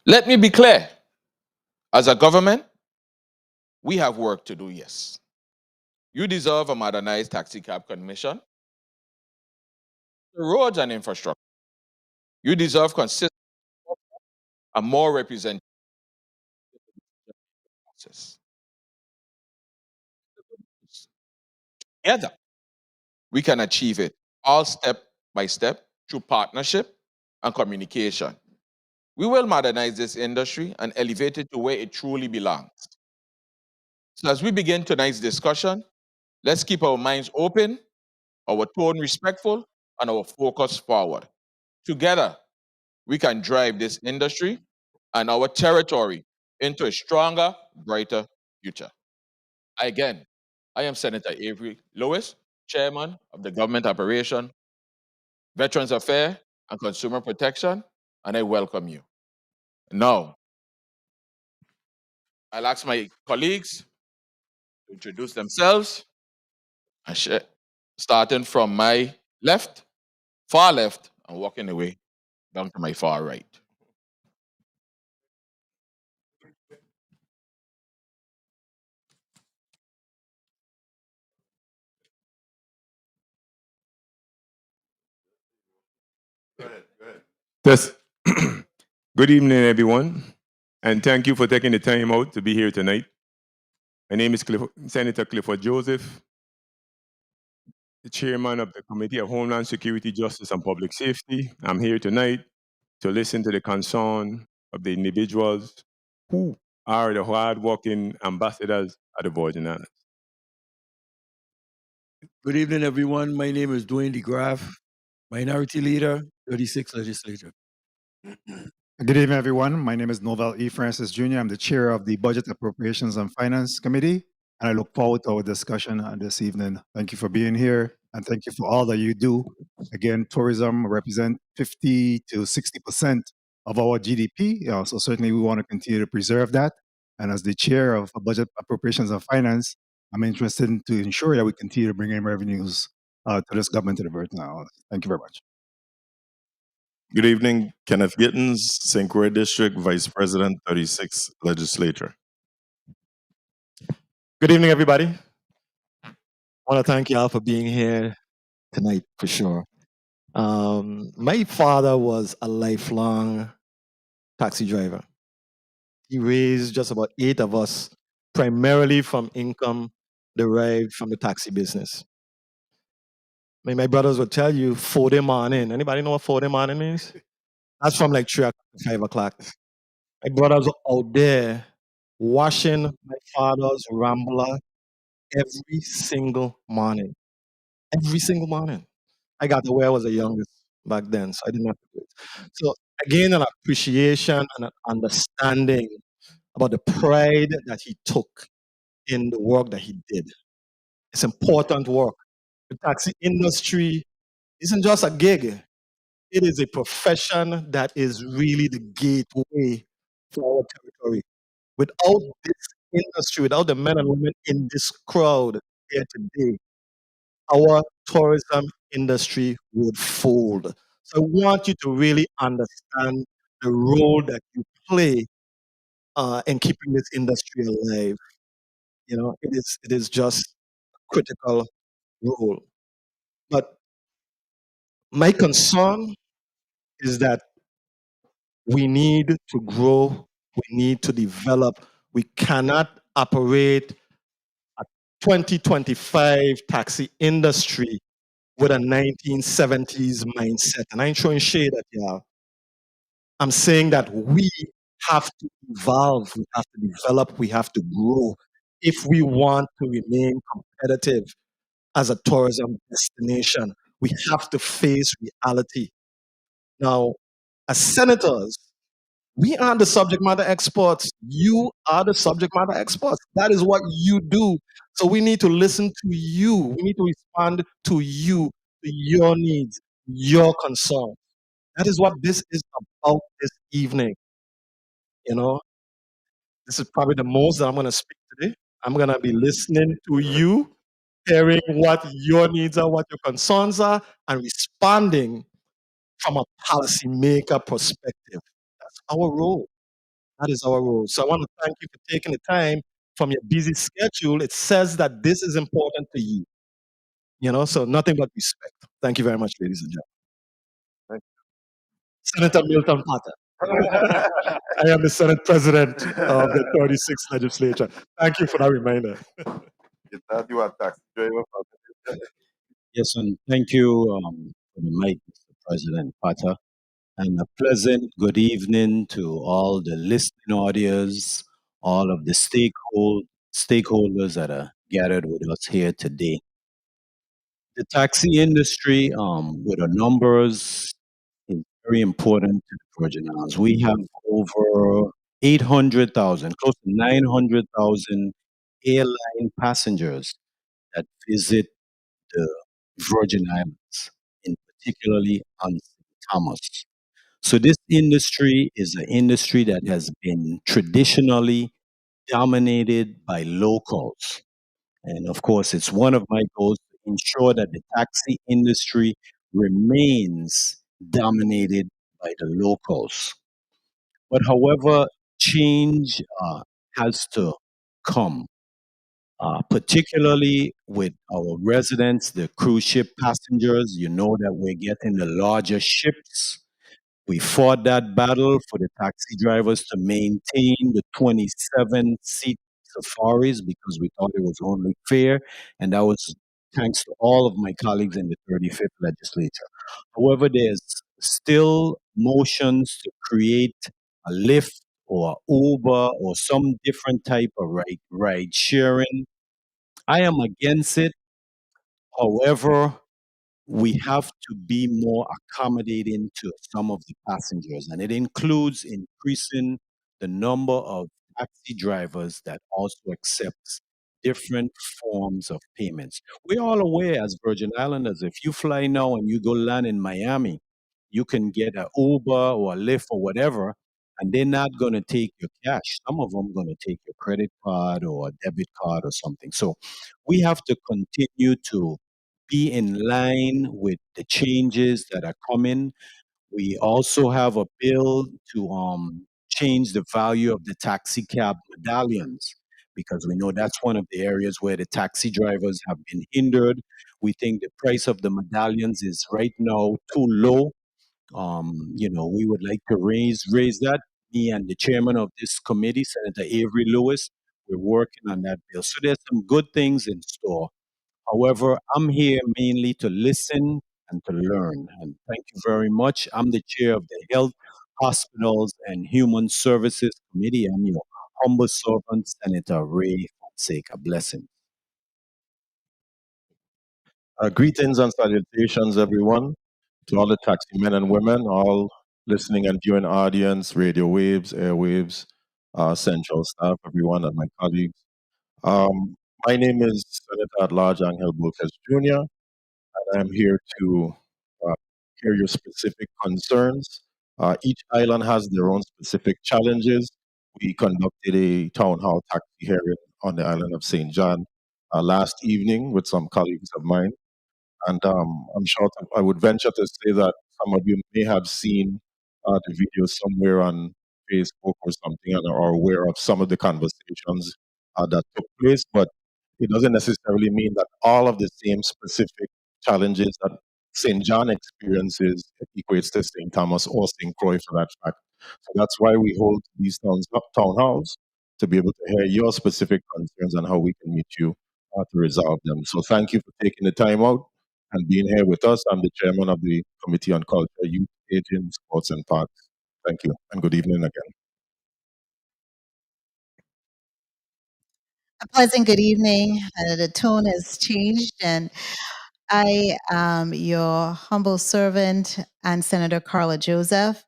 Let me be clear. As a government, we have work to do, yes. You deserve a modernized taxi cab commission, roads and infrastructure. You deserve consistent and more representation process. Together, we can achieve it all step by step through partnership and communication. We will modernize this industry and elevate it to where it truly belongs. So, as we begin tonight's discussion, let's keep our minds open, our tone respectful, and our focus forward. Together, we can drive this industry and our territory into a stronger, brighter future. Again, I am Senator Avery Lewis, Chairman of the Government Operation, Veterans Affairs, and Consumer Protection, and I welcome you. Now, I'll ask my colleagues to introduce themselves, and starting from my left, far left, and walking away down to my far right. Yes. Good evening, everyone, and thank you for taking the time out to be here tonight. My name is Senator Clifford Joseph, the chairman of the Committee of Homeland Security, Justice, and Public Safety. I'm here tonight to listen to the concern of the individuals who are the hard-working ambassadors of the Virgin Islands. Good evening, everyone. My name is Dwayne DeGraff, Minority Leader, 36 Legislature. Good evening, everyone. My name is Novel E. Francis Jr. I'm the chair of the Budget Appropriations and Finance Committee, and I look forward to our discussion this evening. Thank you for being here, and thank you for all that you do. Again, tourism represents 50 to 60% of our GDP, so certainly we want to continue to preserve that. And as the chair of Budget Appropriations and Finance, I'm interested to ensure that we continue to bring in revenues to this government to the Virgin Islands. Thank you very much. Good evening, Kenneth Gittens, St. Croix District, Vice President, 36 Legislature. Good evening, everybody. I want to thank y'all for being here tonight, for sure. My father was a lifelong taxi driver. He raised just about 8 of us, primarily from income derived from the taxi business. My brothers would tell you 40 morning. Anybody know what 40 morning means? That's from like 3 o'clock to 5 o'clock. My brothers were out there washing my father's Rambler every single morning. Every single morning. I got to where I was the youngest back then, so I didn't have to do it. So again, an appreciation and an understanding about the pride that he took in the work that he did. It's important work. The taxi industry isn't just a gig. It is a profession that is really the gateway for our territory. Without this industry, without the men and women in this crowd here today, our tourism industry would fold. So I want you to really understand the role that you play in keeping this industry alive. You know, it is just a critical role. But my concern is that we need to grow, we need to develop. We cannot operate a 2025 taxi industry with a 1970s mindset. And I ain't throwing shade at y'all. I'm saying that we have to evolve, we have to develop, we have to grow if we want to remain competitive as a tourism destination. We have to face reality. Now, as senators, we are the subject matter experts. You are the subject matter experts. That is what you do. So we need to listen to you. We need to respond to you, to your needs, your concerns. That is what this is about this evening. You know, this is probably the most that I'm going to speak today. I'm going to be listening to you, hearing what your needs are, what your concerns are, and responding from a policymaker perspective. That's our role. That is our role. So I want to thank you for taking the time from your busy schedule. It says that this is important to you. So nothing but respect. Thank you very much, ladies and gentlemen. Senator Milton Potter. I am the Senate President of the 36th Legislature. Thank you for that reminder. You are taxi driver. Yes, and thank you for the mic, Mr. President Pata, and a pleasant good evening to all the listening audience, all of the stakeholders that are gathered with us here today. The taxi industry, with the numbers, is very important to the Virgin. We have over 800,000, close to 900,000 airline passengers that visit the Virgin Islands, in particularly on St. Thomas. So this industry is an industry that has been traditionally dominated by locals. And of course, it's one of my goals to ensure that the taxi industry remains dominated by the locals. But however, change has to come, particularly with our residents, the cruise ship passengers. You know that we're getting the larger ships. We fought that battle for the taxi drivers to maintain the 27-seat safaris because we thought it was only fair, and that was thanks to all of my colleagues in the 35th legislature. However, there's still motions to create a Lyft or Uber or some different type of ride sharing. I am against it. However, we have to be more accommodating to some of the passengers, and it includes increasing the number of taxi drivers that also accepts different forms of payments. We're all aware as Virgin Islanders, if you fly now and you go land in Miami, you can get an Uber or a Lyft or whatever, and they're not going to take your cash. Some of them are going to take your credit card or a debit card or something. So we have to continue to be in line with the changes that are coming. We also have a bill to change the value of the taxi cab medallions because we know that's one of the areas where the taxi drivers have been hindered. We think the price of the medallions is right now too low. We would like to raise that. Me and the chairman of this committee, Senator Avery Lewis, we're working on that bill. So there's some good things in store. However, I'm here mainly to listen and to learn. And thank you very much. I'm the chair of the Health, Hospitals, and Human Services Committee. I'm your humble servant, Senator Ray Fonseca. Blessing. Greetings and salutations, everyone, to all the taxi men and women, all listening and viewing audience, radio waves, airwaves, central staff, everyone, and my colleagues. My name is Senator at Large Angel Bulkes Jr., and I'm here to uh, hear your specific concerns. Each island has their own specific challenges. We conducted a town hall taxi hearing on the island of St. John last evening with some colleagues of mine. And I'm sure I would venture to say that some of you may have seen the video somewhere on Facebook or something and are aware of some of the conversations that took place. But it doesn't necessarily mean that all of the same specific challenges that St. John experiences equates to St. Thomas or St. Croix for that fact. So that's why we hold these town halls to be able to hear your specific concerns and how we can meet you to resolve them. So thank you for taking the time out and being here with us. I'm the chairman of the Committee on Culture, Youth, Aging, Sports and Parks. Thank you, and good evening again. A pleasant good evening. The tone has changed, and I am your humble servant and Senator Carla Joseph.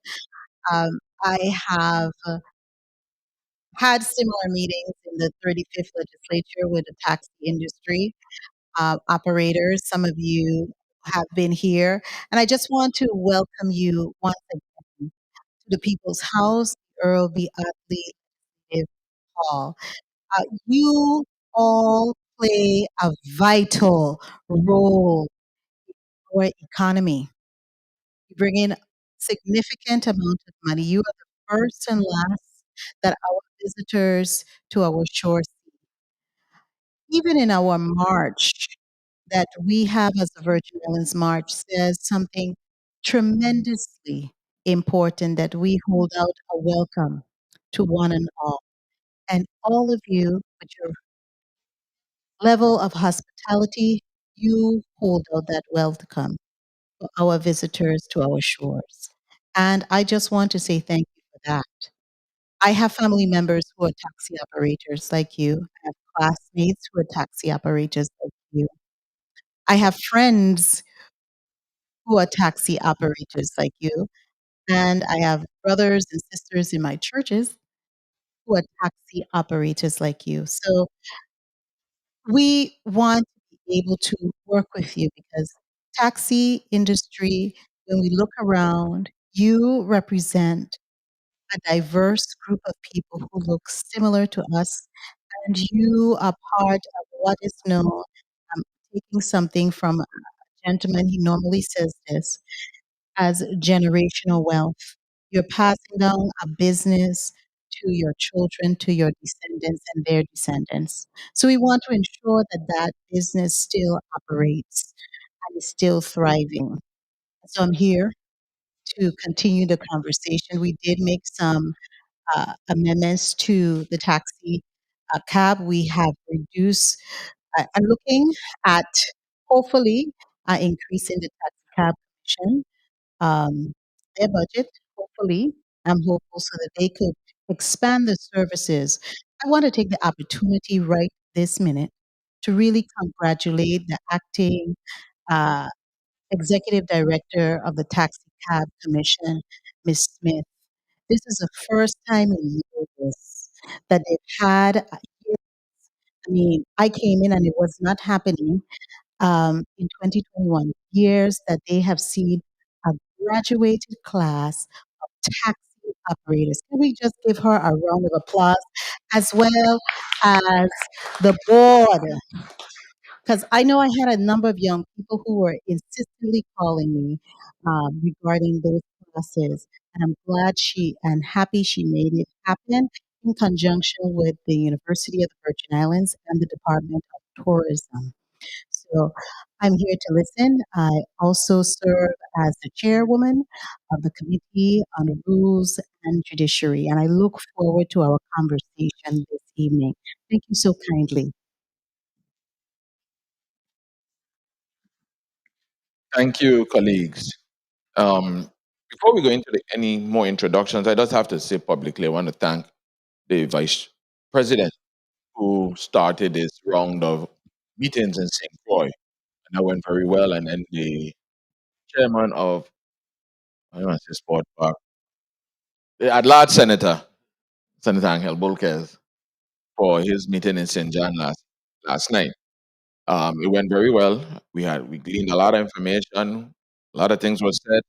I have had similar meetings in the 35th legislature with the taxi industry operators. Some of you have been here, and I just want to welcome you once again to the People's House, Earl B. Utley Legislative Hall. You all play a vital role in our economy. You bring in significant amount of money. You are the first and last that our visitors to our shore see. Even in our march that we have as the Virgin Islands March says something tremendously important, that we hold out a welcome to one and all. And all of you, with your level of hospitality, you hold out that welcome for our visitors to our shores. And I just want to say thank you for that. I have family members who are taxi operators like you. I have classmates who are taxi operators like you. I have friends who are taxi operators like you. And I have brothers and sisters in my churches who are taxi operators like you. So we want to be able to work with you because taxi industry, when we look around, you represent a diverse group of people who look similar to us, and you are part of what is known. I'm taking something from a gentleman, he normally says this, as generational wealth. You're passing down a business to your children, to your descendants, and their descendants. So we want to ensure that that business still operates and is still thriving. So I'm here to continue the conversation. We did make some amendments to the taxi cab. We have reduced, I'm looking at hopefully increasing the taxi cab commission, their budget, hopefully. I'm hopeful so that they could expand the services. I want to take the opportunity right this minute to really congratulate the acting uh, executive director of the Taxi Cab Commission, Ms. Smith. This is the first time in years that they've had. I mean, I came in and it was not happening in 2021. Years that they have seen a graduated class taxi operators. Can we just give her a round of applause as well as the board? Because I know I had a number of young people who were insistently calling me regarding those classes. And I'm glad she and happy she made it happen in conjunction with the University of the Virgin Islands and the Department of Tourism. So I'm here to listen. I also serve as the chairwoman of the Committee on Rules and Judiciary, and I look forward to our conversation this evening. Thank you so kindly. Thank you, colleagues. Before we go into any more introductions, I just have to say publicly, I want to thank the Vice President who started this round of meetings in St. Croix. And that went very well. And then the chairman of, I don't want to say Sport Park, the at-large Senator Angel Bulquez, for his meeting in St. John last night. It went very well. We gleaned a lot of information, a lot of things were said.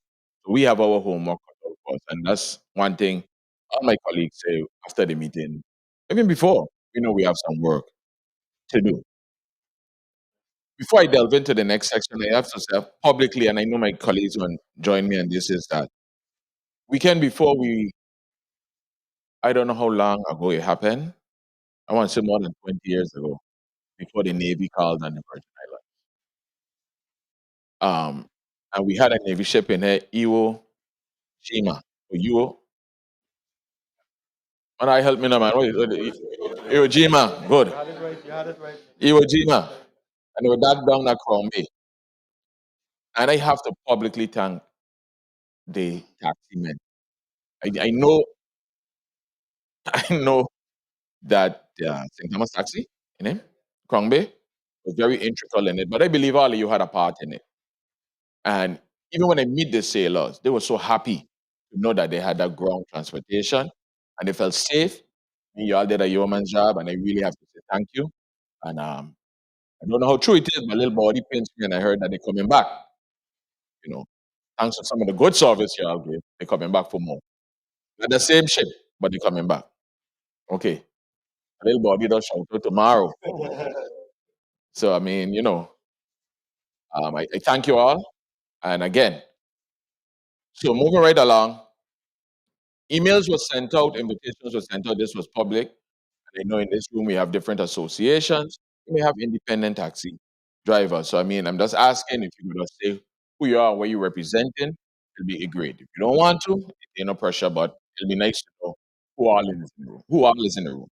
We have our homework cut out for us, and that's one thing all my colleagues say after the meeting, even before. We know we have some work to do. Before I delve into the next section, I have to say publicly, and I know my colleagues will join me on this, is that weekend before I don't know how long ago it happened. I want to say more than 20 years ago, before the Navy called on the Virgin Islands. And we had a Navy ship in here, Iwo Jima. Iwo, and I help me now, man. Iwo Jima, good. Iwo Jima. And they were that down at Crown Bay. And I have to publicly thank the taxi men. I know I know that St. Thomas Taxi, you know, Crown Bay, was very integral in it, but I believe all of you had a part in it. And even when I meet the sailors, they were so happy to know that they had that ground transportation and they felt safe. And you all did a yeoman's job, and I really have to say thank you. And I don't know how true it is, my little body pains me, and I heard that they're coming back. You know, thanks to some of the good service you all give, they're coming back for more. Not the same ship, but they're coming back. Okay, a little body does shout out tomorrow. So I mean, I thank you all, and again, so moving right along, Emails were sent out, invitations were sent out. This was public. And I know in this room we have different associations. We may have independent taxi drivers. So I mean, I'm just asking if you could just say who you are, where you're representing. It'll be great. If you don't want to, ain't no pressure, but it'll be nice to know who all is in the room. Who all is in the room.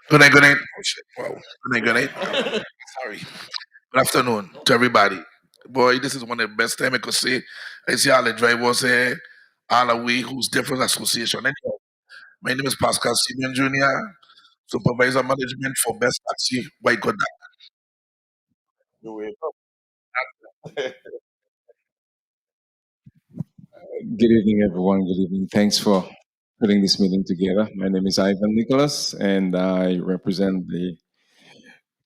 Good night, good night. Oh, shit. Wow. Good night, good night. Sorry. Good afternoon to everybody. Boy, this is one of the best time I could say. I see all the drivers here, all the way who's different association. Anyhow, my name is Pascal Simeon Jr., Supervisor Management for Best Taxi White Good. You wake Good evening, everyone. Good evening. Thanks for putting this meeting together. My name is Ivan Nicholas, and I represent the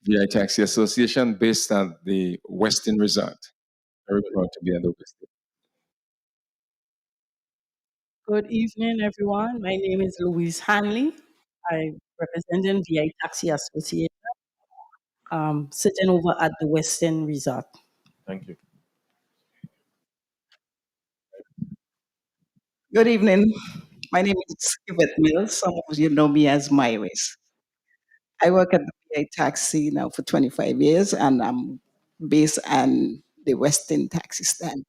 VI Taxi Association based at the Westin Resort. Very proud to be at the Westin. Good evening, everyone. My name is Louise Hanley. I represent the VI Taxi Association, sitting over at the Western Resort. Thank you. Good evening. My name is Yvette Mills. Some of you know me as Myris. I work at the VA Taxi now for 25 years, and I'm based on the Western Taxi stand.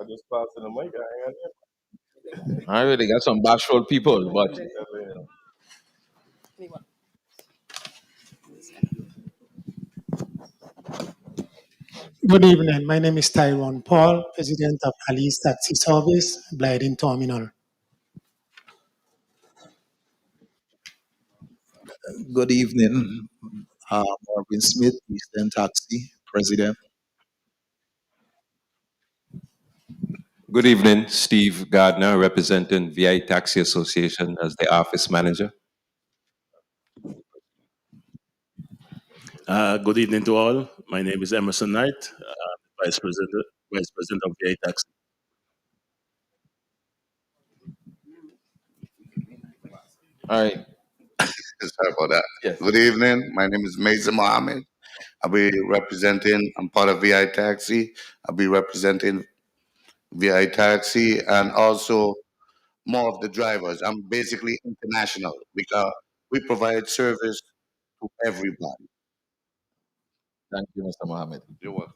I just passed the mic. I really got some bashful people, but Good evening. My name is Tyrone Paul, President of Alice Taxi Service, Blyden Terminal. Good evening. Marvin Smith, Eastern Taxi President. Good evening, Steve Gardner, representing VI Taxi Association as the office manager. Good evening to all. My name is Emerson Knight, Vice President of VA Taxi. all right. Sorry about that. Yes. Good evening. My name is Mason Mohammed. I'm part of VI Taxi. I'll be representing VI Taxi and also more of the drivers. I'm basically international because we provide service to everybody. Thank you, Mr. Mohammed. You're welcome.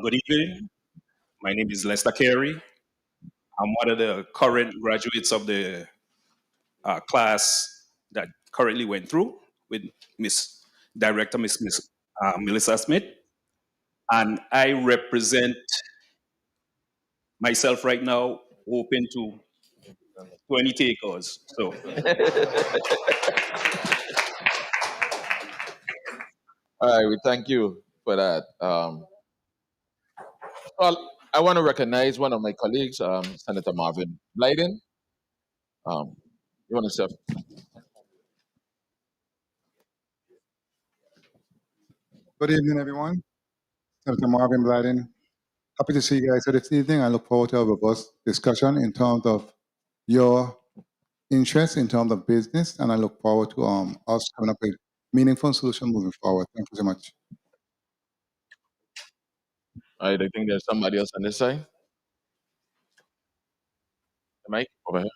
Good evening. My name is Lester Carey. I'm one of the current graduates of the class that currently went through with Miss Director Miss Melissa Smith, and I represent myself right now, open to 20 takers. So, All right, we thank you for that. Well, I want to recognize one of my colleagues, Senator Marvin Blyden. You want to say? Good evening, everyone. Senator Marvin Blyden. Happy to see you guys here this evening. I look forward to a robust discussion in terms of your interest in terms of business, and I look forward to us coming up with meaningful solution moving forward. Thank you so much. All right, I think there's somebody else on this side. Mike, over here.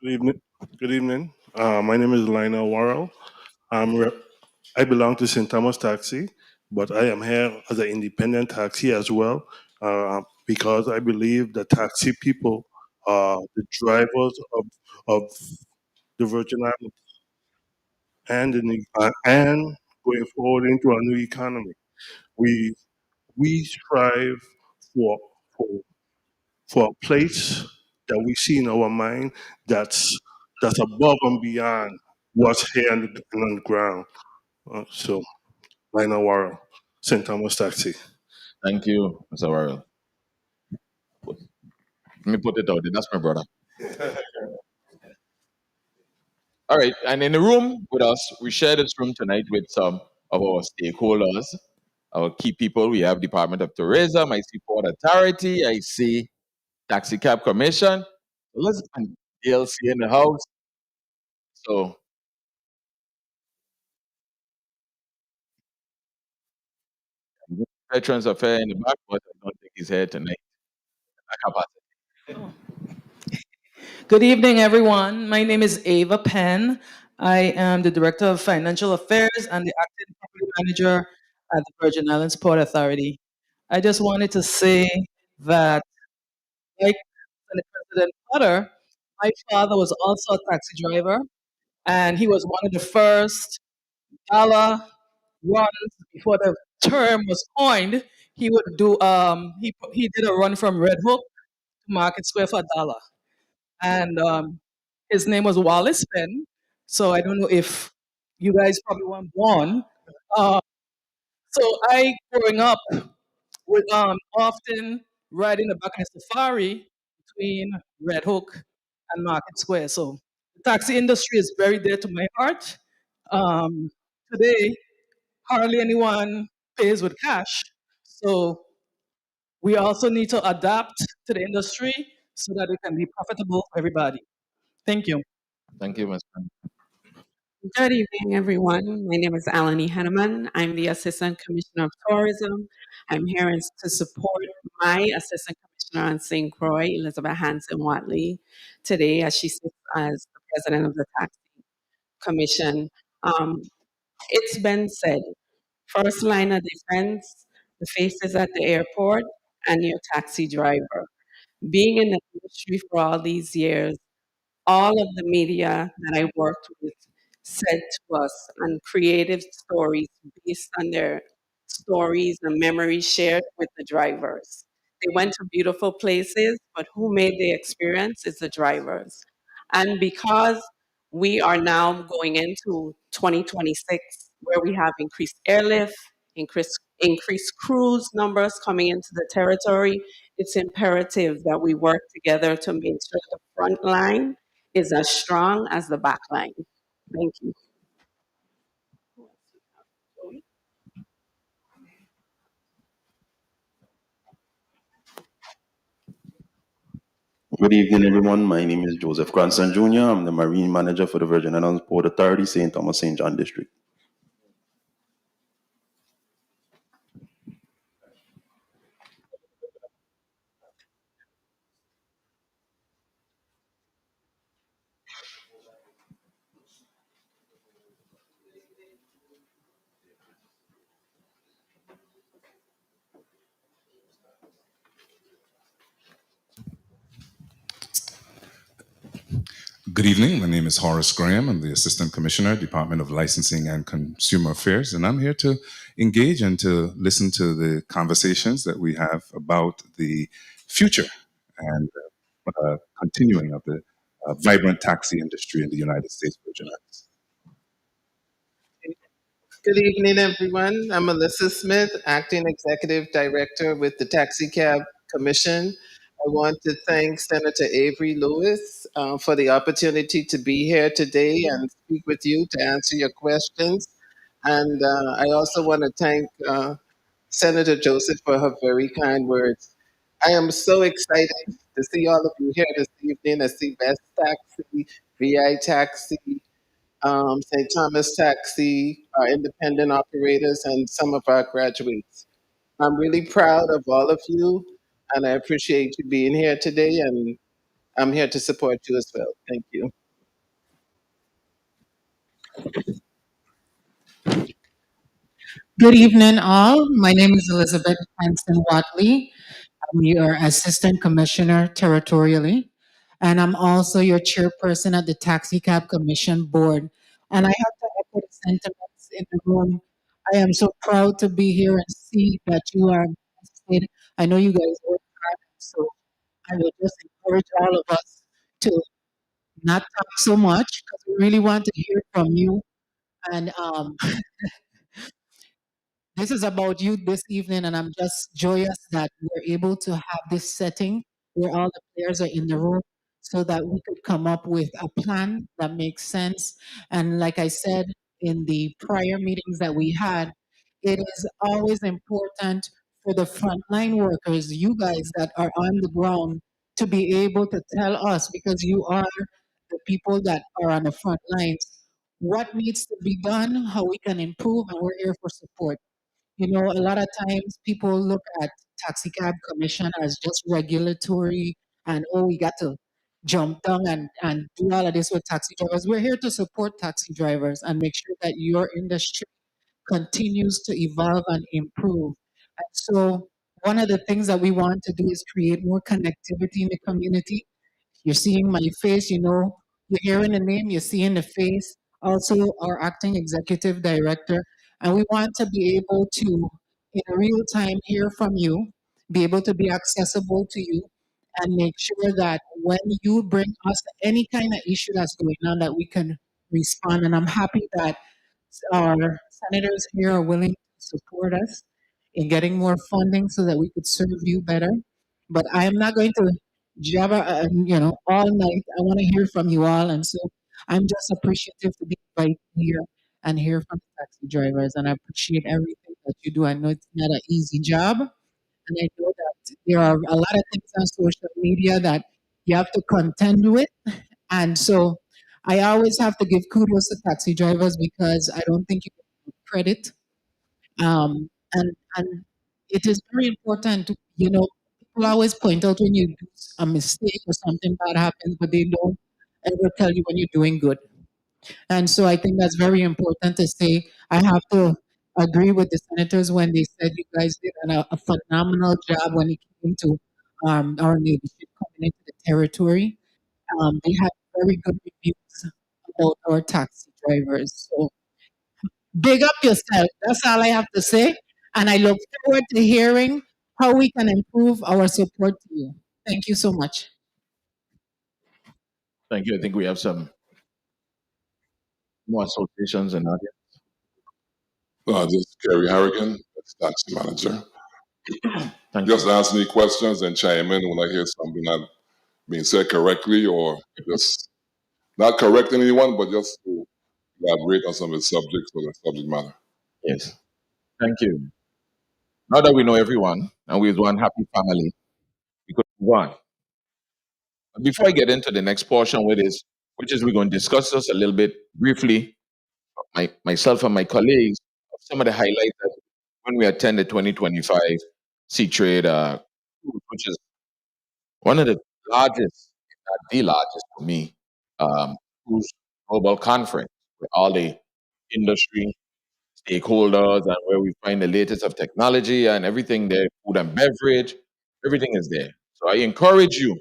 Good evening. Good evening. My name is Lionel Worrell. I belong to St. Thomas Taxi, but I am here as an independent taxi as well because I believe the taxi people are the drivers of the Virgin Islands and going forward into a new economy. We we strive for for for a place that we see in our mind that's above and beyond what's here on the ground. So, Lionel Warren, St. Thomas Taxi. Thank you, Mr. Warrell. Let me put it out there. That's my brother. All right, and in the room with us, we share this room tonight with some of our stakeholders. our key people. We have Department of Tourism, I see Port Authority, I see Taxi Cab Commission, and DLC in the house. So Veterans Affairs in the back, but I don't think he's here tonight. Good evening, everyone. My name is Ava Penn. I am the Director of Financial Affairs and the Acting Property Manager at the Virgin Islands Port Authority. I just wanted to say that, like Senate President Potter, my father was also a taxi driver, and he was one of the first dollar runs before the term was coined. He would do he did a run from Red Hook to Market Square for $1. And his name was Wallace Penn. So I don't know if you guys probably weren't born. Uh, so I, growing up, would often ride in the back of a safari between Red Hook and Market Square. So the taxi industry is very dear to my heart. Um, Today, hardly anyone pays with cash. So we also need to adapt to the industry so that it can be profitable for everybody. Thank you. Thank you, Ms. Good evening, everyone. My name is Alani Henneman. I'm the Assistant Commissioner of Tourism. I'm here to support my Assistant Commissioner on St. Croix, Elizabeth Hanson Watley, today as she sits as the President of the Tax Commission. It's been said, first line of defense, the faces at the airport, and your taxi driver. Being in the industry for all these years, all of the media that I worked with said to us on creative stories based on their stories and memories shared with the drivers. They went to beautiful places, but who made the experience is the drivers. And because we are now going into 2026, where we have increased airlift, increased cruise numbers coming into the territory, it's imperative that we work together to make sure the front line is as strong as the back line. Thank you. Good evening, everyone. My name is Joseph Cranston Jr. I'm the Marine Manager for the Virgin Islands Port Authority, St. Thomas, St. John District. Good evening. My name is Horace Graham. I'm the Assistant Commissioner, Department of Licensing and Consumer Affairs, and I'm here to engage and to listen to the conversations that we have about the future and continuing of the vibrant taxi industry in the United States Virgin Islands. Good evening, everyone. I'm Melissa Smith, Acting Executive Director with the Taxi Cab Commission. I want to thank Senator Avery Lewis for the opportunity to be here today and speak with you to answer your questions. And I also want to thank Senator Joseph for her very kind words. I am so excited to see all of you here this evening. I see Best Taxi, VI Taxi, St. Thomas Taxi, our independent operators, and some of our graduates. I'm really proud of all of you, and I appreciate you being here today, and I'm here to support you as well. Thank you. Good evening, all. My name is Elizabeth Hanson Watley. I'm your Assistant Commissioner territorially, and I'm also your chairperson at the Taxi Cab Commission Board. And I have to echo the sentiments in the room. I am so proud to be here and see that you are invested. I know you guys work hard, so I will just encourage all of us to not talk so much because we really want to hear from you. And this is about you this evening, and I'm just joyous that we're able to have this setting where all the players are in the room so that we could come up with a plan that makes sense. And like I said in the prior meetings that we had, it is always important for the frontline workers, you guys that are on the ground, to be able to tell us, because you are the people that are on the front lines, what needs to be done, how we can improve, and we're here for support. You know, a lot of times people look at taxi cab commission as just regulatory and, oh, we got to jump down and do all of this with taxi drivers. We're here to support taxi drivers and make sure that your industry continues to evolve and improve. And so one of the things that we want to do is create more connectivity in the community. You're seeing my face, you know, you're hearing the name, you're seeing the face. Also, our acting executive director. And we want to be able to, in real time, hear from you, be able to be accessible to you, and make sure that when you bring us any kind of issue that's going on, that we can respond. And I'm happy that our senators here are willing to support us in getting more funding so that we could serve you better. But I am not going to jabber, all night. I want to hear from you all, and so I'm just appreciative to be invited here and hear from the taxi drivers. And I appreciate everything that you do. I know it's not an easy job, and I know that there are a lot of things on social media that you have to contend with, and so I always have to give kudos to taxi drivers because I don't think you get credit. And it is very important, people always point out when you do a mistake or something bad happens, but they don't ever tell you when you're doing good. And so I think that's very important to say. I have to agree with the senators when they said you guys did a phenomenal job when it came to our leadership coming into the territory. They had very good reviews about our taxi drivers. So big up yourself. That's all I have to say. And I look forward to hearing how we can improve our support to you. Thank you so much. Thank you. I think we have some more associations and audience. This is Kerry Harrigan, that's taxi manager. Thank Just ask me questions and chime in when I hear something not being said correctly or just not correcting anyone, but just to elaborate on some of the subjects or the subject matter. Yes. Thank you. Now that we know everyone and we're one happy family, we could move on. But before I get into the next portion which is we're going to discuss this a little bit briefly, myself and my colleagues, of some of the highlights that when we attend the 2025 Sea Trade, which is one of the largest, if not the largest for me, cruise global conference where all the industry stakeholders and where we find the latest of technology and everything there, food and beverage, everything is there. So I encourage you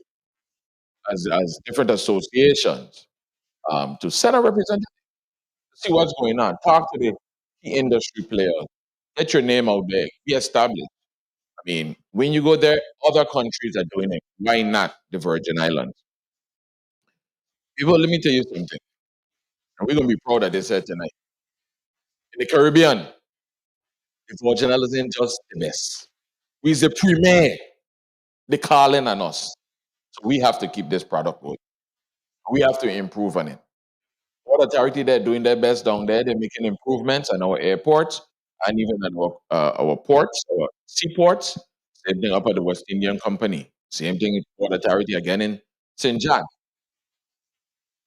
as different associations to send a representative to see what's going on. Talk to the key industry players. Get your name out there. Be established. I mean, when you go there, other countries are doing it. Why not the Virgin Islands? People, let me tell you something. And we're going to be proud of this here tonight. In the Caribbean, the Virgin Islands ain't just the best. We're the premier. They calling on us. So we have to keep this product going. We have to improve on it. Port Authority, they're doing their best down there. They're making improvements on our airports and even on our ports, our seaports. Same thing up at the West Indian Company. Same thing with Port Authority again in St. John. I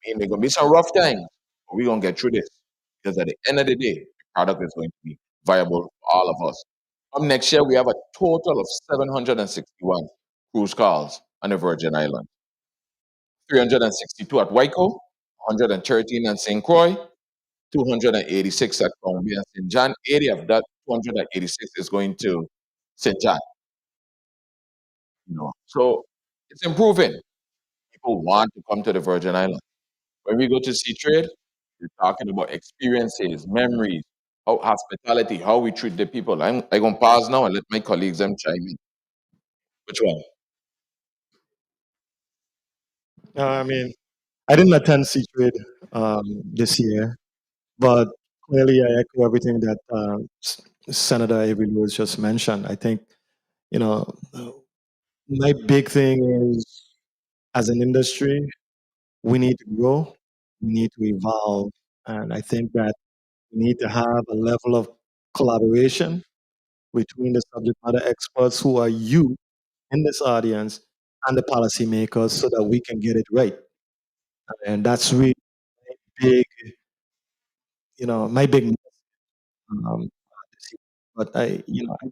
mean, there's going to be some rough times, but we're going to get through this. Because at the end of the day, the product is going to be viable for all of us. Come next year, we have a total of 761 cruise calls on the Virgin Islands. 362 at Waiko, 113 at St. Croix, 286 at Columbia and St. John. 80 of that 286 is going to St. John. So it's improving. People want to come to the Virgin Islands. When we go to Sea Trade, we're talking about experiences, memories, how hospitality, how we treat the people. I'm gonna pause now and let my colleagues them chime in. Which one? I mean, I didn't attend Sea Trade this year, but clearly I echo everything that Senator Avery Lewis just mentioned. I think, you know, my big thing is as an industry, we need to grow, we need to evolve, and I think that we need to have a level of collaboration between the subject matter experts who are you in this audience and the policymakers so that we can get it right. And that's really big, my big um, but I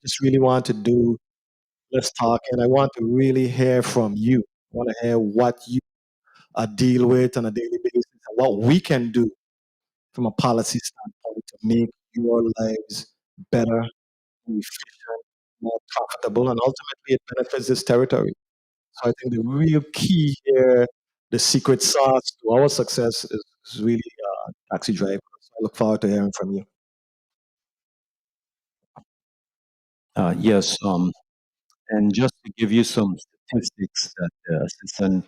just really want to do less talking. I want to really hear from you. I want to hear what you deal with on a daily basis and what we can do from a policy standpoint to make your lives better, more efficient, more profitable, and ultimately it benefits this territory. So I think the real key here, the secret sauce to our success is really taxi drivers. So I look forward to hearing from you. Yes, and just to give you some statistics that the Assistant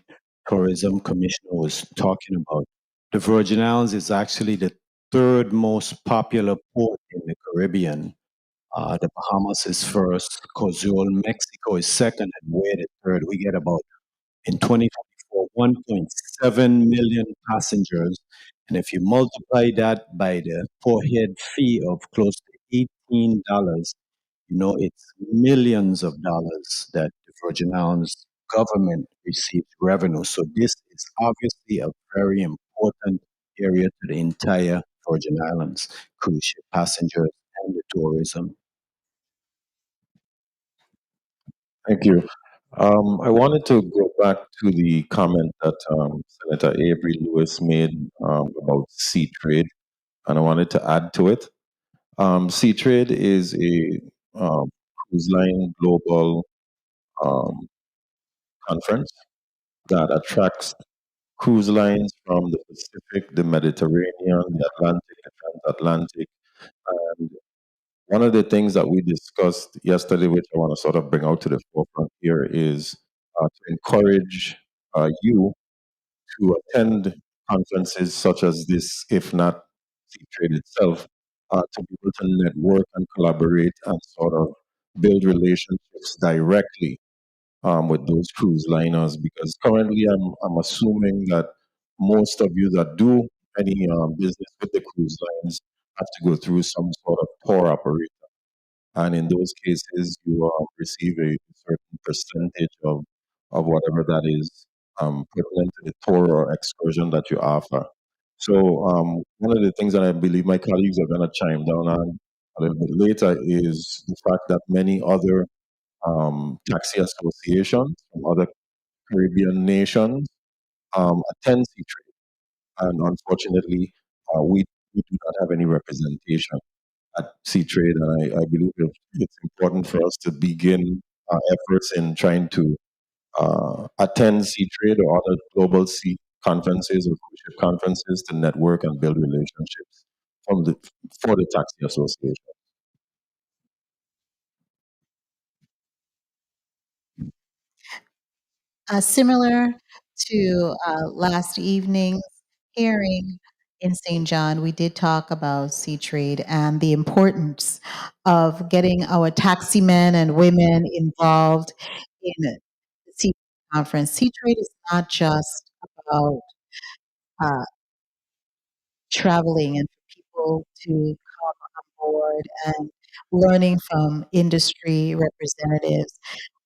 Tourism Commissioner was talking about, the Virgin Islands is actually the third most popular port in the Caribbean. The Bahamas is first, Cozumel, Mexico is second, and we're the third. We get about, in 2024, 1.7 million passengers. And if you multiply that by the per head fee of close to $18, it's millions of dollars that the Virgin Islands government receives revenue. So this is obviously a very important area to the entire Virgin Islands, cruise ship passengers and the tourism. Thank you. I wanted to go back to the comment that Senator Avery Lewis made about sea trade, and I wanted to add to it. Sea trade is a cruise line global um, conference that attracts cruise lines from the Pacific, the Mediterranean, the Atlantic, the transatlantic. And one of the things that we discussed yesterday, which I want to sort of bring out to the forefront here, is to encourage you to attend conferences such as this, if not Sea Trade itself, to be able to network and collaborate and sort of build relationships directly with those cruise liners. Because currently, I'm assuming that most of you that do any business with the cruise lines have to go through some sort of tour operator. And in those cases, you receive a certain percentage of whatever that is pertinent to the tour or excursion that you offer. So one of the things that I believe my colleagues are going to chime down on a little bit later is the fact that many other taxi associations from other Caribbean nations attend Sea Trade. And unfortunately, we do not have any representation at Sea Trade, and I believe it's important for us to begin our efforts in trying to attend Sea Trade or other global sea conferences or cruise ship conferences to network and build relationships for the taxi association. Similar to last evening's hearing in St. John, we did talk about sea trade and the importance of getting our taxi men and women involved in the sea conference. Sea trade is not just about uh, traveling and for people to come on board and learning from industry representatives.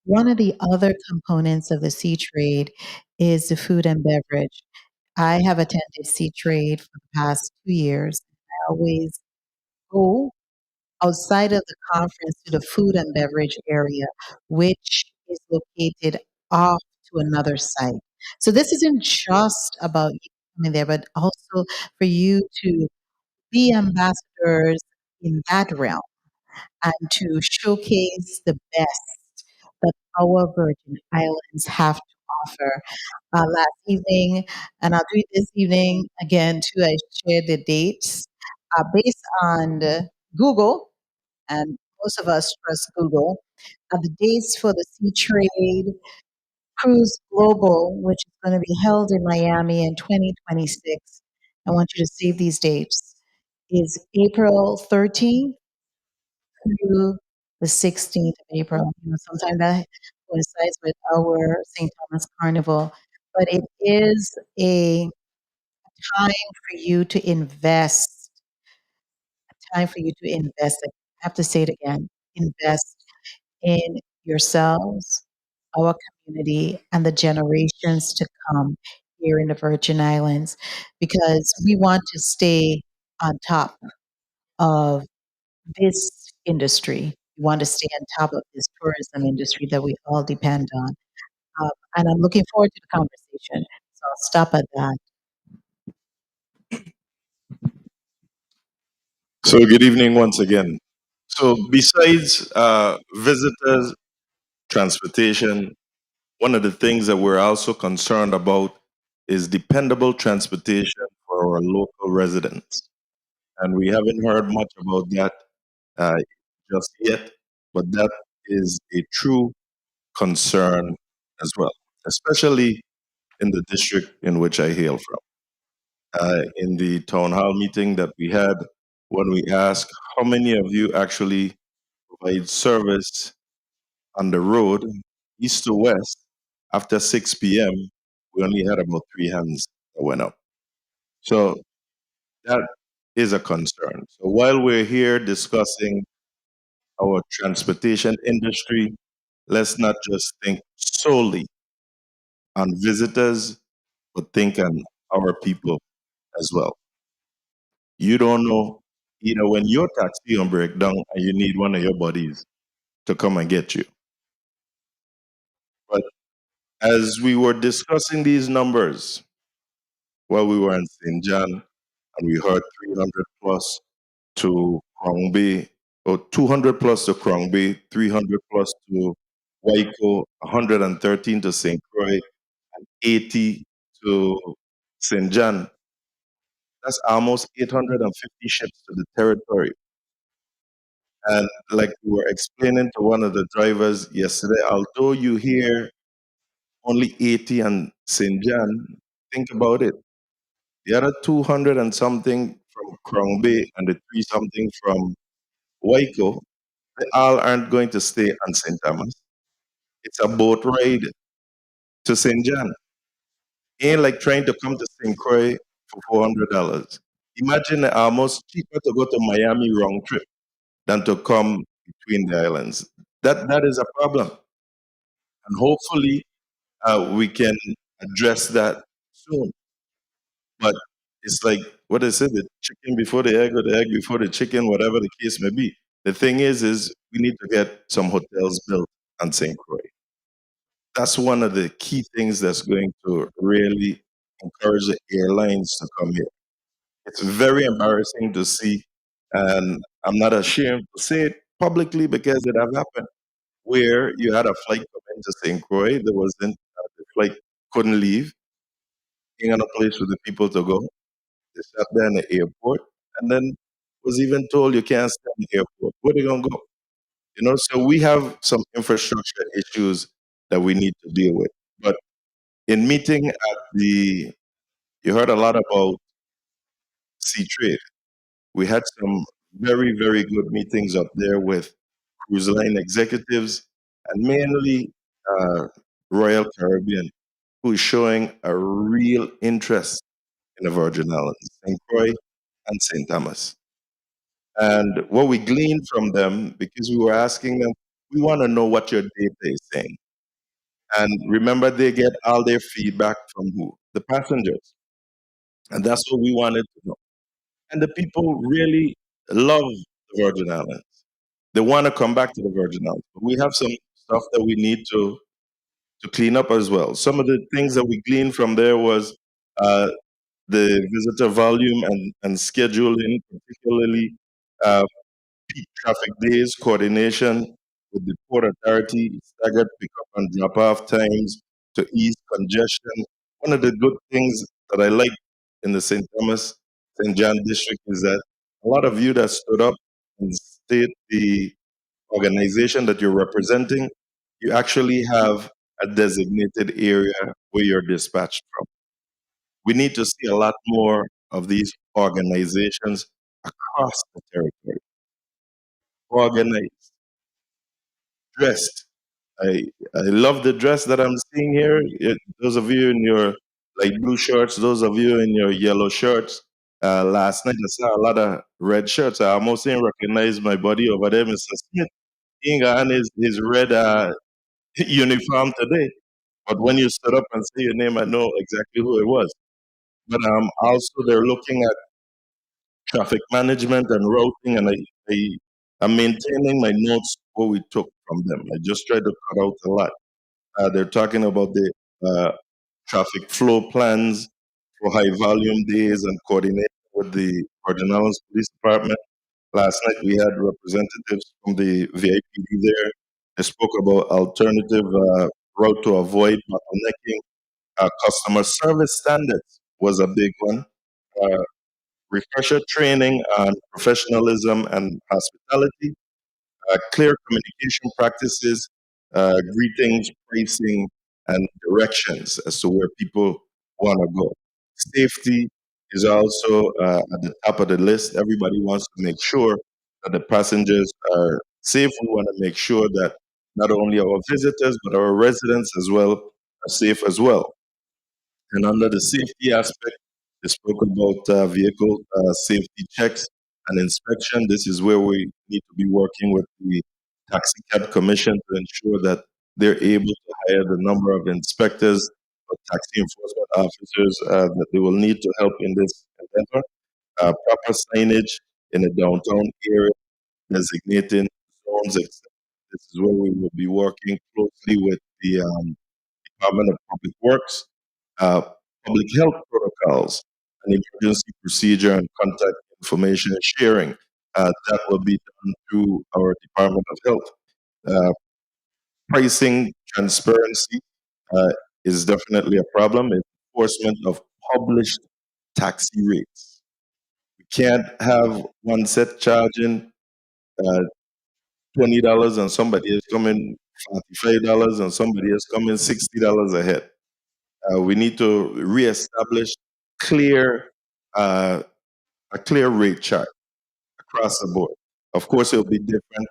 One of the other components of the sea trade is the food and beverage. I have attended sea trade for the past 2 years. I always go outside of the conference to the food and beverage area, which is located off to another site. So this isn't just about you coming there, but also for you to be ambassadors in that realm and to showcase the best that our Virgin Islands have to offer. Last evening, and I'll do it this evening again too, I shared the dates based on Google, and most of us trust Google. The dates for the Sea Trade Cruise Global, which is going to be held in Miami in 2026. I want you to save these dates. Is April 13th through the 16th of April. Sometimes that coincides with our St. Thomas Carnival, but it is a time for you to invest, a time for you to invest, a have to say it again, invest in yourselves, our community, and the generations to come here in the Virgin Islands, because we want to stay on top of this industry. We want to stay on top of this tourism industry that we all depend on. And I'm looking forward to the conversation. So I'll stop at that. So, good evening once again. So, besides visitors, transportation, one of the things that we're also concerned about is dependable transportation for our local residents. And we haven't heard much about that uh, just yet, but that is a true concern as well, especially in the district in which I hail from. In the town hall meeting that we had, when we asked how many of you actually provide service on the road, east to west, after 6 p.m., we only had about 3 hands that went up. So that is a concern. So while we're here discussing our transportation industry, let's not just think solely on visitors, but think on our people as well. You don't know either when your taxi on breakdown and you need one of your buddies to come and get you. But as we were discussing these numbers while we were in St. John, and we heard 300 plus to Crown Bay, or 200 plus to Crown Bay, 300 plus to Waiko, 113 to St. Croix, 80 to St. John. That's almost 850 ships to the territory. And like we were explaining to one of the drivers yesterday, although you hear only 80 and St. John, think about it. The other 200 and something from Crown Bay and the 3 something from Waiko, they all aren't going to stay on St. Thomas. It's a boat ride to St. John. Ain't like trying to come to St. Croix for $400. Imagine it almost cheaper to go to Miami round trip than to come between the islands. That is a problem. And hopefully we can address that soon. But it's like what I said, the chicken before the egg or the egg before the chicken, whatever the case may be. The thing is we need to get some hotels built on St. Croix. That's one of the key things that's going to really encourage the airlines to come here. It's very embarrassing to see, and I'm not ashamed to say it publicly because it have happened, where you had a flight come into St. Croix, there wasn't, the flight couldn't leave, ain't got a place for the people to go. They sat there in the airport and then was even told you can't stay in the airport. Where they gonna go? You know, so we have some infrastructure issues that we need to deal with. But in meeting at the, you heard a lot about sea trade. We had some very, very good meetings up there with cruise line executives and mainly Royal Caribbean, who is showing a real interest in the Virgin Islands, St. Croix and St. Thomas. And what we gleaned from them, because we were asking them, we want to know what your data is saying. And remember, they get all their feedback from who? The passengers. And that's what we wanted to know. And the people really love the Virgin Islands. They want to come back to the Virgin Islands. But we have some stuff that we need to clean up as well. Some of the things that we gleaned from there was the visitor volume and scheduling, particularly uh, peak traffic days, coordination with the Port Authority, staggered pickup and drop-off times to ease congestion. One of the good things that I like in the St. Thomas, St. John district is that a lot of you that stood up and state the organization that you're representing, you actually have a designated area where you're dispatched from. We need to see a lot more of these organizations across the territory. Organized, dressed. I love the dress that I'm seeing here. Those of you in your light blue shirts, those of you in your yellow shirts, Last night I saw a lot of red shirts. I almost didn't recognize my buddy over there, Mr. Smith. He ain't got on his red uniform today. But when you stood up and say your name, I know exactly who it was. But also they're looking at traffic management and routing, and I'm maintaining my notes what we took from them. I just tried to cut out a lot. They're talking about the traffic flow plans for high volume days and coordinate with the Virgin Islands Police Department. Last night we had representatives from the VIPD there. They spoke about alternative route to avoid bottlenecking. Customer service standards was a big one. Uh, Refresher training on professionalism and hospitality, clear communication practices, greetings, pricing, and directions as to where people want to go. Safety is also at the top of the list. Everybody wants to make sure that the passengers are safe. We want to make sure that not only our visitors, but our residents as well are safe as well. And under the safety aspect, they spoke about vehicle safety checks and inspection. This is where we need to be working with the Taxi Cab Commission to ensure that they're able to hire the number of inspectors or taxi enforcement officers that they will need to help in this endeavor. Proper signage in the downtown area, designating zones. This is where we will be working closely with the Department of Public Works, uh, public health protocols, and emergency procedure and contact information sharing. That will be done through our Department of Health. Uh, Pricing transparency is definitely a problem. Enforcement of published taxi rates. We can't have one set charging uh, $20 and somebody is coming $45 and somebody is coming $60 a head. We need to reestablish clear uh, a clear rate chart across the board. Of course, it'll be different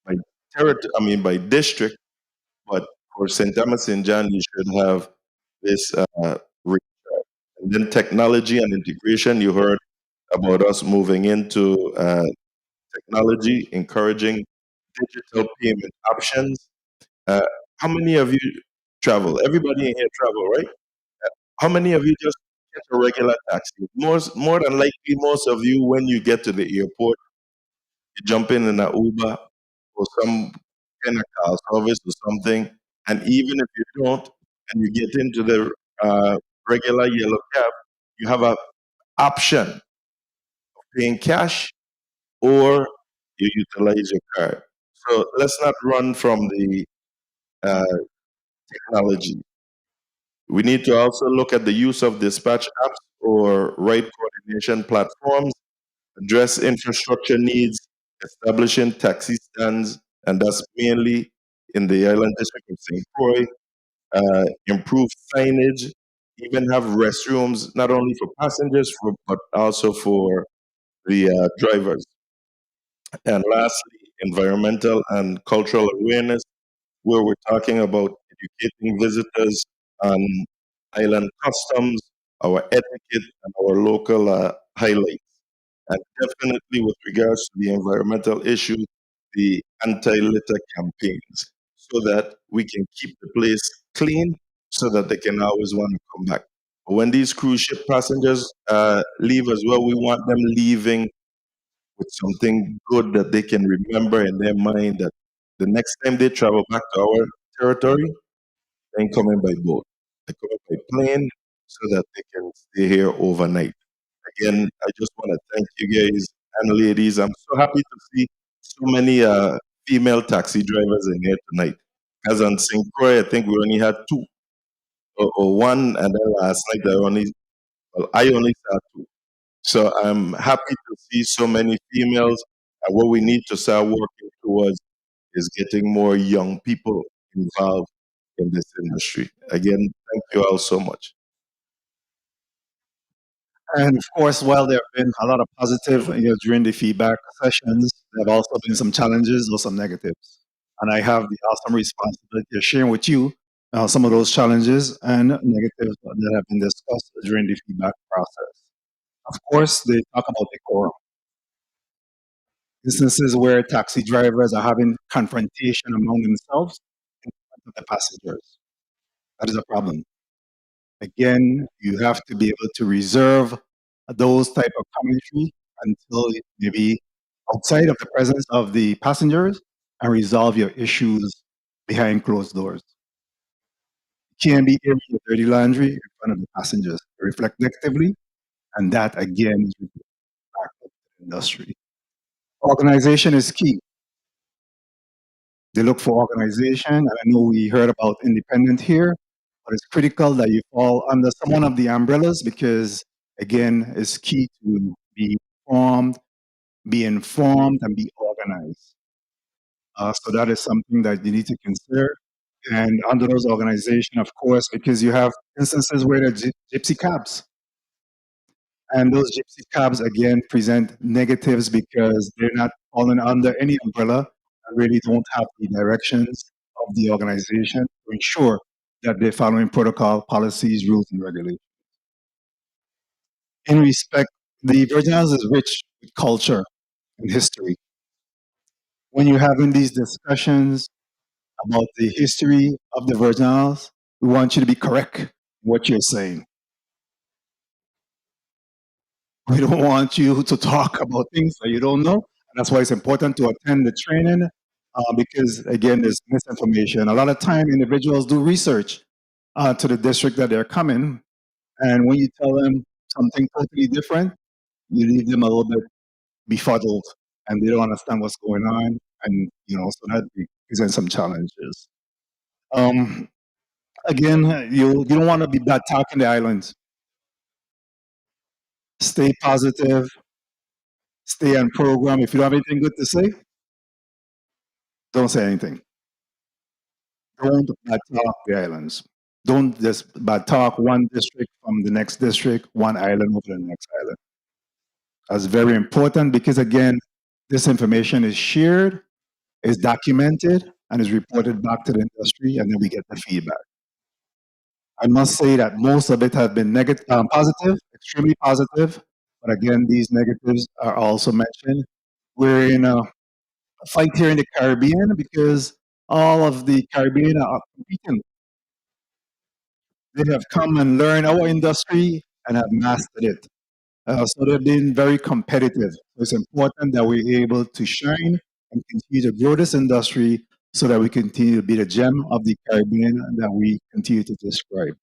by territory. I mean, by district. But for St. Thomas St. John, you should have this rate chart. And then technology and integration. You heard about us moving into technology, encouraging digital payment options. Uh, how many of you travel? Everybody in here travel, right? How many of you just get a regular taxi? More than likely, most of you, when you get to the airport, you jump in an Uber or some kind of car service or something, and even if you don't, and you get into the regular yellow cab, you have a option of paying cash or you utilize your card. So let's not run from the uh, technology. We need to also look at the use of dispatch apps or ride coordination platforms, address infrastructure needs, establishing taxi stands, and that's mainly in the island district of St. Croix, improve signage, even have restrooms, not only for passengers, but also for the drivers. And lastly, environmental and cultural awareness, where we're talking about educating visitors on island customs, our etiquette, and our local highlights. And definitely with regards to the environmental issue, the anti-litter campaigns, so that we can keep the place clean, so that they can always want to come back. But when these cruise ship passengers leave as well, we want them leaving with something good that they can remember in their mind that the next time they travel back to our territory, they ain't coming by boat. They're coming by plane so that they can stay here overnight. Again, I just want to thank you guys and ladies. I'm so happy to see so many female taxi drivers in here tonight. Because on St. Croix, I think we only had two or one, and then last night I only saw two. So I'm happy to see so many females. And what we need to start working towards is getting more young people involved in this industry. Again, thank you all so much. And of course, while there have been a lot of positive, during the feedback sessions, there have also been some challenges or some negatives. And I have the awesome responsibility of sharing with you some of those challenges and negatives that have been discussed during the feedback process. Of course, they talk about decorum. Instances where taxi drivers are having confrontation among themselves in front of the passengers. That is a problem. Again, you have to be able to reserve those type of commentary until maybe outside of the presence of the passengers and resolve your issues behind closed doors. You can't be airing your dirty laundry in front of the passengers. Reflect negatively, and that again is back to the industry. Organization is key. They look for organization, and I know we heard about independent here, but it's critical that you fall under some one of the umbrellas because, again, it's key to be informed, and be organized. So that is something that you need to consider. And under those organizations, of course, because you have instances where there are gypsy cabs. And those gypsy cabs, again, present negatives because they're not falling under any umbrella and really don't have the directions of the organization to ensure that they're following protocol, policies, rules, and regulations. In respect, the Virgin Islands is rich with culture and history. When you're having these discussions about the history of the Virgin Islands, we want you to be correct in what you're saying. We don't want you to talk about things that you don't know. And that's why it's important to attend the training because, again, there's misinformation. A lot of time, individuals do research to the district that they're coming. And when you tell them something totally different, you leave them a little bit befuddled and they don't understand what's going on. And, so that presents some challenges. Um, Again, you don't want to be bad talking the islands. Stay positive, stay on program. If you don't have anything good to say, don't say anything. Don't bad talk the islands. Don't just bad talk one district from the next district, one island over the next island. That's very important because, again, this information is shared, is documented, and is reported back to the industry, and then we get the feedback. I must say that most of it has been positive, extremely positive. But again, these negatives are also mentioned. We're in a fight here in the Caribbean because all of the Caribbean are competing. They have come and learned our industry and have mastered it. So they've been very competitive. So it's important that we're able to shine and continue to grow this industry so that we continue to be the gem of the Caribbean that we continue to describe.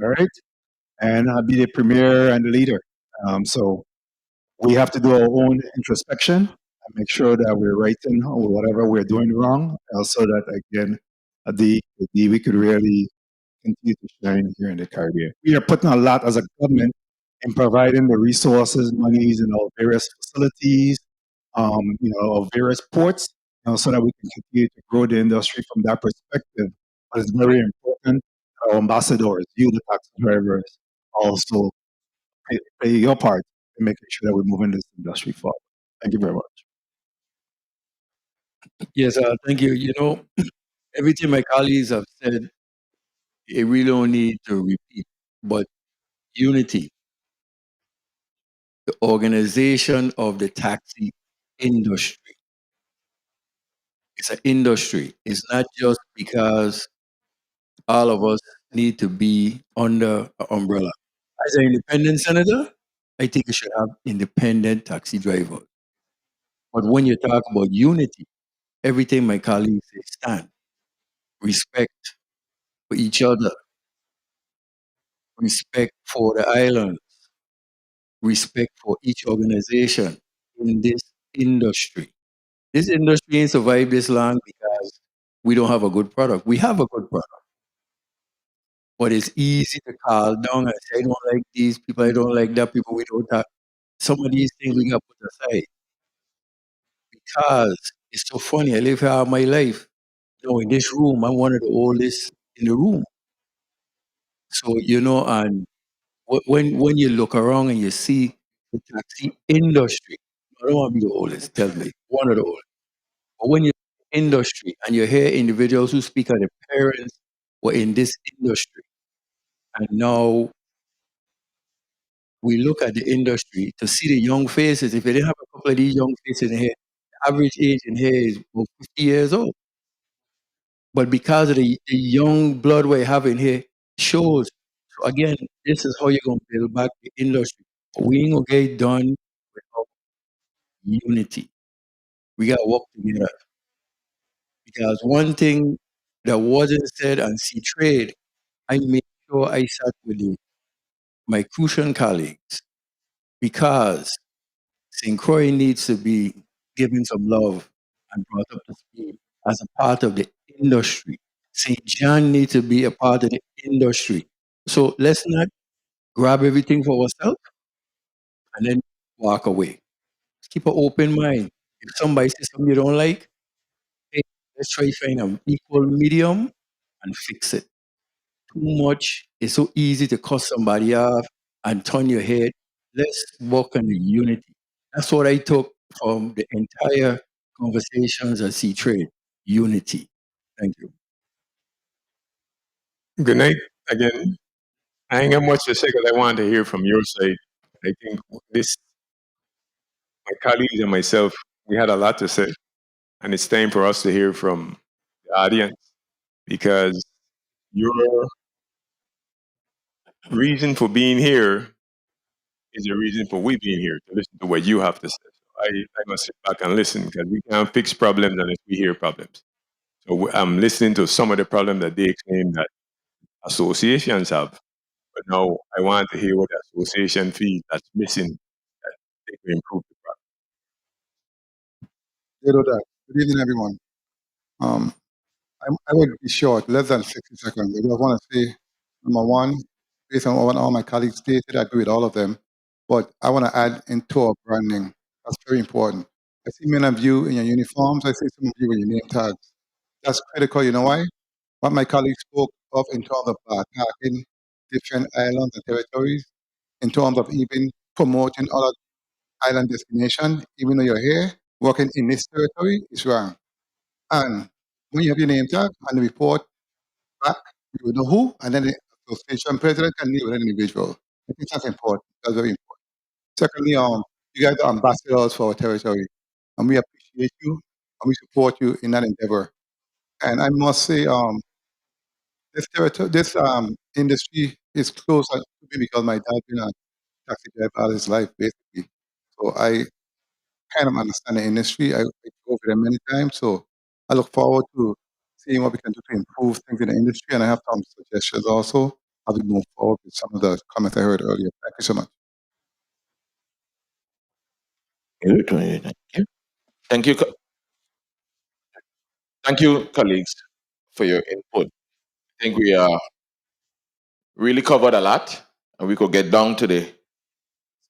All right? And be the premier and the leader. So we have to do our own introspection and make sure that we're righting whatever we're doing wrong, so that again, we could really continue to shine here in the Caribbean. We are putting a lot as a government in providing the resources, monies in our various facilities, our various ports, so that we can continue to grow the industry from that perspective. But it's very important our ambassadors, you, the taxi drivers, also play your part in making sure that we're moving this industry forward. Thank you very much. Yes, thank you. Everything my colleagues have said, we don't need to repeat, but unity, the organization of the taxi industry. It's an industry. It's not just because all of us need to be under an umbrella. As an independent senator, I think we should have independent taxi drivers. But when you talk about unity, everything my colleagues say stand. Respect for each other, respect for the island, respect for each organization in this industry. This industry ain't survived this long because we don't have a good product. We have a good product. But it's easy to call down and say, I don't like these people, I don't like that people, we don't have. Some of these things we got to put aside. Because it's so funny, I live here all my life. In this room, I'm one of the oldest in the room. So, and when you look around and you see the taxi industry, I don't want to be the oldest, tell me, one of the oldest. But when you industry and you hear individuals who speak of the parents were in this industry and now we look at the industry to see the young faces. If you didn't have a couple of these young faces in here, the average age in here is about 50 years old. But because of the young blood we have in here, shows. So again, this is how you're going to build back the industry. But we ain't going to get it done without unity. We got to work together. Because one thing that wasn't said on Sea Trade, I made sure I sat with my Crucian colleagues because St. Croix needs to be given some love and brought up to speed as a part of the industry. St. John needs to be a part of the industry. So let's not grab everything for ourselves and then walk away. Keep an open mind. If somebody says something you don't like, hey, let's try to find an equal medium and fix it. Too much, it's so easy to cut somebody off and turn your head. Let's work on the unity. That's what I took from the entire conversations at Sea Trade. Unity. Thank you. Good night again. I ain't got much to say because I wanted to hear from your side. I think this, my colleagues and myself, we had a lot to say, and it's time for us to hear from the audience because your reason for being here is a reason for we being here to listen to what you have to say. So I must sit back and listen because we can't fix problems unless we hear problems. So I'm listening to some of the problems that they claim that associations have, but now I want to hear what the association feels that's missing that they can improve the Good evening, everyone. I would be short, less than 60 seconds. I just want to say, number one, based on what all my colleagues stated, I agree with all of them. But I want to add into our branding. That's very important. I see many of you in your uniforms. I see some of you with your name tags. That's critical. You know why? What my colleagues spoke of in terms of attacking different islands and territories, in terms of even promoting other island destination, even though you're here working in this territory, is wrong. And when you have your name tag and the report back, you know who, and then the association president can deal with an individual. I think that's important. That's very important. Secondly, you guys are ambassadors for our territory, and we appreciate you and we support you in that endeavor. And I must say, this industry is close to me because my dad been a taxi driver all his life, basically. So I kind of understand the industry. I go over there many times, so I look forward to seeing what we can do to improve things in the industry. And I have some suggestions also how we move forward with some of the comments I heard earlier. Thank you so much. Thank you. Thank you. Thank you, colleagues, for your input. I think we really covered a lot, and we could get down to the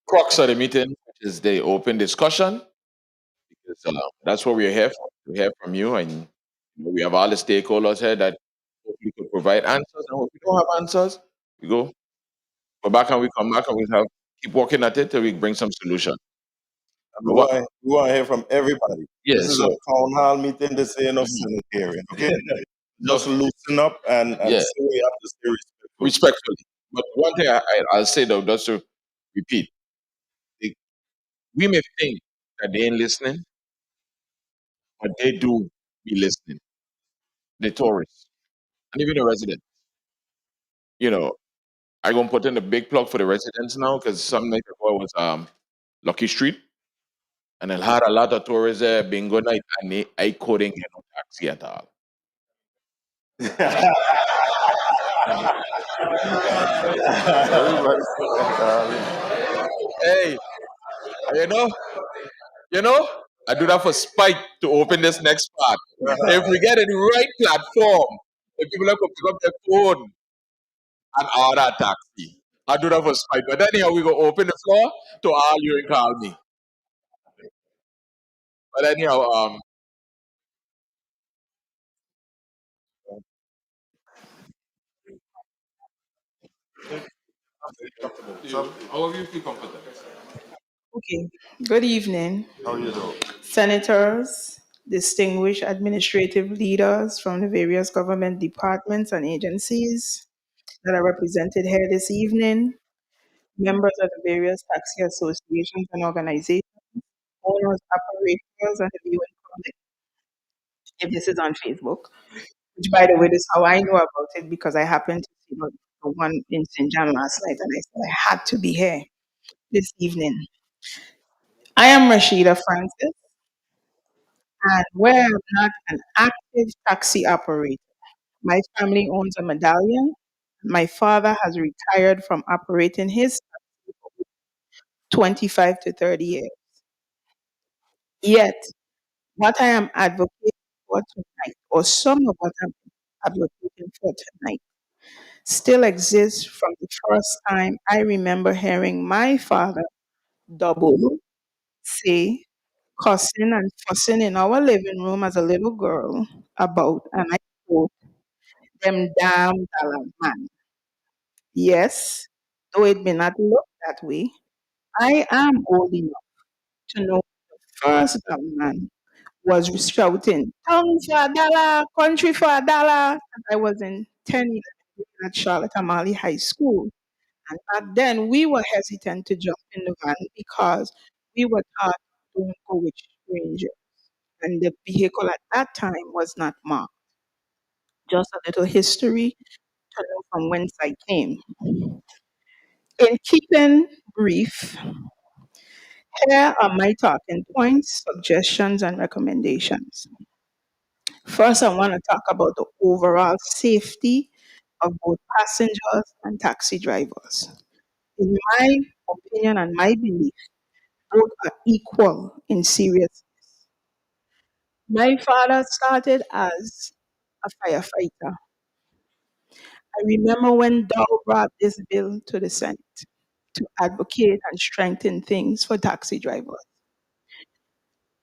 crux of the meeting, which is the open discussion, because that's what we're here for. We hear from you, and we have all the stakeholders here that hopefully could provide answers. And if we don't have answers, we go back and we come back and we have keep working at it till we bring some solution. We want to hear from everybody. Yeah, This is a so town hall meeting. This ain't no sanitarian. Okay, just loosen up and yeah, say what you have to say respectfully. respectfully. But one thing I'll say though, just to repeat, we may think that they ain't listening, but they do be listening. The tourists and even the residents. You know, I gonna put in a big plug for the residents now because some night ago was Lucky Street, and it had a lot of tourists there, bingo night, and I couldn't get no taxi at all. Hey, you know, you know, I do that for spite to open this next part. If we get in the right platform, if people are going to pick up their phone and order a taxi, I do that for spite. But anyhow, we go open the floor to all you and call me. But anyhow, how you feel comfortable? Okay. Good evening, How you doing? senators, distinguished administrative leaders from the various government departments and agencies that are represented here this evening, members of the various taxi associations and organizations, owners, operators, and the viewing public, if this is on Facebook, which by the way, this is how I know about it because I happened to see the one in St. John last night and I said I had to be here this evening. I am Rashida Francis, and where I'm not an active taxi operator, my family owns a medallion. My father has retired from operating his 25 to 30 years. Yet, what I am advocating for tonight, or some of what I'm advocating for tonight, still exists from the first time I remember hearing my father double say, cussing and fussing in our living room as a little girl about, and I quote, them damn dollar man. Yes, though it may not look that way, I am old enough to know the first dollar man was shouting, "Town for a dollar, country for a dollar." And I was in 10 years at Charlotte Amalie High School. And back then, we were hesitant to jump in the van because we were taught, don't go with strangers. And the vehicle at that time was not marked. Just a little history to know from whence I came. In keeping brief, here are my talking points, suggestions, and recommendations. First, I want to talk about the overall safety of both passengers and taxi drivers. In my opinion and my belief, both are equal in seriousness. My father started as a firefighter. I remember when Dow brought this bill to the Senate to advocate and strengthen things for taxi drivers.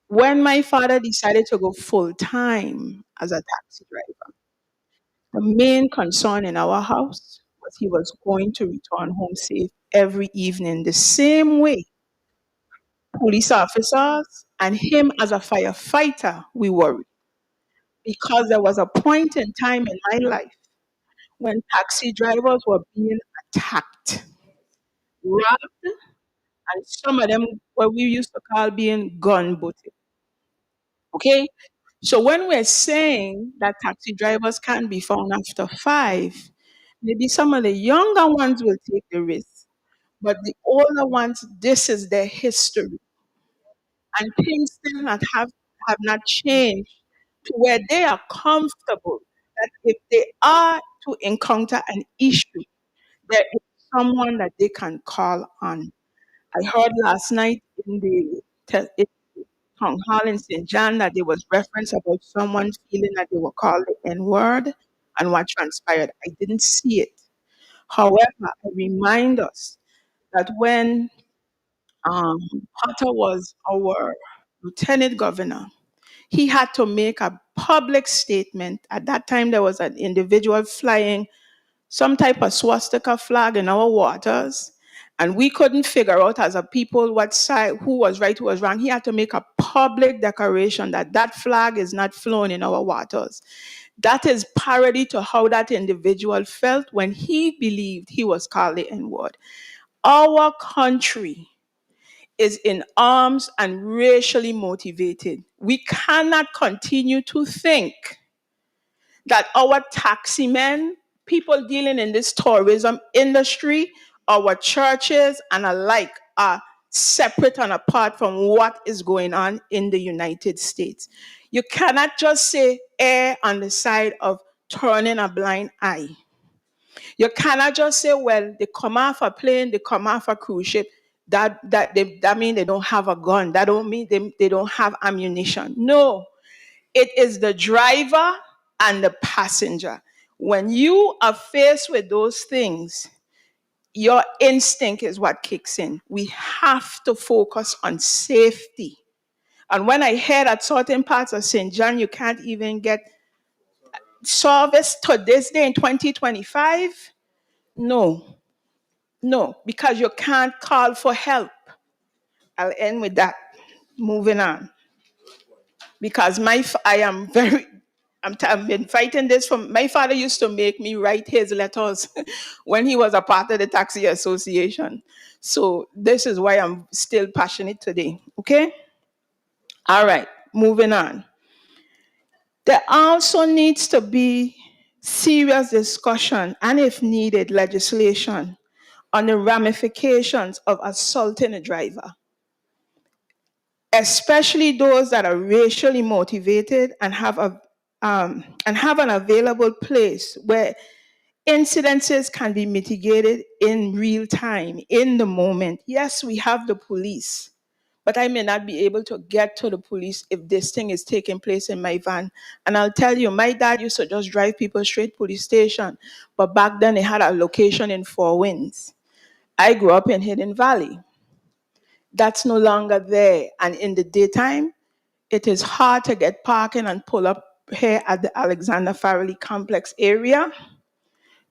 When my father decided to go full time as a taxi driver, the main concern in our house was he was going to return home safe every evening, the same way police officers and him as a firefighter, we worried. Because there was a point in time in my life when taxi drivers were being attacked, robbed, and some of them what we used to call being gun butted. Okay? So when we're saying that taxi drivers can't be found after 5, maybe some of the younger ones will take the risk, but the older ones, this is their history. And things still not have not changed to where they are comfortable that if they are to encounter an issue, there is someone that they can call on. I heard last night in the town hall in St. John that there was reference about someone feeling that they were called the N word and what transpired. I didn't see it. However, I remind us that when Potter was our lieutenant governor, he had to make a public statement. At that time, there was an individual flying some type of swastika flag in our waters, and we couldn't figure out as a people what side, who was right, who was wrong. He had to make a public declaration that that flag is not flown in our waters. That is parody to how that individual felt when he believed he was called the N-word. Our country is in arms and racially motivated. We cannot continue to think that our taxi men, people dealing in this tourism industry, our churches and alike are separate and apart from what is going on in the United States. You cannot just say err on the side of turning a blind eye. You cannot just say, well, they come off a plane, they come off a cruise ship. That mean they don't have a gun. That don't mean they don't have ammunition. No, it is the driver and the passenger. When you are faced with those things, your instinct is what kicks in. We have to focus on safety. And when I heard at certain parts of St. John, you can't even get service to this day in 2025, no, no, because you can't call for help. I'll end with that. Moving on. Because I am very I've been fighting this from my father used to make me write his letters when he was a part of the taxi association. So this is why I'm still passionate today. Okay? All right, moving on. There also needs to be serious discussion and, if needed, legislation on the ramifications of assaulting a driver, especially those that are racially motivated and have an available place where incidences can be mitigated in real time, in the moment. Yes, we have the police, but I may not be able to get to the police if this thing is taking place in my van. And I'll tell you, my dad used to just drive people straight police station, but back then they had a location in Four Winds. I grew up in Hidden Valley. That's no longer there. And in the daytime, it is hard to get parking and pull up here at the Alexander Farrelly complex area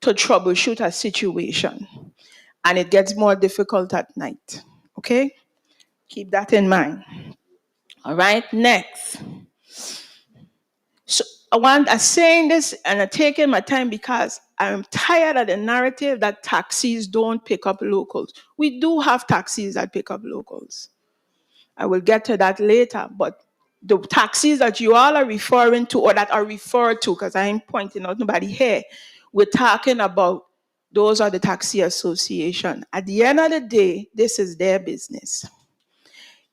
to troubleshoot a situation. And it gets more difficult at night. Okay? Keep that in mind. All right, next. So I'm saying this and I'm taking my time because I'm tired of the narrative that taxis don't pick up locals. We do have taxis that pick up locals. I will get to that later, but the taxis that you all are referring to or that are referred to, because I ain't pointing out nobody here, we're talking about those are the taxi association. At the end of the day, this is their business.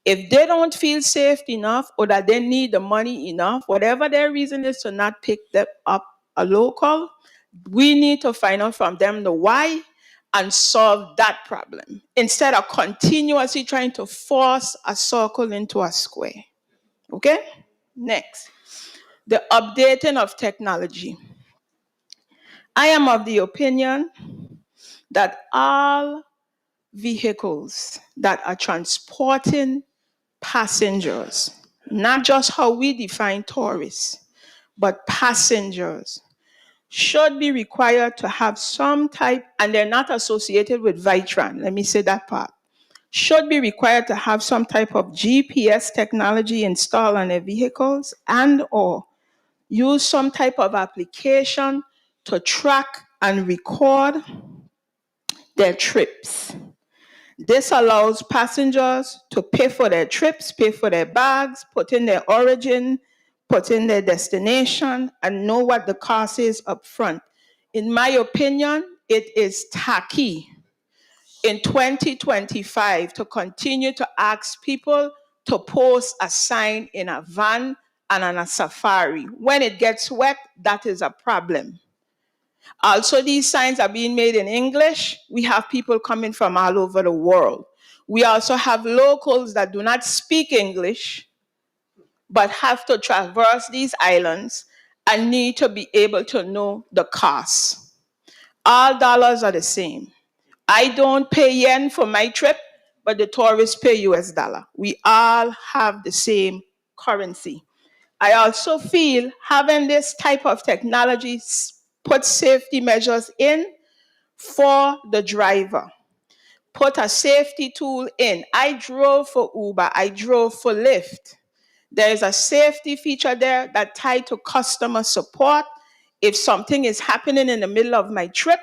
If they don't feel safe enough or that they need the money enough, whatever their reason is to not pick them up a local, we need to find out from them the why and solve that problem instead of continuously trying to force a circle into a square. Okay? Next, the updating of technology. I am of the opinion that all vehicles that are transporting passengers, not just how we define tourists, but passengers, should be required to have some type, and they're not associated with Vitran, let me say that part, should be required to have some type of GPS technology installed on their vehicles and or use some type of application to track and record their trips. This allows passengers to pay for their trips, pay for their bags, put in their origin, put in their destination, and know what the cost is up front. In my opinion, it is tacky in 2025 to continue to ask people to post a sign in a van and on a safari. When it gets wet, that is a problem. Also, these signs are being made in English. We have people coming from all over the world. We also have locals that do not speak English, but have to traverse these islands and need to be able to know the costs. All dollars are the same. I don't pay yen for my trip, but the tourists pay US dollar. We all have the same currency. I also feel having this type of technology put safety measures in for the driver. Put a safety tool in. I drove for Uber, I drove for Lyft. There's a safety feature there that tied to customer support. If something is happening in the middle of my trip,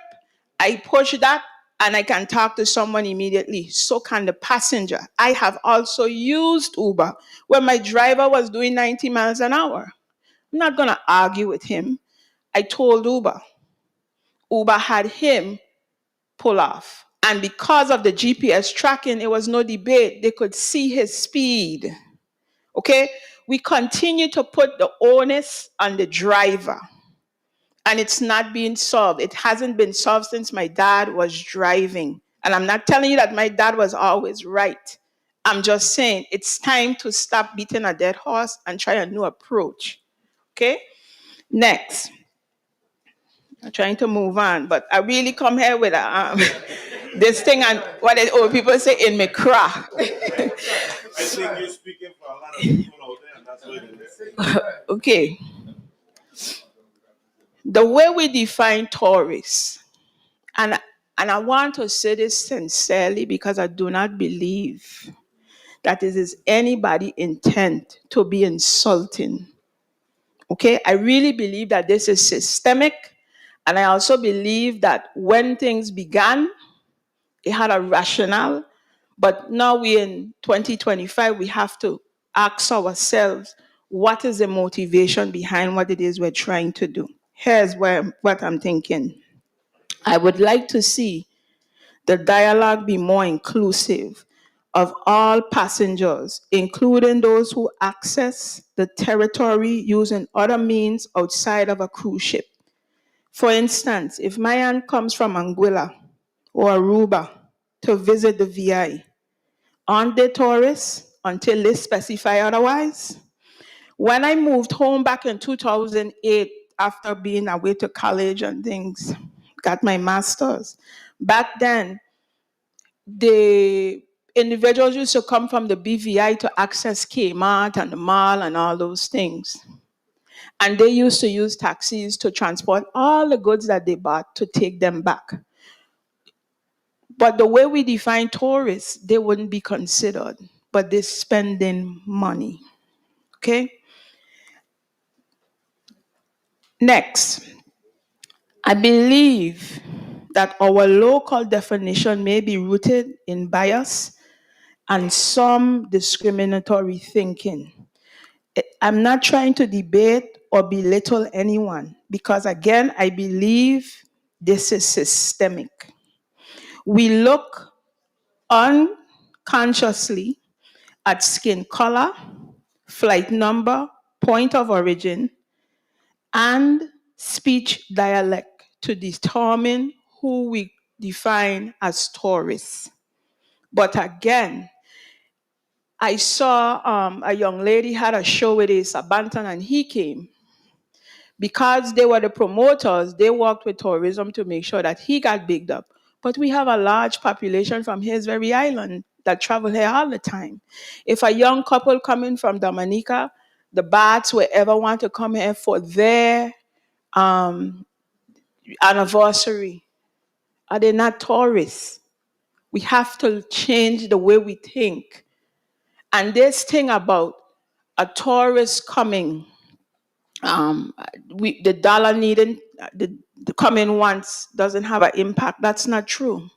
I push that and I can talk to someone immediately. So can the passenger. I have also used Uber where my driver was doing 90 miles an hour. I'm not going to argue with him. I told Uber. Uber had him pull off. And because of the GPS tracking, it was no debate. They could see his speed. Okay? We continue to put the onus on the driver. And it's not being solved. It hasn't been solved since my dad was driving. And I'm not telling you that my dad was always right. I'm just saying it's time to stop beating a dead horse and try a new approach. Okay? Next. I'm trying to move on, but I really come here with this thing and what people say in me crack. I think you're speaking for a lot of people out there, and that's what it is. Okay. The way we define tourists, and I want to say this sincerely because I do not believe that it is anybody's intent to be insulting Okay, I really believe that this is systemic. And I also believe that when things began, it had a rationale. But now we're in 2025, we have to ask ourselves, what is the motivation behind what it is we're trying to do? Here's what I'm thinking. I would like to see the dialogue be more inclusive of all passengers, including those who access the territory using other means outside of a cruise ship. For instance, if my aunt comes from Anguilla or Aruba to visit the VI, aren't they tourists until they specify otherwise? When I moved home back in 2008, after being away to college and things, got my master's, back then, the individuals used to come from the BVI to access Kmart and the mall and all those things. And they used to use taxis to transport all the goods that they bought to take them back. But the way we define tourists, they wouldn't be considered, but they're spending money. Okay? Next, I believe that our local definition may be rooted in bias and some discriminatory thinking. I'm not trying to debate or belittle anyone because, again, I believe this is systemic. We look unconsciously at skin color, flight number, point of origin, and speech dialect to determine who we define as tourists. But again, I saw a young lady had a show with a Sabantan and he came. Because they were the promoters, they worked with tourism to make sure that he got bigged up. But we have a large population from his very island that travel here all the time. If a young couple coming from Dominica, the Bats, wherever want to come here for their anniversary, are they not tourists? We have to change the way we think. And this thing about a tourist coming, the dollar needing the coming once doesn't have an impact. That's not true.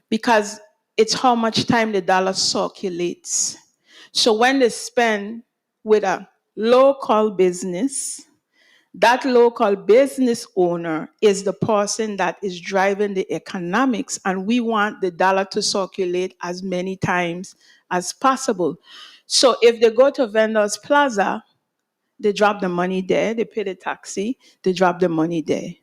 Because it's how much time the dollar circulates. So when they spend with a local business, that local business owner is the person that is driving the economics, and we want the dollar to circulate as many times as possible. So if they go to Vendors Plaza, they drop the money there, they pay the taxi, they drop the money there.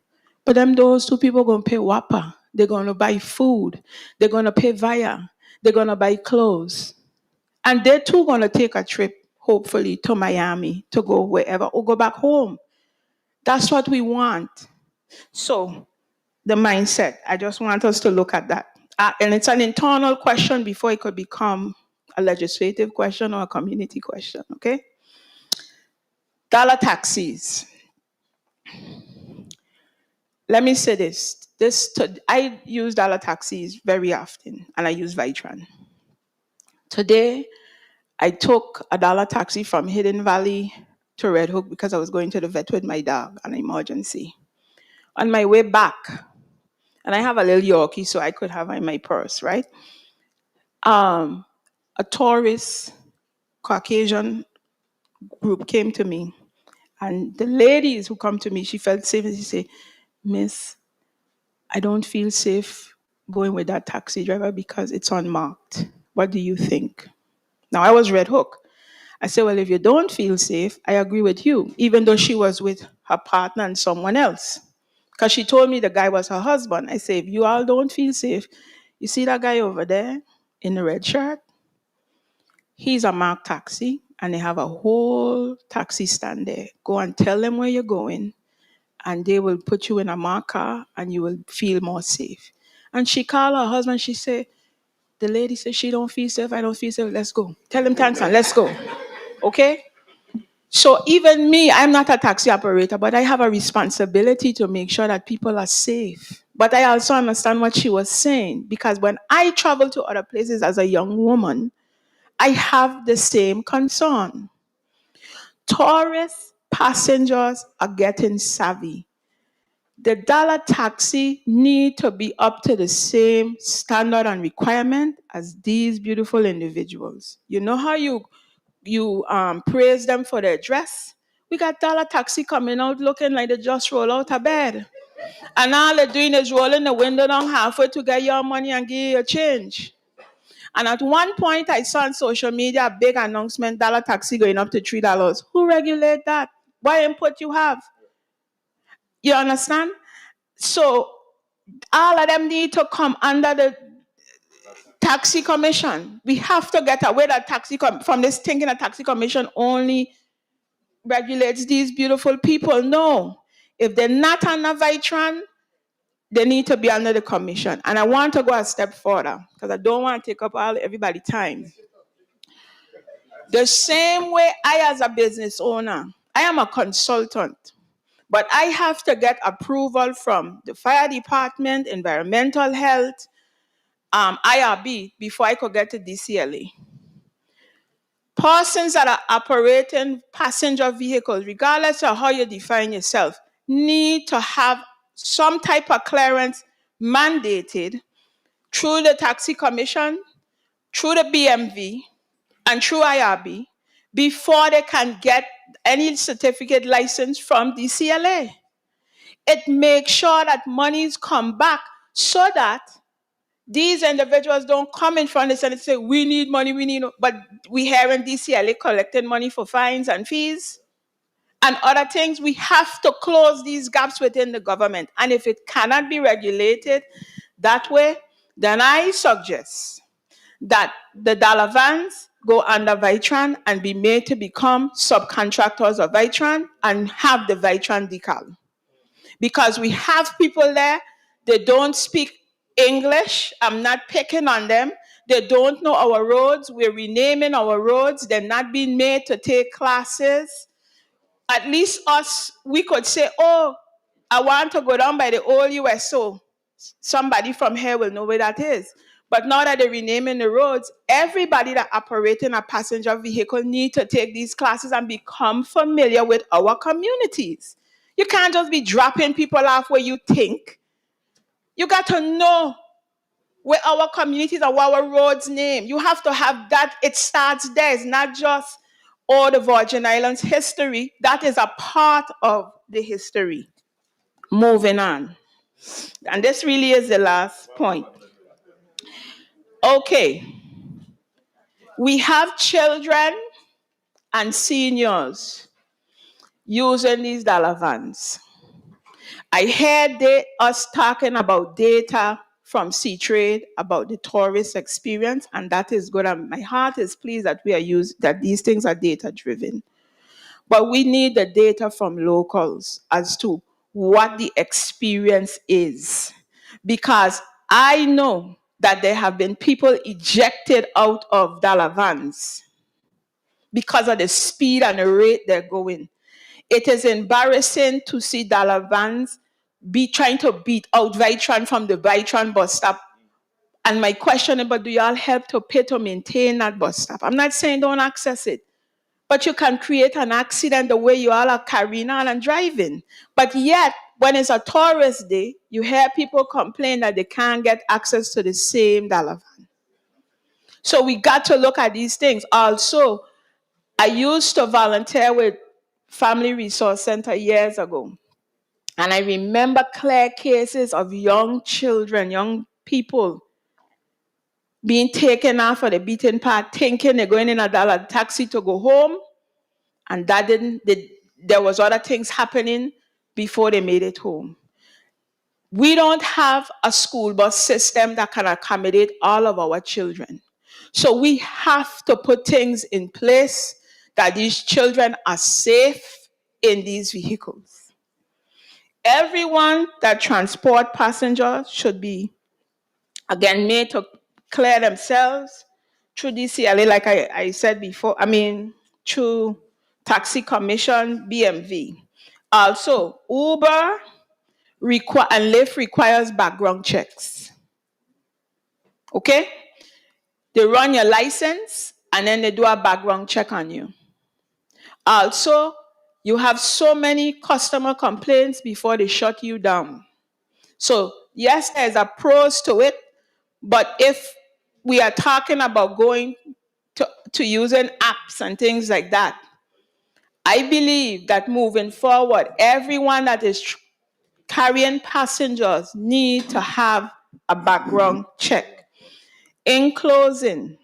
But those two people gonna pay WAPA. They're gonna buy food, they're gonna pay via, they're gonna buy clothes. And they're too gonna take a trip, hopefully, to Miami to go wherever or go back home. That's what we want. So the mindset, I just want us to look at that. And it's an internal question before it could become a legislative question or a community question, okay? Dollar taxis. Let me say this. I use dollar taxis very often, and I use Vitran. Today, I took a dollar taxi from Hidden Valley to Red Hook because I was going to the vet with my dog, an emergency. On my way back, and I have a little Yorkie, so I could have in my purse, right? A tourist, Caucasian group came to me, and the ladies who come to me, she felt safe, and she said, "Miss, I don't feel safe going with that taxi driver because it's unmarked. What do you think?" Now, I was Red Hook. I said, "Well, if you don't feel safe, I agree with you," even though she was with her partner and someone else. Because she told me the guy was her husband. I said, "If you all don't feel safe, you see that guy over there in the red shirt? He's a marked taxi, and they have a whole taxi stand there. Go and tell them where you're going, and they will put you in a marked car, and you will feel more safe." And she called her husband. She said, "The lady said she don't feel safe. I don't feel safe. Let's go. Tell him, Tansan, let's go." Okay? So even me, I'm not a taxi operator, but I have a responsibility to make sure that people are safe. But I also understand what she was saying, because when I travel to other places as a young woman, I have the same concern. Tourists passengers are getting savvy. The dollar taxi need to be up to the same standard and requirement as these beautiful individuals. You know how you praise them for their dress? We got dollar taxi coming out looking like they just roll out of bed. And all they're doing is rolling the window down halfway to get your money and give you your change. And at one point, I saw on social media a big announcement, dollar taxi going up to $3. Who regulate that? What input you have? You understand? So all of them need to come under the taxi commission. We have to get away that from this thinking that taxi commission only regulates these beautiful people. No. If they're not under Vitran, they need to be under the commission. And I want to go a step further because I don't want to take up everybody's time. The same way I, as a business owner, I am a consultant, but I have to get approval from the fire department, environmental health, IRB before I could get to DCLA. Persons that are operating passenger vehicles, regardless of how you define yourself, need to have some type of clearance mandated through the taxi commission, through the BMV, and through IRB before they can get any certificate license from DCLA. It makes sure that monies come back so that these individuals don't come in front of us and say, we need money, but we here in DCLA collecting money for fines and fees and other things. We have to close these gaps within the government. And if it cannot be regulated that way, then I suggest that the dollar vans go under Vitran and be made to become subcontractors of Vitran and have the Vitran decal. Because we have people there, they don't speak English. I'm not picking on them. They don't know our roads. We're renaming our roads. They're not being made to take classes. At least us, we could say, oh, I want to go down by the old USO. Somebody from here will know where that is. But now that they're renaming the roads, everybody that operating a passenger vehicle need to take these classes and become familiar with our communities. You can't just be dropping people off where you think. You got to know where our communities are, what our roads name. You have to have that. It starts there. It's not just all the Virgin Islands history. That is a part of the history. Moving on. And this really is the last point. Okay. We have children and seniors using these dollar vans. I heard us talking about data from C-Trade about the tourist experience, and that is good. And my heart is pleased that that these things are data driven. But we need the data from locals as to what the experience is. Because I know that there have been people ejected out of dollar vans because of the speed and the rate they're going. It is embarrassing to see dollar vans be trying to beat out Vitran from the Vitran bus stop. And my question is, but do y'all help to pay to maintain that bus stop? I'm not saying don't access it, but you can create an accident the way you all are carrying on and driving. But yet, when it's a tourist day, you hear people complain that they can't get access to the same dollar van. So we got to look at these things. Also, I used to volunteer with Family Resource Center years ago. And I remember clear cases of young children, young people being taken off of the beaten path, thinking they're going in a dollar taxi to go home. And that there was other things happening before they made it home. We don't have a school bus system that can accommodate all of our children. So we have to put things in place that these children are safe in these vehicles. Everyone that transport passengers should be, again, made to clear themselves through DCLA, like I said before, through Taxi Commission, BMV. Also, Uber and Lyft requires background checks. Okay? They run your license and then they do a background check on you. Also, you have so many customer complaints before they shut you down. So yes, there's a pros to it, but if we are talking about going to using apps and things like that, I believe that moving forward, everyone that is carrying passengers need to have a background check. In closing,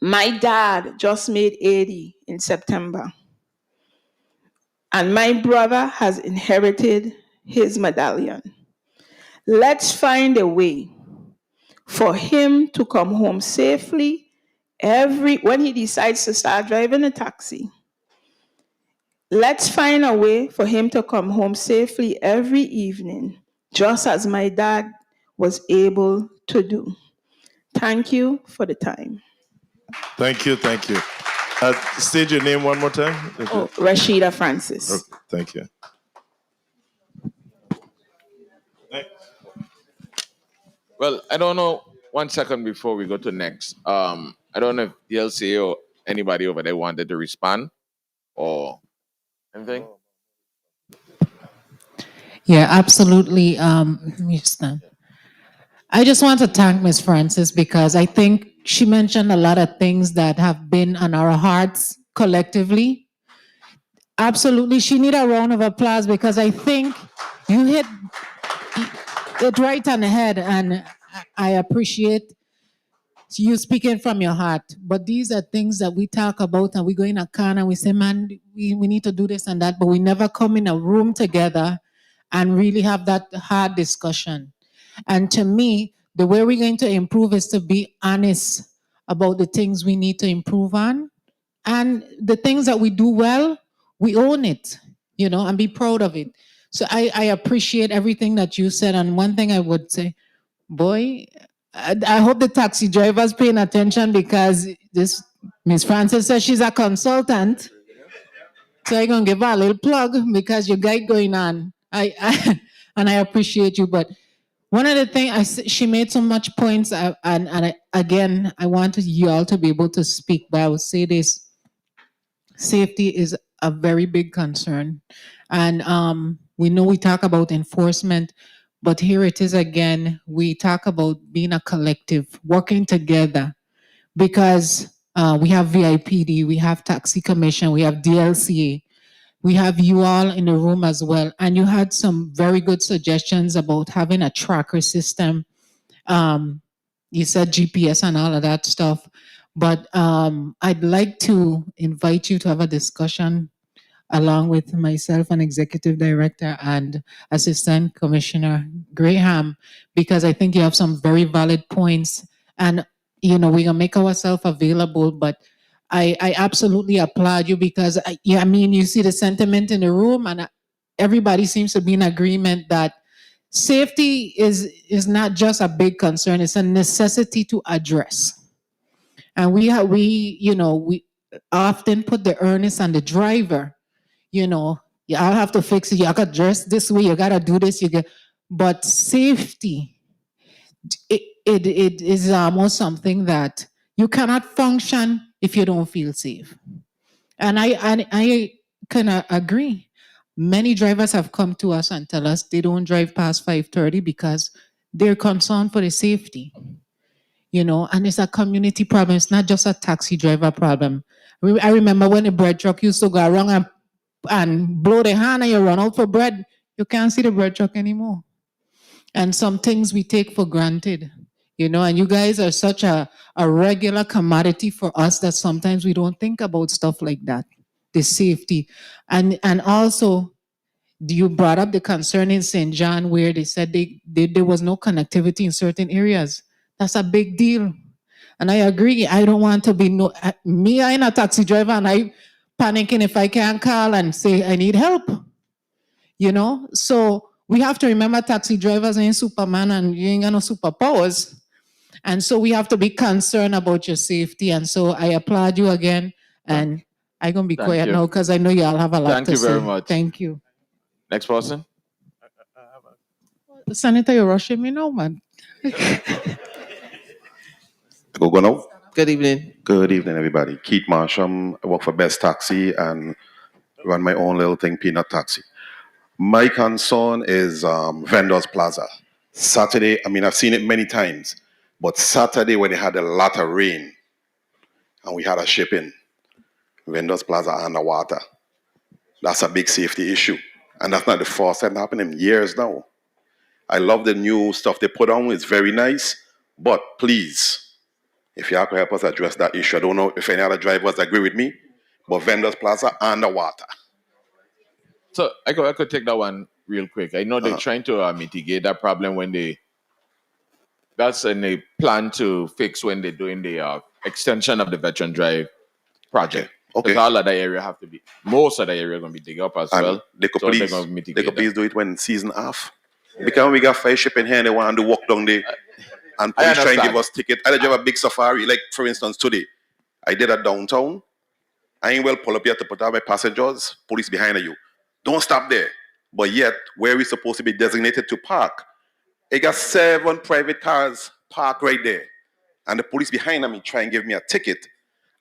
my dad just made 80 in September, and my brother has inherited his medallion. Let's find a way for him to come home safely when he decides to start driving a taxi. Let's find a way for him to come home safely every evening, just as my dad was able to do. Thank you for the time. Thank you, thank you. State your name one more time. Oh, Rashida Francis. Okay, thank you. Well, I don't know. 1 second before we go to next. I don't know if DLC or anybody over there wanted to respond or anything. Yeah, absolutely. Let me just stand. I just want to thank Ms. Francis because I think she mentioned a lot of things that have been on our hearts collectively. Absolutely, she need a round of applause because I think you hit it right on the head, and I appreciate you speaking from your heart. But these are things that we talk about, and we go in a car and we say, man, we need to do this and that, but we never come in a room together and really have that hard discussion. And to me, the way we're going to improve is to be honest about the things we need to improve on. And the things that we do well, we own it, and be proud of it. So I appreciate everything that you said. And one thing I would say, boy, I hope the taxi drivers paying attention because this Miss Francis says she's a consultant. So I'm gonna give her a little plug because you got going on. And I appreciate you. But one of the things she made so much points, again, I wanted you all to be able to speak. But I would say this: safety is a very big concern, and we know we talk about enforcement, but here it is again. We talk about being a collective, working together, because we have VIPD, we have Taxi Commission, we have DLCA. We have you all in the room as well. And you had some very good suggestions about having a tracker system. You said GPS and all of that stuff. But I'd like to invite you to have a discussion along with myself and Executive Director and Assistant Commissioner Graham, because I think you have some very valid points. And, we're going to make ourselves available, but I absolutely applaud you because, you see the sentiment in the room, and everybody seems to be in agreement that safety is not just a big concern, it's a necessity to address. And we often put the onus on the driver. I'll have to fix it. You got to dress this way. You got to do this. But safety, it is almost something that you cannot function if you don't feel safe. And I kind of agree. Many drivers have come to us and tell us they don't drive past 5:30 because they're concerned for the safety. And it's a community problem. It's not just a taxi driver problem. I remember when the bread truck used to go around and blow the horn and you run out for bread, you can't see the bread truck anymore. And some things we take for granted, and you guys are such a regular commodity for us that sometimes we don't think about stuff like that, the safety. And also, you brought up the concern in St. John where they said there was no connectivity in certain areas. That's a big deal. And I agree. I don't want to be I'm a taxi driver and I panicking if I can't call and say I need help. So we have to remember taxi drivers ain't Superman and you ain't got no superpowers. And so we have to be concerned about your safety. And so I applaud you again. And I'm going to be quiet now because I know you all have a lot to say. Thank you very much. Thank you. Next person. Senator, you're rushing me now, man. Go now. Good evening. Good evening, everybody. Keith Marsham. I work for Best Taxi, and run my own little thing, Peanut Taxi. My concern is Vendors Plaza. Saturday, I mean, I've seen it many times, but Saturday when they had a lot of rain and we had a shipping, Vendors Plaza underwater. That's a big safety issue. And that's not the first time happening in years now. I love the new stuff they put on. It's very nice. But please, if you have to help us address that issue, I don't know if any other drivers agree with me, but Vendors Plaza underwater. So I could take that one real quick. I know they're trying to mitigate that problem that's in the plan to fix when they're doing the extension of the Veteran Drive project. Okay. Because all of the area have to be, most of the area going to be dig up as And well. they could so please, they're going to mitigate they could please do it when season off. Because we got fire shipping here and they want to walk down there and police try and give us ticket. I drive a big safari, like for instance today, I did a downtown. I ain't well pull up here to put out my passengers, police behind you. Don't stop there. But yet, where we supposed to be designated to park, it got 7 private cars parked right there. And the police behind me try and give me a ticket.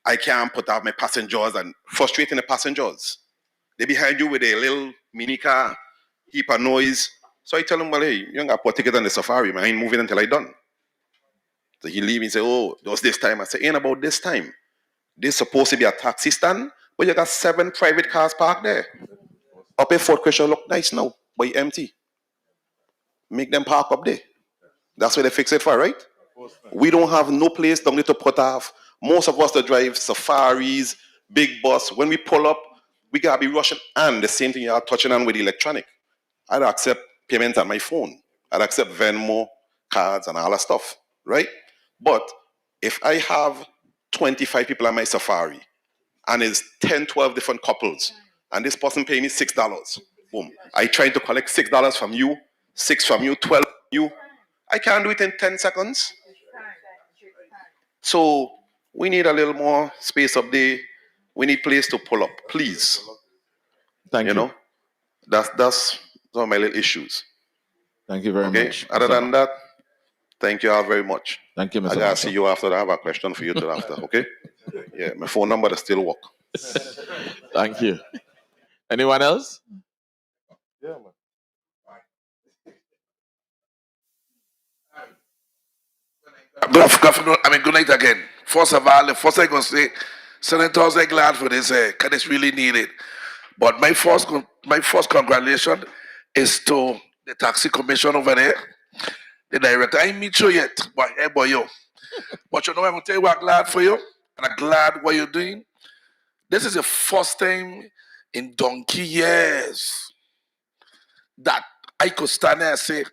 I can't put out my passengers and frustrating the passengers. They behind you with a little mini car, heap of noise. So I tell him, well, hey, you ain't got to put a ticket on the safari, man. I ain't moving until I done. So he leave and say, oh, it was this time. I say, ain't about this time. This supposed to be a taxi stand, but you got 7 private cars parked there. Up in Fort Christian look nice now, but it's empty. Make them park up there. That's where they fix it for, right? We don't have no place down there to put off. Most of us that drive safaris, big bus, when we pull up, we gotta be rushing. And the same thing you are touching on with electronic. I'd accept payments on my phone. I'd accept Venmo, cards, and all that stuff, right? But if I have 25 people on my safari, and it's 10, 12 different couples, and this person pay me $6, boom. I try to collect $6 from you, 6 from you, 12 from you. I can't do it in 10 seconds. So we need a little more space up there. We need place to pull up, please. Thank you. You know, that's some of my little issues. Thank you very much. Other than that, thank you all very much. Thank you, Mr. I gotta Marshall. see you after. I have a question for you till after, okay? Yeah, my phone number does still work. Thank you. Anyone else? Yeah, man. Good night again. First of all, the first thing I'm going to say, Senators are glad for this, because it's really needed. But my first congratulations is to the taxi commission over there, the director. I ain't meet you yet, but hey, boy, yo. But you know, I'm going to tell you what I'm glad for you, and I'm glad what you're doing. This is the first time in donkey years that I could stand there and say,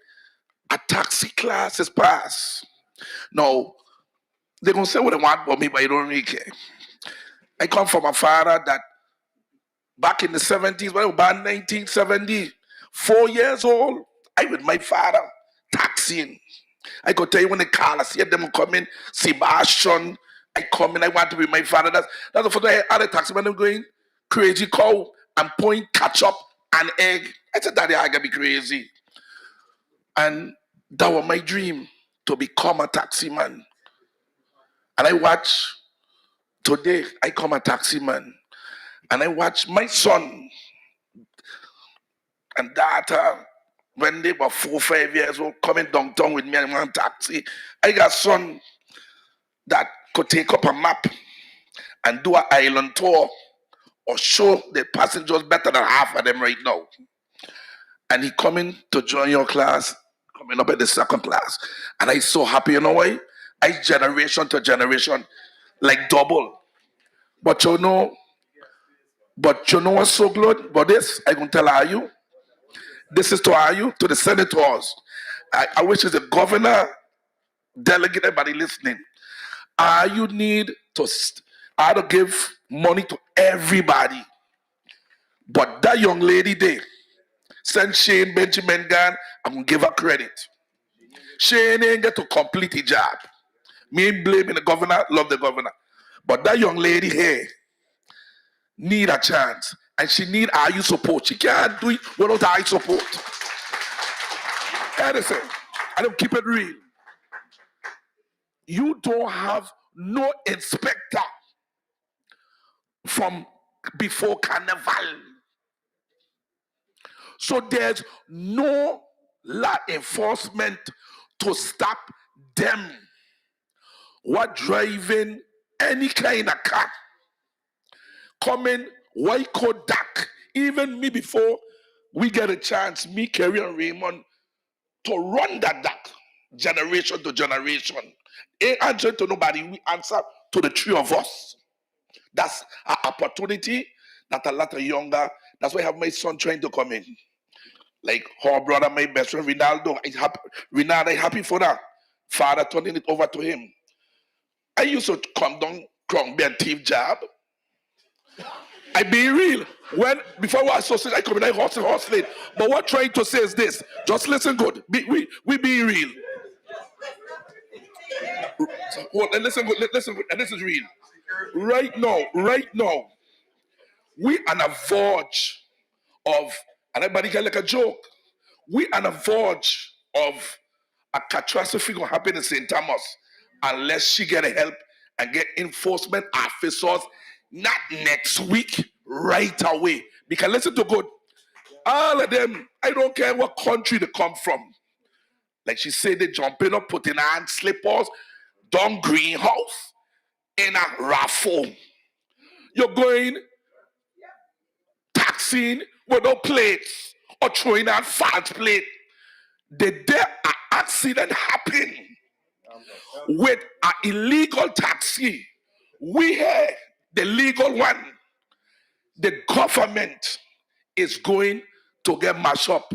a taxi class is passed. Now, they're going to say what they want about me, but I don't really care. I come from a father that back in the 70s, when I was born 1970, 4 years old, I with my father taxiing. I could tell you when they call, I see them come in, Sebastian, I come in, I want to be my father. That's the first time I had a taxi when I'm going, crazy cow, and point ketchup and egg. I said, Daddy, I gotta be crazy. And that was my dream, to become a taxi man. And I watch, today, I come a taxi man. And I watch my son and daughter, when they were 4, 5 years old, coming downtown with me in one taxi. I got son that could take up a map and do an island tour or show the passengers better than half of them right now. And he coming to join your class, coming up at the second class. And I so happy, you know why? I generation to generation, like double. But you know what's so good? But this, I can tell you, this is to you, to the senators. I wish it's the governor, delegate, everybody listening. You need to give money to everybody. But that young lady there, send Shane Benjamin Gunn, I'm going to give her credit. Shane ain't get to complete the job. Me ain't blaming the governor, love the governor. But that young lady here need a chance. And she need IU support. She can't do it without IU support. Edison, I don't keep it real. You don't have no inspector from before Carnival. So there's no law enforcement to stop them. What driving any kind of car coming white coat dark. Even me before we get a chance, me, Kerry and Raymond, to run that dark generation to generation. Ain't answer to nobody. We answer to the three of us. That's an opportunity that a lot of younger. That's why I have my son trying to come in. Like her brother, my best friend Ronaldo. I'm happy for that. Father turning it over to him. I used to come down, be a thief job. I be real. Before I associate, I come in, I hustling. But what I'm trying to say is this. Just listen good. We be real. Listen good, and this is real. Right now, we on a verge of, and everybody can like a joke. We on a verge of a catastrophe gonna happen in St. Thomas unless she get help and get enforcement officers not next week, right away. Because listen to good. All of them, I don't care what country they come from. Like she said, they jumping up, putting on slippers, down greenhouse, in a raffle. You're going taxing with no plates or throwing out false plate. The day an accident happen with an illegal taxi, we have the legal one. The government is going to get mashed up.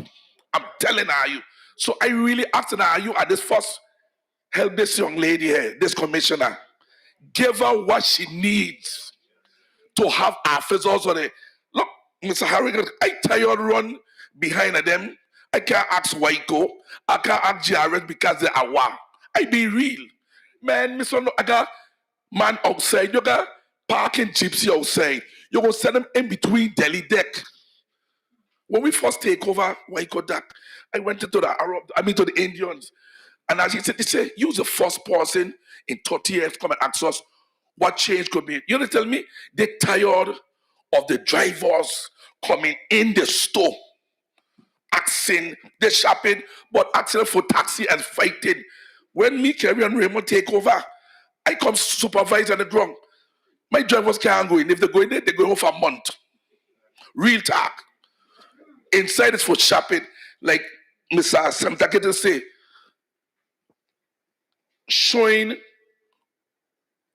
I'm telling you. So I really asking you at this first, help this young lady here, this commissioner. Give her what she needs to have officers on it. Look, Mr. Harrigan, I tired run behind them. I can't ask Waiko. I can't ask Jared because they are wow. I be real. Man, Mr. No, I got man outside. You got parking gypsy outside. You go send them in between Delhi deck. When we first take over Waiko Dak, I went into to the Indians. And as he said, they say, use the first person in 30 years to come and ask us what change could be. You know, tell me, they're tired of the drivers coming in the store, asking, they're shopping, but asking for taxi and fighting. When me, Kerry, and Raymond take over, I come supervise on the ground. My drivers can't go in. If they go in there, they go home for a month. Real talk. Inside is for shopping. Like Mr. Samtaketa say, showing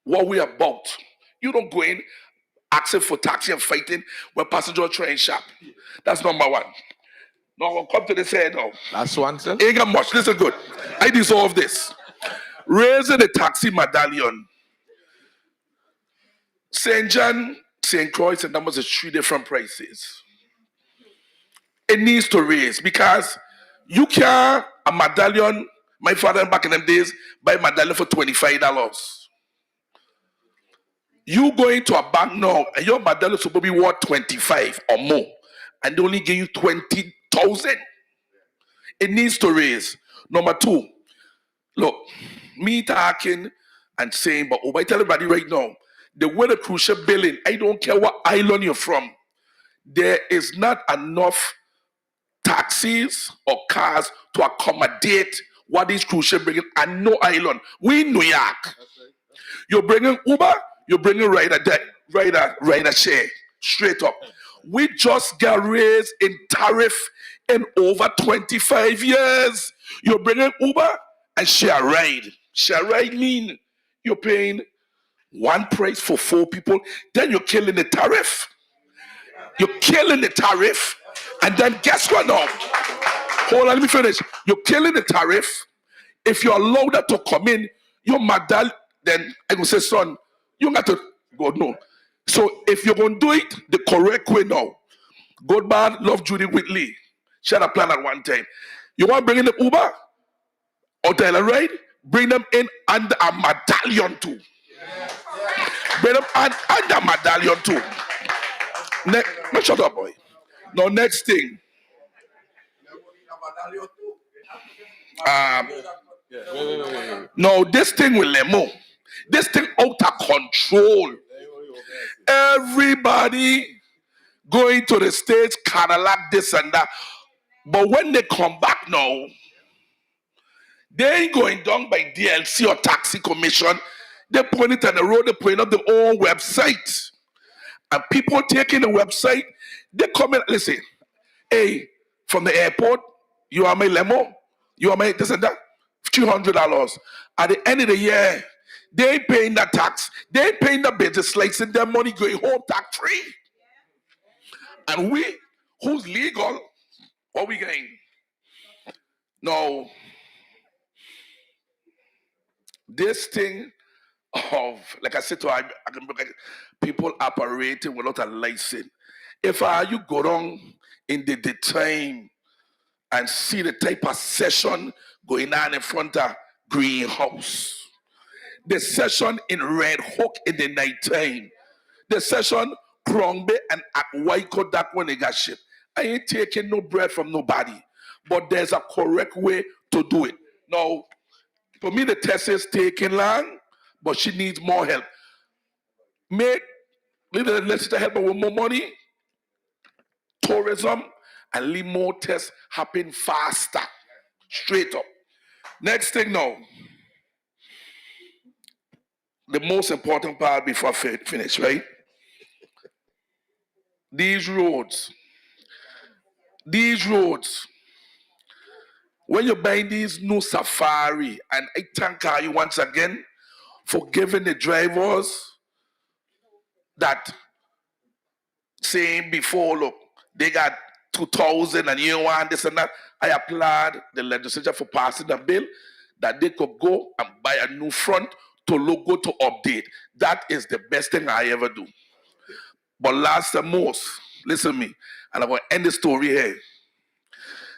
what we are about. You don't go in, asking for taxi and fighting when passenger train shop. That's number one. Now I'll come to this head now. Last one, sir. Ain't got much. Listen good. I dissolve this. Raising the taxi medallion. St. John, St. Croix, and numbers are three different prices. It needs to raise because you can't a medallion. My father back in them days buy a medallion for $25. You go into a bank now and your medallion is supposed to be worth 25 or more, and they only give you 20,000. It needs to raise. Number two, look, me talking and saying, but I tell everybody right now, the way the cruise ship billing, I don't care what island you're from, there is not enough taxis or cars to accommodate what these cruise ships bringing, and no island. We in New York. You're bringing Uber, you're bringing rider share, straight up. We just got raised in tariff in over 25 years. You're bringing Uber and share ride. Share ride mean you're paying one price for 4 people, then you're killing the tariff. You're killing the tariff, and then guess what now? Hold on, let me finish. You're killing the tariff. If you're allowed to come in, you're madal, then I will say, son, you got to go no. So if you're going to do it the correct way now, good bad, love Judy Whitley. She had a plan at one time. You want to bring in the Uber or Tyler Ride? Bring them in under a medallion too. Bring them under a medallion too. No, shut up, boy. Now, next thing. No, this thing with Lemo. This thing out of control. Everybody going to the States, Cadillac, this and that. But when they come back now, they ain't going down by DLC or taxi commission. They put it on the road, they put it on their own website. And people taking the website, they come in, listen, hey, from the airport, you are my limo, you are my this and that, $300. At the end of the year, they ain't paying that tax, they ain't paying the business, slicing their money going home tax free. And we, who's legal, what we getting? No, this thing of, like I said to I can look at people operating without a license. If you go down in the time and see the type of session going on in front of Greenhouse, the session in Red Hook in the nighttime, the session Krongbe and at Waiko that when they got shit. I ain't taking no bread from nobody, but there's a correct way to do it. Now, for me, the test is taking long, but she needs more help. Make let's help her with more money, tourism, and leave more tests happen faster. Straight up. Next thing now, the most important part before I finish, right? These roads, when you're buying these new Safari, and I thank you once again for giving the drivers that saying before, look, they got 2,000 and you want this and that. I applaud the legislature for passing a bill that they could go and buy a new front to logo to update. That is the best thing I ever do. But last and most, listen to me, and I'm going to end the story here.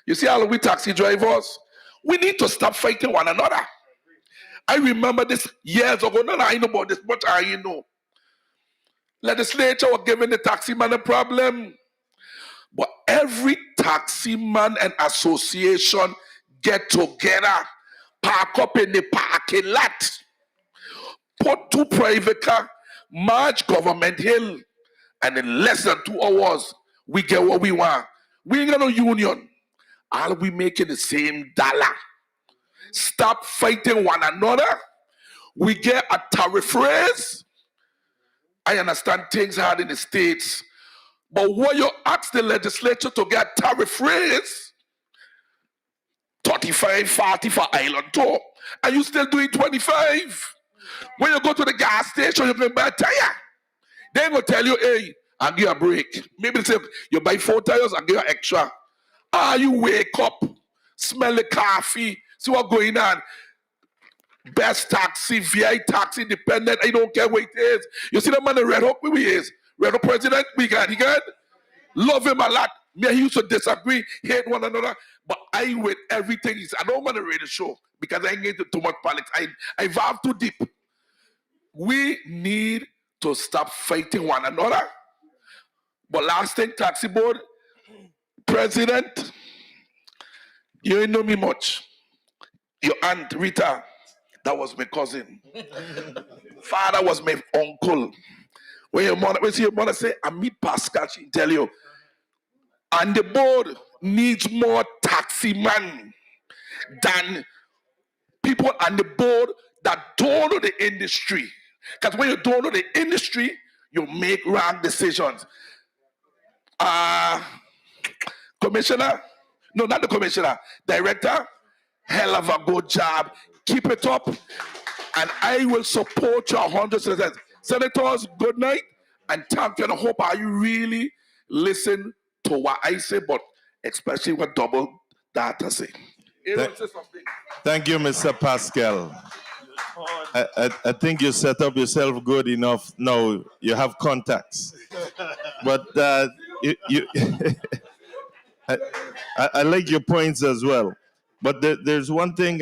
You see, all of we taxi drivers, we need to stop fighting one another. I remember this years ago. No, I know about this, but I know. Legislature were giving the taxi man a problem. But every taxi man and association get together, park up in the parking lot, put two private car, march Government Hill, and in less than 2 hours, we get what we want. We ain't got no union. All we making the same dollar. Stop fighting one another. We get a tariff raise. I understand things hard in the States. But what you ask the legislature to get tariff raise, 35, 40 for island tour, and you still doing 25. When you go to the gas station, you can buy a tire. They ain't gonna tell you, hey, I'll give you a break. Maybe they say you buy 4 tires, I'll give you extra. You wake up, smell the coffee, see what's going on. Best taxi, VI taxi, independent, I don't care what it is. You see the man in Red Hook, where he is? Red Hook president, he good. Love him a lot. Me and he used to disagree, hate one another, but I with everything. I don't want to read the show because I ain't into too much politics. I vibe too deep. We need to stop fighting one another. But last thing, taxi board, president, you ain't know me much. Your aunt Rita, that was my cousin. Father was my uncle. When your mother say, I meet Pascal, she tell you, and the board needs more taxi man than people on the board that don't know the industry. Because when you don't know the industry, you make wrong decisions. Commissioner, no, not the commissioner, director, hell of a good job. Keep it up, and I will support you 100%. Senators, good night, and thank you. And I hope you really listen to what I say, but especially what double data say. Thank you, Mr. Pascal. I think you set up yourself good enough. Now you have contacts, but you I like your points as well. But there's one thing.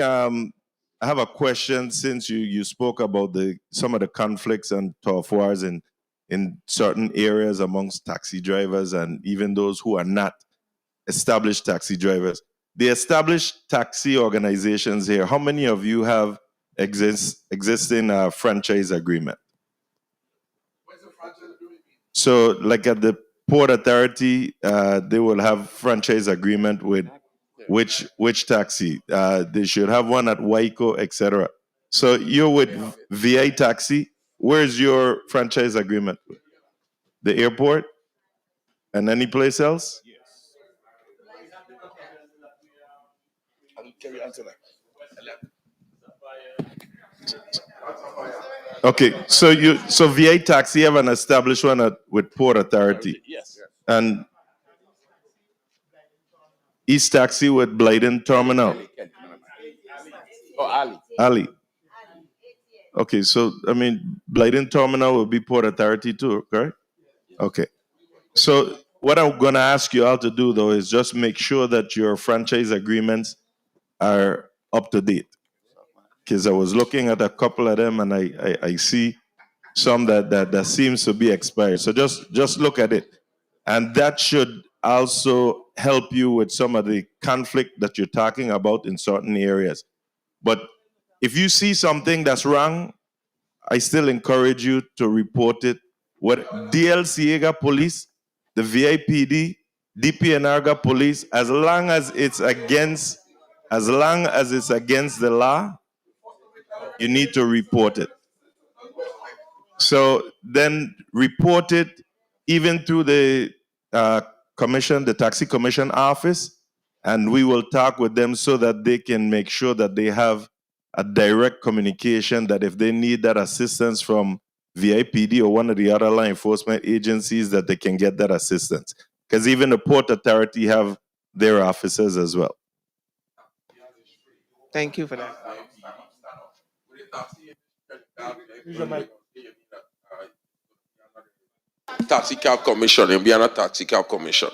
I have a question since you spoke about some of the conflicts and tough wars in certain areas amongst taxi drivers and even those who are not established taxi drivers. The established taxi organizations here, how many of you have existing franchise agreement? So like at the Port Authority, they will have franchise agreement with which taxi. They should have one at Waiko, etc. So you're with VI Taxi. Where's your franchise agreement? The airport and any place else? Okay, so VA Taxi have an established one with Port Authority. Yes. And East Taxi with Blyden Terminal. Oh, Ali. Ali. Okay, so I mean Blyden Terminal will be Port Authority too, correct? Okay. So what I'm gonna ask you all to do though is just make sure that your franchise agreements are up to date. Because I was looking at a couple of them and I see some that seems to be expired. So just look at it. And that should also help you with some of the conflict that you're talking about in certain areas. But if you see something that's wrong, I still encourage you to report it. What DLCA police, the VIPD, DPNR police, as long as it's against the law, you need to report it. So then report it even through the commission, the taxi commission office, and we will talk with them so that they can make sure that they have a direct communication that if they need that assistance from VIPD or one of the other law enforcement agencies, that they can get that assistance. Because even the Port Authority have their officers as well. Thank you for that. Taxi cab commission, Indiana taxi cab commission.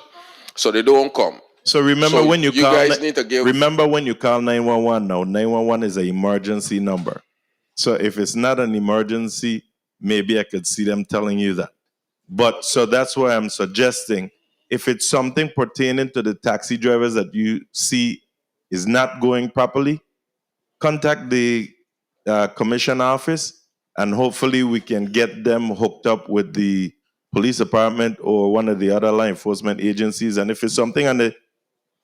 So they don't come. So remember So when you you call guys need to give. remember when you call 911 now, 911 is an emergency number. So if it's not an emergency, maybe I could see them telling you that. But so that's why I'm suggesting if it's something pertaining to the taxi drivers that you see is not going properly, contact the commission office and hopefully we can get them hooked up with the police department or one of the other law enforcement agencies. And if it's something on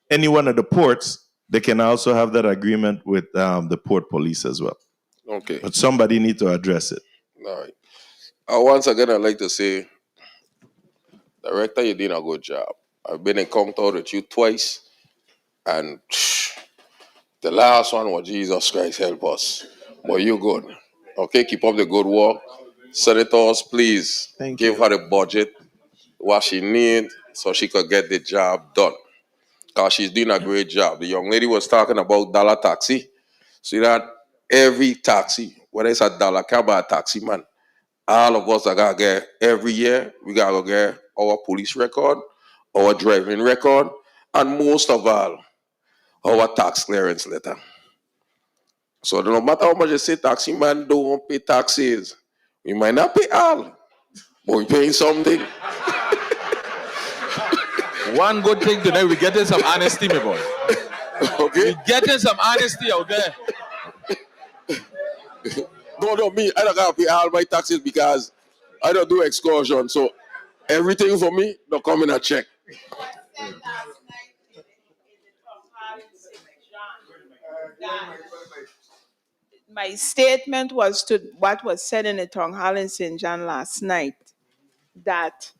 any one of the ports, they can also have that agreement with the port police as well. Okay. But somebody need to address it. All right. Once again, I'd like to say, Director, you did a good job. I've been in contact with you twice, and the last one was Jesus Christ help us. But you're good. Okay, keep up the good work. Senators, please give her the budget what she needs so she could get the job done. Because she's doing a great job. The young lady was talking about dollar taxi. See that every taxi, whether it's a dollar cab or a taxi man, all of us are gonna get every year, we gotta get our police record, our driving record, and most of all, our tax clearance letter. So no matter how much you say taxi man don't pay taxes, we might not pay all, but we paying something. One good thing today, we're getting some honesty, my boy. Okay. We're getting some honesty out there. No, me, I don't gotta pay all my taxes because I don't do excursion. So everything for me, don't come in a check. My statement was to what was said in the town hall in St. John last night, that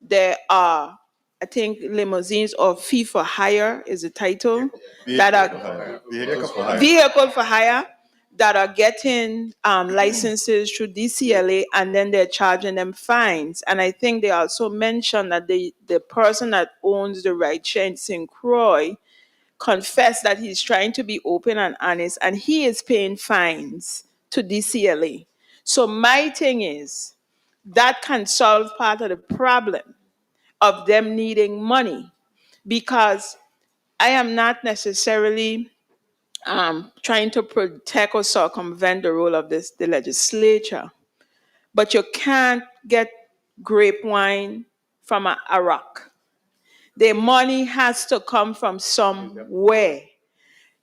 there are, I think, limousines or fee for hire is the title, that are vehicle for hire that are getting licenses through DCLA, and then they're charging them fines. And I think they also mentioned that the person that owns the rideshare in St. Croix confessed that he's trying to be open and honest, and he is paying fines to DCLA. So my thing is, that can solve part of the problem of them needing money, because I am not necessarily trying to protect or circumvent the role of the legislature, but you can't get grape wine from a rock. The money has to come from somewhere.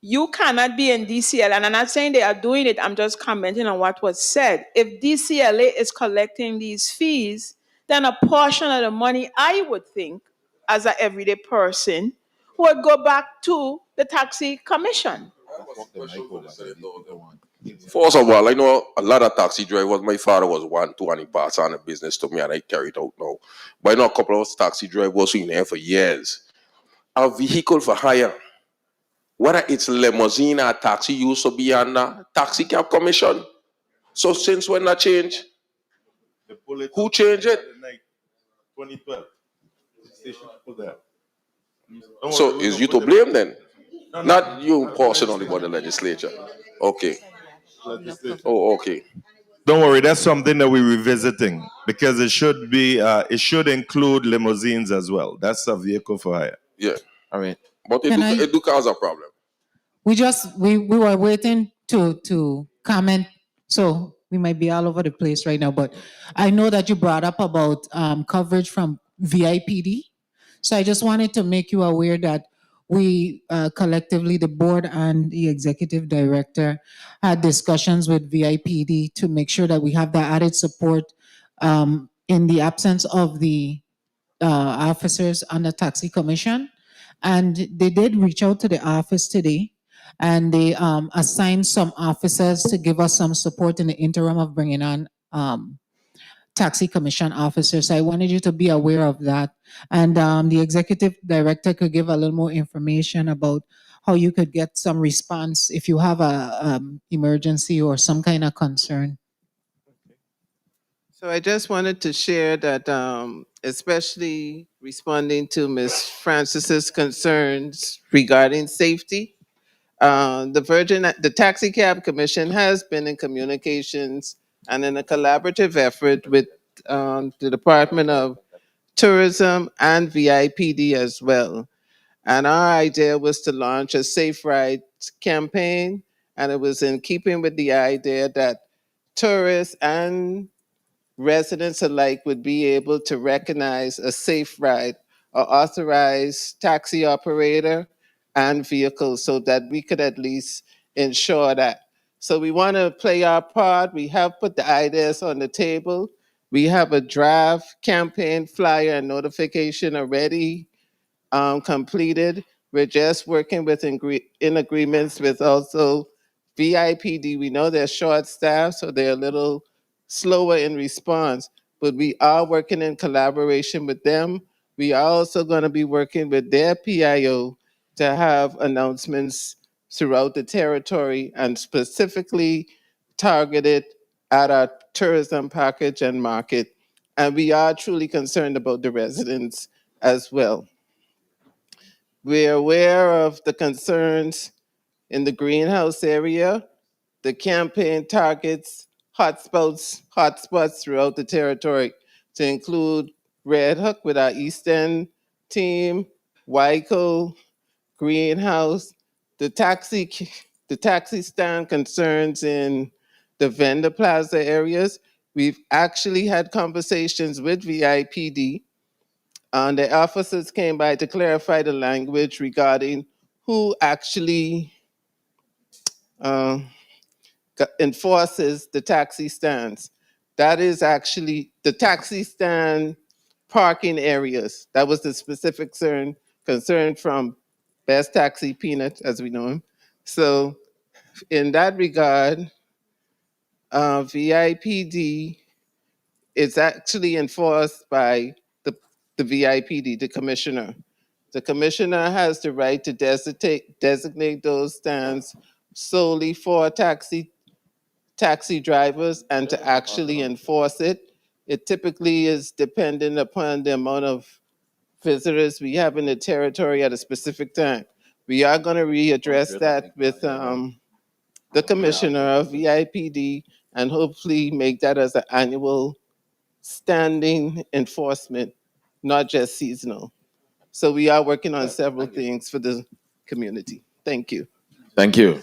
You cannot be in DCLA, and I'm not saying they are doing it, I'm just commenting on what was said. If DCLA is collecting these fees, then a portion of the money, I would think, as an everyday person, would go back to the taxi commission. First of all, I know a lot of taxi drivers. My father was one too, and he passed on the business to me, and I carry it out now. But I know a couple of taxi drivers who been there for years. A vehicle for hire, whether it's limousine or taxi, used to be on the taxi cab commission. So since when that change? Who changed it? 2012. So is you to blame then? Not you personally, but the legislature. Okay. Oh, okay. Don't worry, that's something that we're revisiting because it should be. It should include limousines as well. That's a vehicle for hire. Yeah. I mean, but Can I- it do cause a problem. we were waiting to comment, so we might be all over the place right now. But I know that you brought up about coverage from VIPD, so I just wanted to make you aware that we collectively, the board and the executive director, had discussions with VIPD to make sure that we have the added support in the absence of the officers on the taxi commission. And they did reach out to the office today, and they assigned some officers to give us some support in the interim of bringing on taxi commission officers. So I wanted you to be aware of that. And the executive director could give a little more information about how you could get some response if you have a emergency or some kind of concern. So I just wanted to share that, especially responding to Ms. Francis's concerns regarding safety, the Taxi Cab Commission has been in communications and in a collaborative effort with the Department of Tourism and VIPD as well. And our idea was to launch a Safe Ride campaign, and it was in keeping with the idea that tourists and residents alike would be able to recognize a safe ride or authorized taxi operator and vehicle so that we could at least ensure that. So we want to play our part. We have put the ideas on the table. We have a draft campaign flyer and notification already completed. We're just working with in agreements with also VIPD. We know they're short staffed, so they're a little slower in response, but we are working in collaboration with them. We are also going to be working with their PIO to have announcements throughout the territory and specifically targeted at our tourism package and market. And we are truly concerned about the residents as well. We're aware of the concerns in the greenhouse area. The campaign targets hotspots throughout the territory to include Red Hook with our East End team, Waiko, Greenhouse, the taxi stand concerns in the vendor plaza areas. We've actually had conversations with VIPD. The officers came by to clarify the language regarding who actually enforces the taxi stands. That is actually the taxi stand parking areas. That was the specific concern from Best Taxi Peanut, as we know him. So, in that regard, VIPD is actually enforced by the VIPD, the commissioner. The commissioner has the right to designate those stands solely for taxi drivers and to actually enforce it. It typically is dependent upon the amount of visitors we have in the territory at a specific time. We are going to readdress that with the commissioner of VIPD and hopefully make that as an annual standing enforcement, not just seasonal. So we are working on several things for the community. Thank you. Thank you.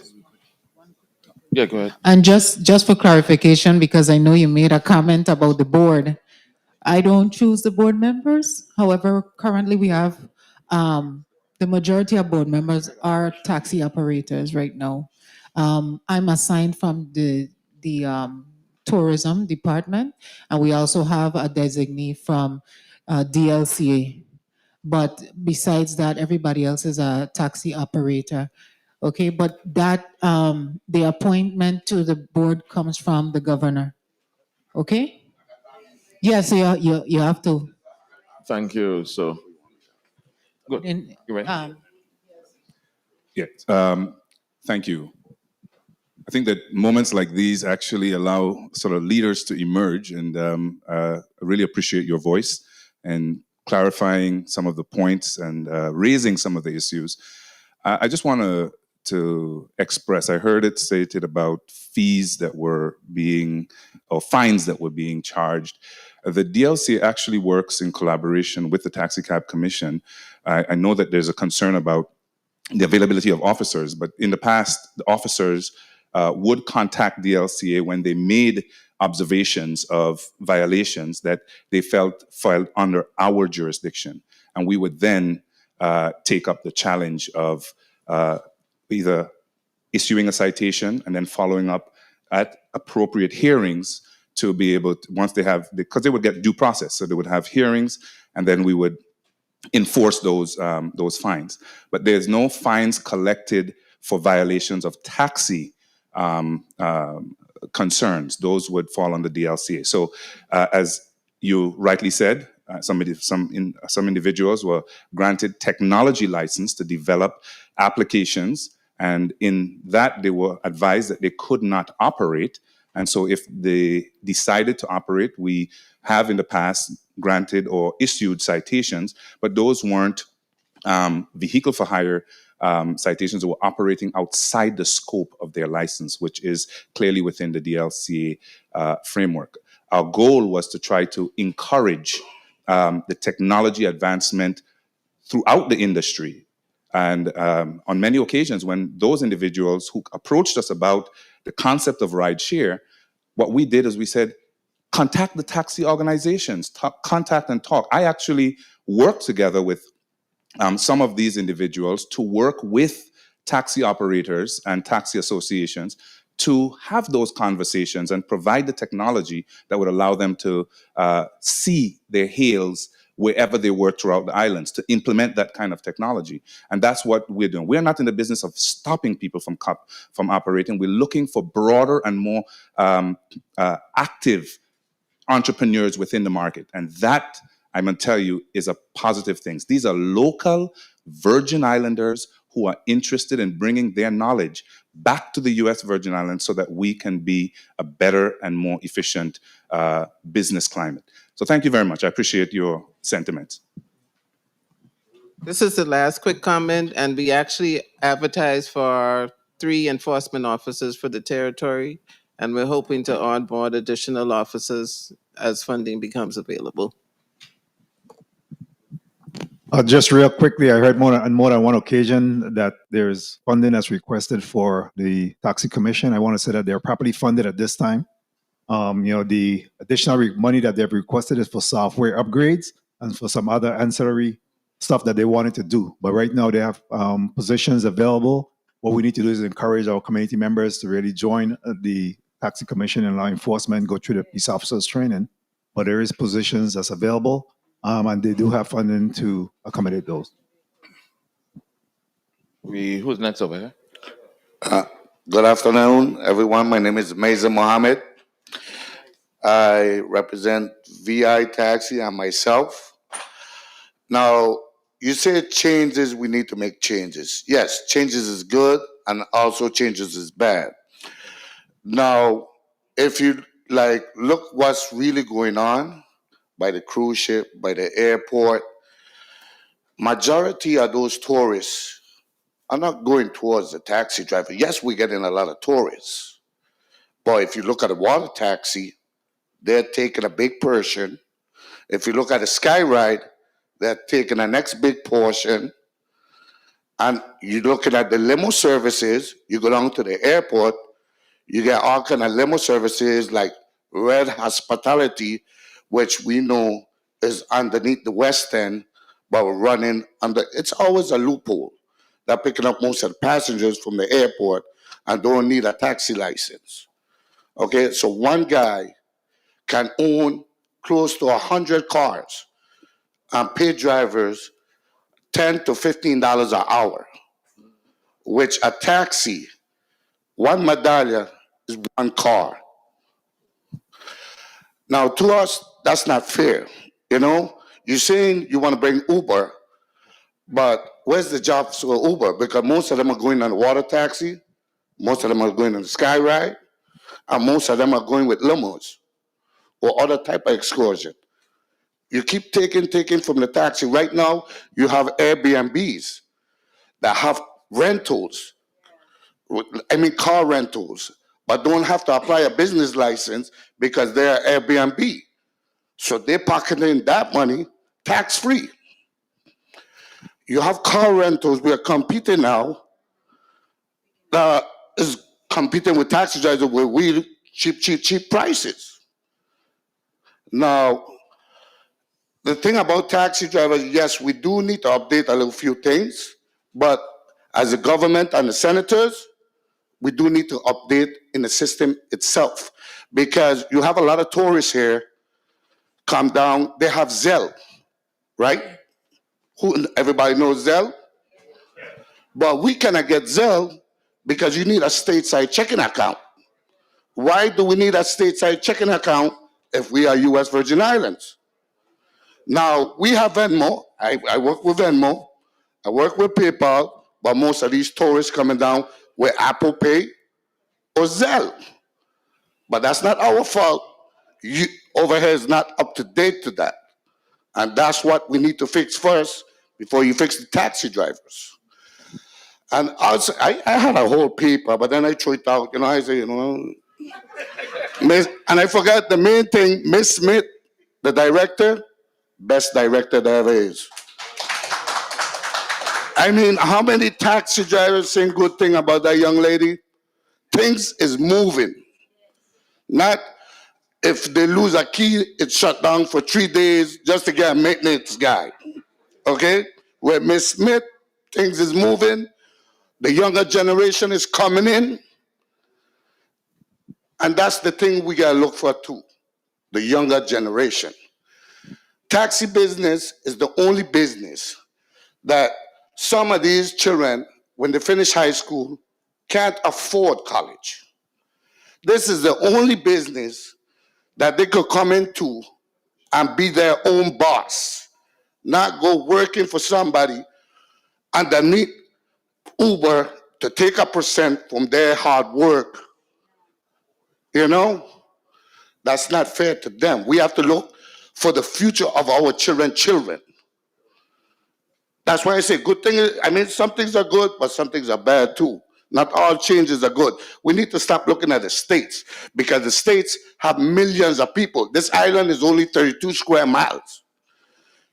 Yeah, go ahead. And just for clarification, because I know you made a comment about the board, I don't choose the board members. However, currently we have the majority of board members are taxi operators right now. I'm assigned from the tourism department, and we also have a designee from DLCA. But besides that, everybody else is a taxi operator. Okay, but that the appointment to the board comes from the governor. Okay. Yes, you have to. Thank you. So, good. In, You ready? Yes. Thank you. I think that moments like these actually allow sort of leaders to emerge, and I really appreciate your voice and clarifying some of the points and raising some of the issues. I just want to express, I heard it stated about fees that were being, or fines that were being charged. The DLC actually works in collaboration with the Taxi Cab Commission. I know that there's a concern about the availability of officers, but in the past, the officers would contact the LCA when they made observations of violations that they felt filed under our jurisdiction. And we would then take up the challenge of either issuing a citation and then following up at appropriate hearings to be able to, once they have, because they would get due process. So they would have hearings, and then we would enforce those fines. But there's no fines collected for violations of taxi concerns. Those would fall under DLCA. So, as you rightly said, some individuals were granted technology license to develop applications, and in that they were advised that they could not operate. And so, if they decided to operate, we have in the past granted or issued citations, but those weren't vehicle for hire citations that were operating outside the scope of their license, which is clearly within the DLCA framework. Our goal was to try to encourage the technology advancement throughout the industry. And on many occasions, when those individuals who approached us about the concept of rideshare, what we did is we said, contact the taxi organizations, contact and talk. I actually worked together with some of these individuals to work with taxi operators and taxi associations to have those conversations and provide the technology that would allow them to see their hails wherever they were throughout the islands, to implement that kind of technology. And that's what we're doing. We're not in the business of stopping people from operating. We're looking for broader and more active entrepreneurs within the market. And that, I'm going to tell you, is a positive thing. These are local Virgin Islanders who are interested in bringing their knowledge back to the U.S. Virgin Islands so that we can be a better and more efficient business climate. So thank you very much. I appreciate your sentiments. This is the last quick comment, and we actually advertised for 3 enforcement officers for the territory, and we're hoping to onboard additional officers as funding becomes available. Just real quickly, I heard on more than one occasion that there's funding that's requested for the Taxi Commission. I want to say that they're properly funded at this time. The additional money that they've requested is for software upgrades and for some other ancillary stuff that they wanted to do. But right now they have positions available. What we need to do is encourage our community members to really join the Taxi Commission and law enforcement, go through the peace officers training. But there is positions that's available, and they do have funding to accommodate those. Who's next over here? Good afternoon, everyone. My name is Meza Mohammed. I represent VI Taxi and myself. Now, you say changes, we need to make changes. Yes, changes is good, and also changes is bad. Now, if you look what's really going on by the cruise ship, by the airport, majority of those tourists are not going towards the taxi driver. Yes, we're getting a lot of tourists, but if you look at the water taxi, they're taking a big portion. If you look at the Skyride, they're taking the next big portion. And you're looking at the limo services, you go down to the airport, you get all kind of limo services like Red Hospitality, which we know is underneath the West End, but running under, it's always a loophole. They're picking up most of the passengers from the airport and don't need a taxi license. Okay, so one guy can own close to 100 cars and pay drivers $10 to $15 an hour, which a taxi, one medallion is one car. Now, to us, that's not fair. You know, you're saying you want to bring Uber, but where's the jobs for Uber? Because most of them are going on the water taxi, most of them are going on the sky ride, and most of them are going with limos or other type of excursion. You keep taking from the taxi. Right now, you have Airbnbs that have rentals, I mean car rentals, but don't have to apply a business license because they're Airbnb. So they're pocketing that money tax-free. You have car rentals, we are competing now, that is competing with taxi drivers with really cheap prices. Now, the thing about taxi drivers, yes, we do need to update a little few things, but as a government and the senators, we do need to update in the system itself because you have a lot of tourists here come down, they have Zelle, right? Everybody knows Zelle? But we cannot get Zelle because you need a stateside checking account. Why do we need a stateside checking account if we are U.S. Virgin Islands? Now, we have Venmo. I work with Venmo. I work with PayPal, but most of these tourists coming down with Apple Pay or Zelle. But that's not our fault. Over here is not up to date to that. And that's what we need to fix first before you fix the taxi drivers. And also, I had a whole paper, but then I threw it out. You know, I say, you know, and I forgot the main thing, Miss Smith, the director, best director there ever is. I mean, how many taxi drivers saying good thing about that young lady? Things is moving. Not if they lose a key, it's shut down for 3 days just to get a maintenance guy. Okay? Where Miss Smith, things is moving. The younger generation is coming in. And that's the thing we gotta look for too, the younger generation. Taxi business is the only business that some of these children, when they finish high school, can't afford college. This is the only business that they could come into and be their own boss, not go working for somebody underneath Uber to take a percent from their hard work. You know, that's not fair to them. We have to look for the future of our children. That's why I say good things, I mean, some things are good, but some things are bad too. Not all changes are good. We need to stop looking at the states because the states have millions of people. This island is only 32 square miles.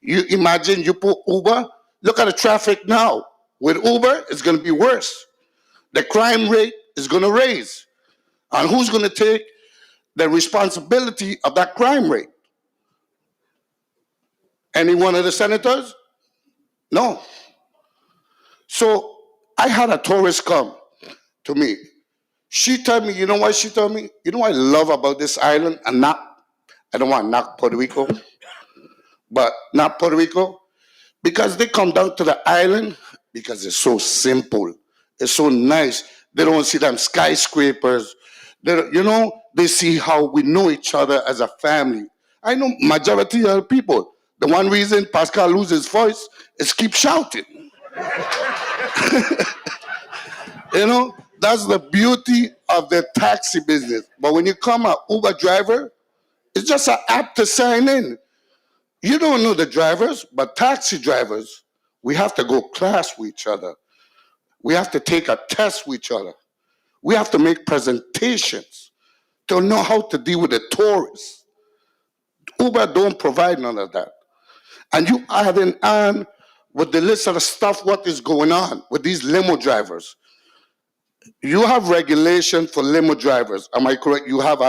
You imagine you put Uber, look at the traffic now. With Uber, it's going to be worse. The crime rate is going to raise. And who's going to take the responsibility of that crime rate? Any one of the senators? No. So I had a tourist come to me. She told me, you know what she told me? You know what I love about this island? And not, I don't want to knock Puerto Rico, but not Puerto Rico. Because they come down to the island because it's so simple. It's so nice. They don't see them skyscrapers. You know, they see how we know each other as a family. I know majority of the people. The one reason Pascal loses his voice is keep shouting. You know, that's the beauty of the taxi business. But when you come an Uber driver, it's just an app to sign in. You don't know the drivers, but taxi drivers, we have to go class with each other. We have to take a test with each other. We have to make presentations to know how to deal with the tourists. Uber don't provide none of that. And you adding on with the list of the stuff, what is going on with these limo drivers. You have regulation for limo drivers. Am I correct? You have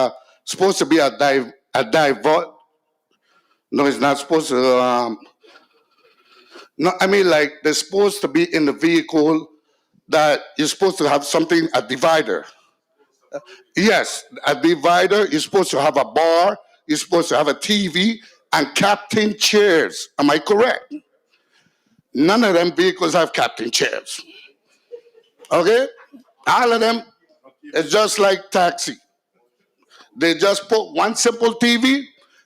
supposed to be a divert. No, it's not supposed to. No, I mean, like, they're supposed to be in the vehicle that you're supposed to have something, a divider. Yes, a divider. You're supposed to have a bar. You're supposed to have a TV and captain chairs. Am I correct? None of them vehicles have captain chairs. Okay? All of them is just like taxi. They just put one simple TV,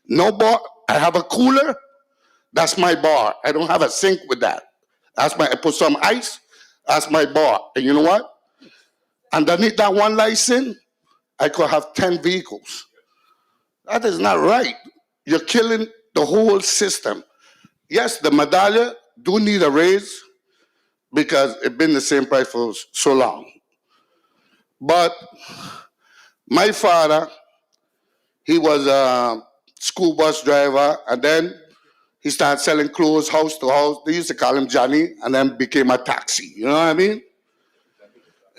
no bar. I have a cooler. That's my bar. I don't have a sink with that. I put some ice. That's my bar. And you know what? Underneath that one license, I could have 10 vehicles. That is not right. You're killing the whole system. Yes, the medallion do need a raise because it's been the same price for so long. But my father, he was a school bus driver, and then he started selling clothes house to house. They used to call him Johnny, and then became a taxi. You know what I mean?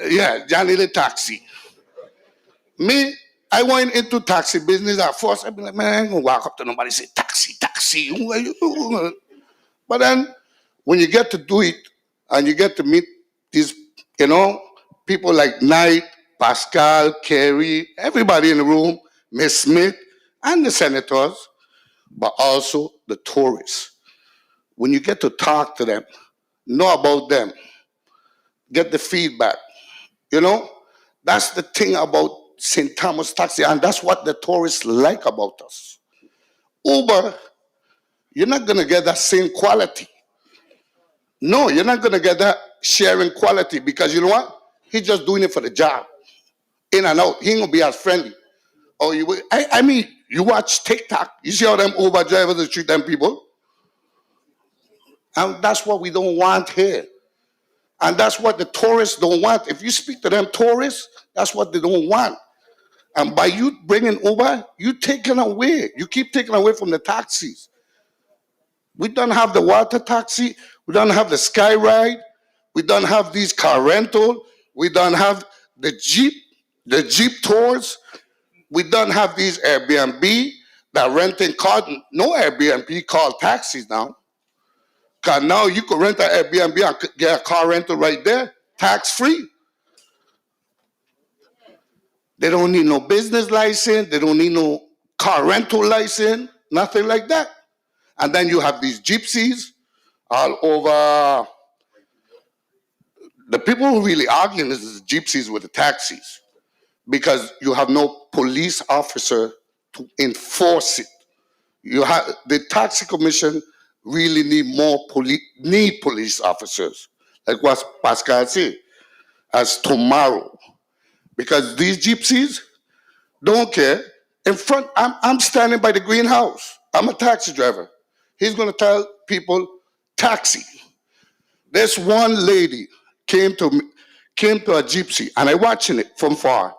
Yeah, Johnny the taxi. Me, I went into taxi business at first. I'd be like, man, I ain't gonna walk up to nobody and say, taxi, taxi. Who are you? But then when you get to do it and you get to meet these, people like Knight, Pascal, Kerry, everybody in the room, Miss Smith, and the senators, but also the tourists. When you get to talk to them, know about them, get the feedback, that's the thing about St. Thomas Taxi, and that's what the tourists like about us. Uber, you're not going to get that same quality. No, you're not going to get that sharing quality because you know what? He's just doing it for the job. In and out. He ain't going to be as friendly. Oh, I mean, you watch TikTok. You see how them Uber drivers treat them people? And that's what we don't want here. And that's what the tourists don't want. If you speak to them tourists, that's what they don't want. And by you bringing Uber, you taking away. You keep taking away from the taxis. We don't have the water taxi. We don't have the sky ride. We don't have these car rental. We don't have the Jeep tours. We don't have these Airbnb that renting car. No Airbnb called taxis now. Because now you could rent an Airbnb and get a car rental right there, tax free. They don't need no business license. They don't need no car rental license, nothing like that. And then you have these gypsies all over. The people who really arguing is the gypsies with the taxis because you have no police officer to enforce it. You have the taxi commission really need police officers, like what Pascal said, as tomorrow, because these gypsies don't care. In front, I'm standing by the greenhouse. I'm a taxi driver. He's going to tell people taxi. This one lady came to a gypsy, and I watching it from far.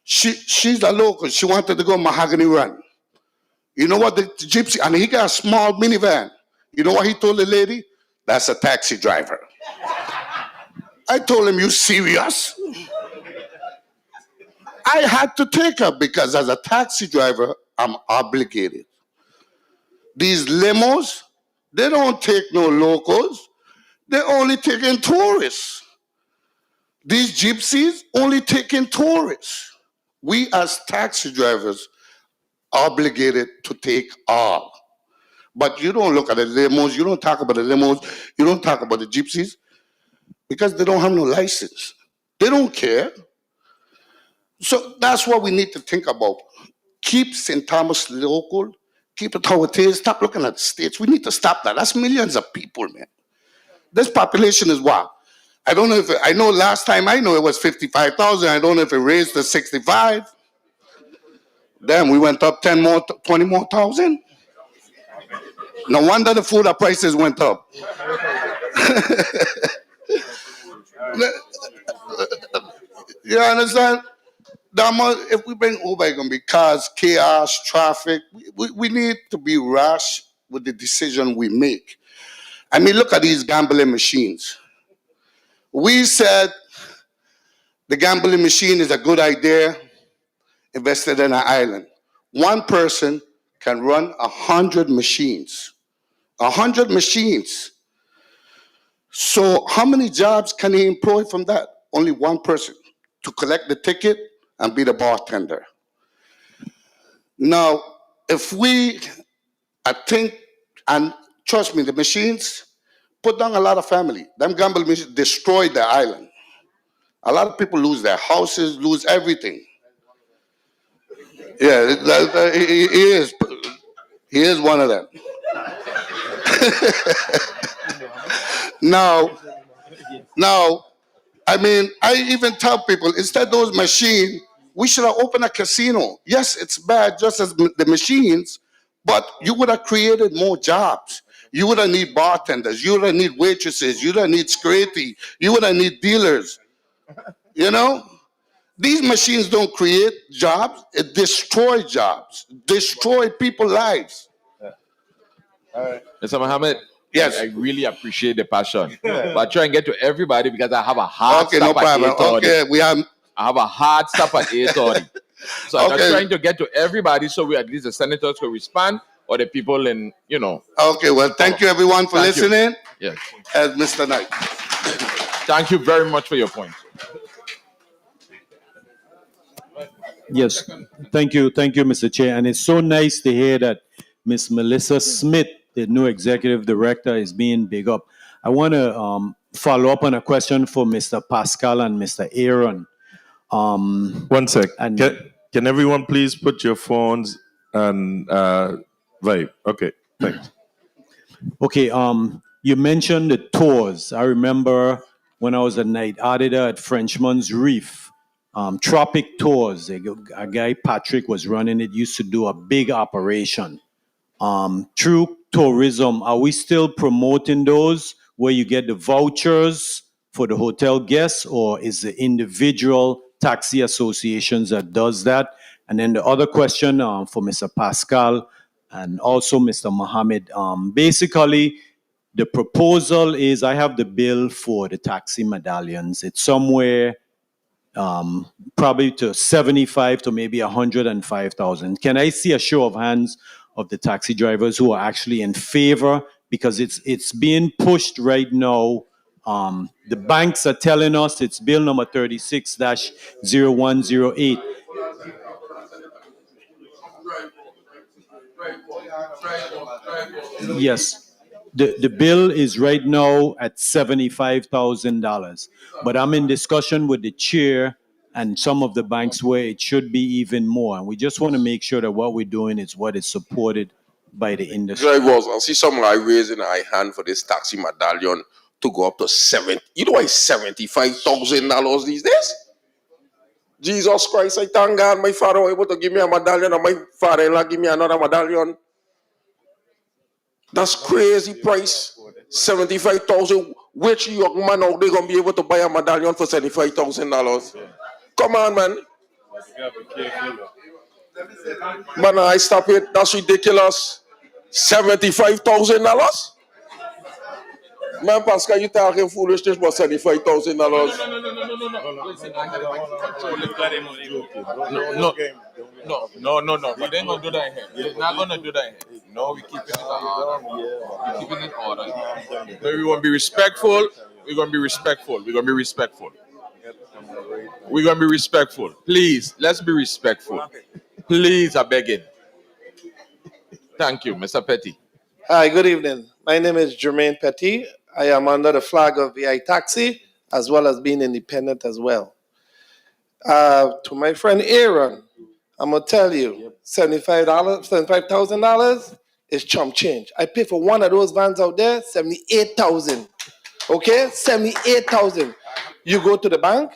She's a local. She wanted to go Mahogany Run. You know what the gypsy, and he got a small minivan. You know what he told the lady? That's a taxi driver. I told him, you serious? I had to take her because as a taxi driver, I'm obligated. These limos, they don't take no locals. They only take in tourists. These gypsies only take in tourists. We as taxi drivers obligated to take all. But you don't look at the limos, you don't talk about the limos, you don't talk about the gypsies because they don't have no license. They don't care. So that's what we need to think about. Keep St. Thomas local, keep it how it is, stop looking at the states. We need to stop that. That's millions of people, man. This population is what? I don't know I know last time I know it was 55,000. I don't know if it raised to 65. Then we went up 10 more, 20 more thousand. No wonder the food prices went up. You understand? If we bring Uber, it's going to be cars, chaos, traffic. We need to be rash with the decision we make. I mean, look at these gambling machines. We said the gambling machine is a good idea, invested in an island. One person can run 100 machines. 100 machines. So how many jobs can he employ from that? Only one person to collect the ticket and be the bartender. Now, if we, I think, and trust me, the machines put down a lot of family. Them gamble machines destroyed the island. A lot of people lose their houses, lose everything. Yeah, he is one of them. Now, I mean, I even tell people, instead of those machines, we should have opened a casino. Yes, it's bad just as the machines, but you would have created more jobs. You would have need bartenders. You would have need waitresses. You would have need security. You would have need dealers. You know? These machines don't create jobs. It destroys jobs. Destroy people's lives. Mr. Mohammed, yes, I really appreciate the passion. But I try and get to everybody because I have a hard okay, stop no problem. at 8:30. Okay, we have. I have a hard stop at 8:30. So I'm just Okay. trying to get to everybody so we at least the senators could respond or the people in, Okay, well, thank you everyone for Thank you. listening. Yes. As Mr. Knight. Thank you very much for your point. Yes, thank you, Mr. Chair. And it's so nice to hear that Miss Melissa Smith, the new executive director, is being big up. I want to follow up on a question for Mr. Pascal and Mr. Aaron. One sec. Can everyone please put your phones and vibe? Okay, thanks. Okay, you mentioned the tours. I remember when I was a night auditor at Frenchman's Reef, Tropic Tours, a guy, Patrick, was running it, used to do a big operation. Through tourism, are we still promoting those where you get the vouchers for the hotel guests, or is the individual taxi associations that does that? And then the other question for Mr. Pascal and also Mr. Mohammed, basically, the proposal is I have the bill for the taxi medallions. It's somewhere probably to 75 to maybe 105,000. Can I see a show of hands of the taxi drivers who are actually in favor? Because it's being pushed right now. The banks are telling us it's bill number 36-0108. Yes. The bill is right now at $75,000. But I'm in discussion with the chair and some of the banks where it should be even more. And we just want to make sure that what we're doing is what is supported by the industry. Drivers, I see some guy raising a hand for this taxi medallion to go up to $70,000. You know why $75,000 these days? Jesus Christ, I thank God my father was able to give me a medallion and my father-in-law give me another medallion. That's crazy price. 75,000. Which young man out there gonna be able to buy a medallion for $75,000? Come on, man. Man, I stop it. That's ridiculous. $75,000? Man, Pascal, you talking foolishness about $75,000? No. But they're gonna do that here. They're not gonna do that here. No, we're keeping it in order. We're keeping it in order. We're gonna be respectful. We're gonna be respectful. We're gonna be respectful. We're gonna be respectful. Please, let's be respectful. Please, I beg it. Thank you, Mr. Petty. Hi, good evening. My name is Jermaine Petit. I am under the flag of VI Taxi, as well as being independent as well. To my friend Aaron, I'm gonna tell you, $75,000 is chump change. I pay for one of those vans out there, $78,000. Okay, $78,000. You go to the bank,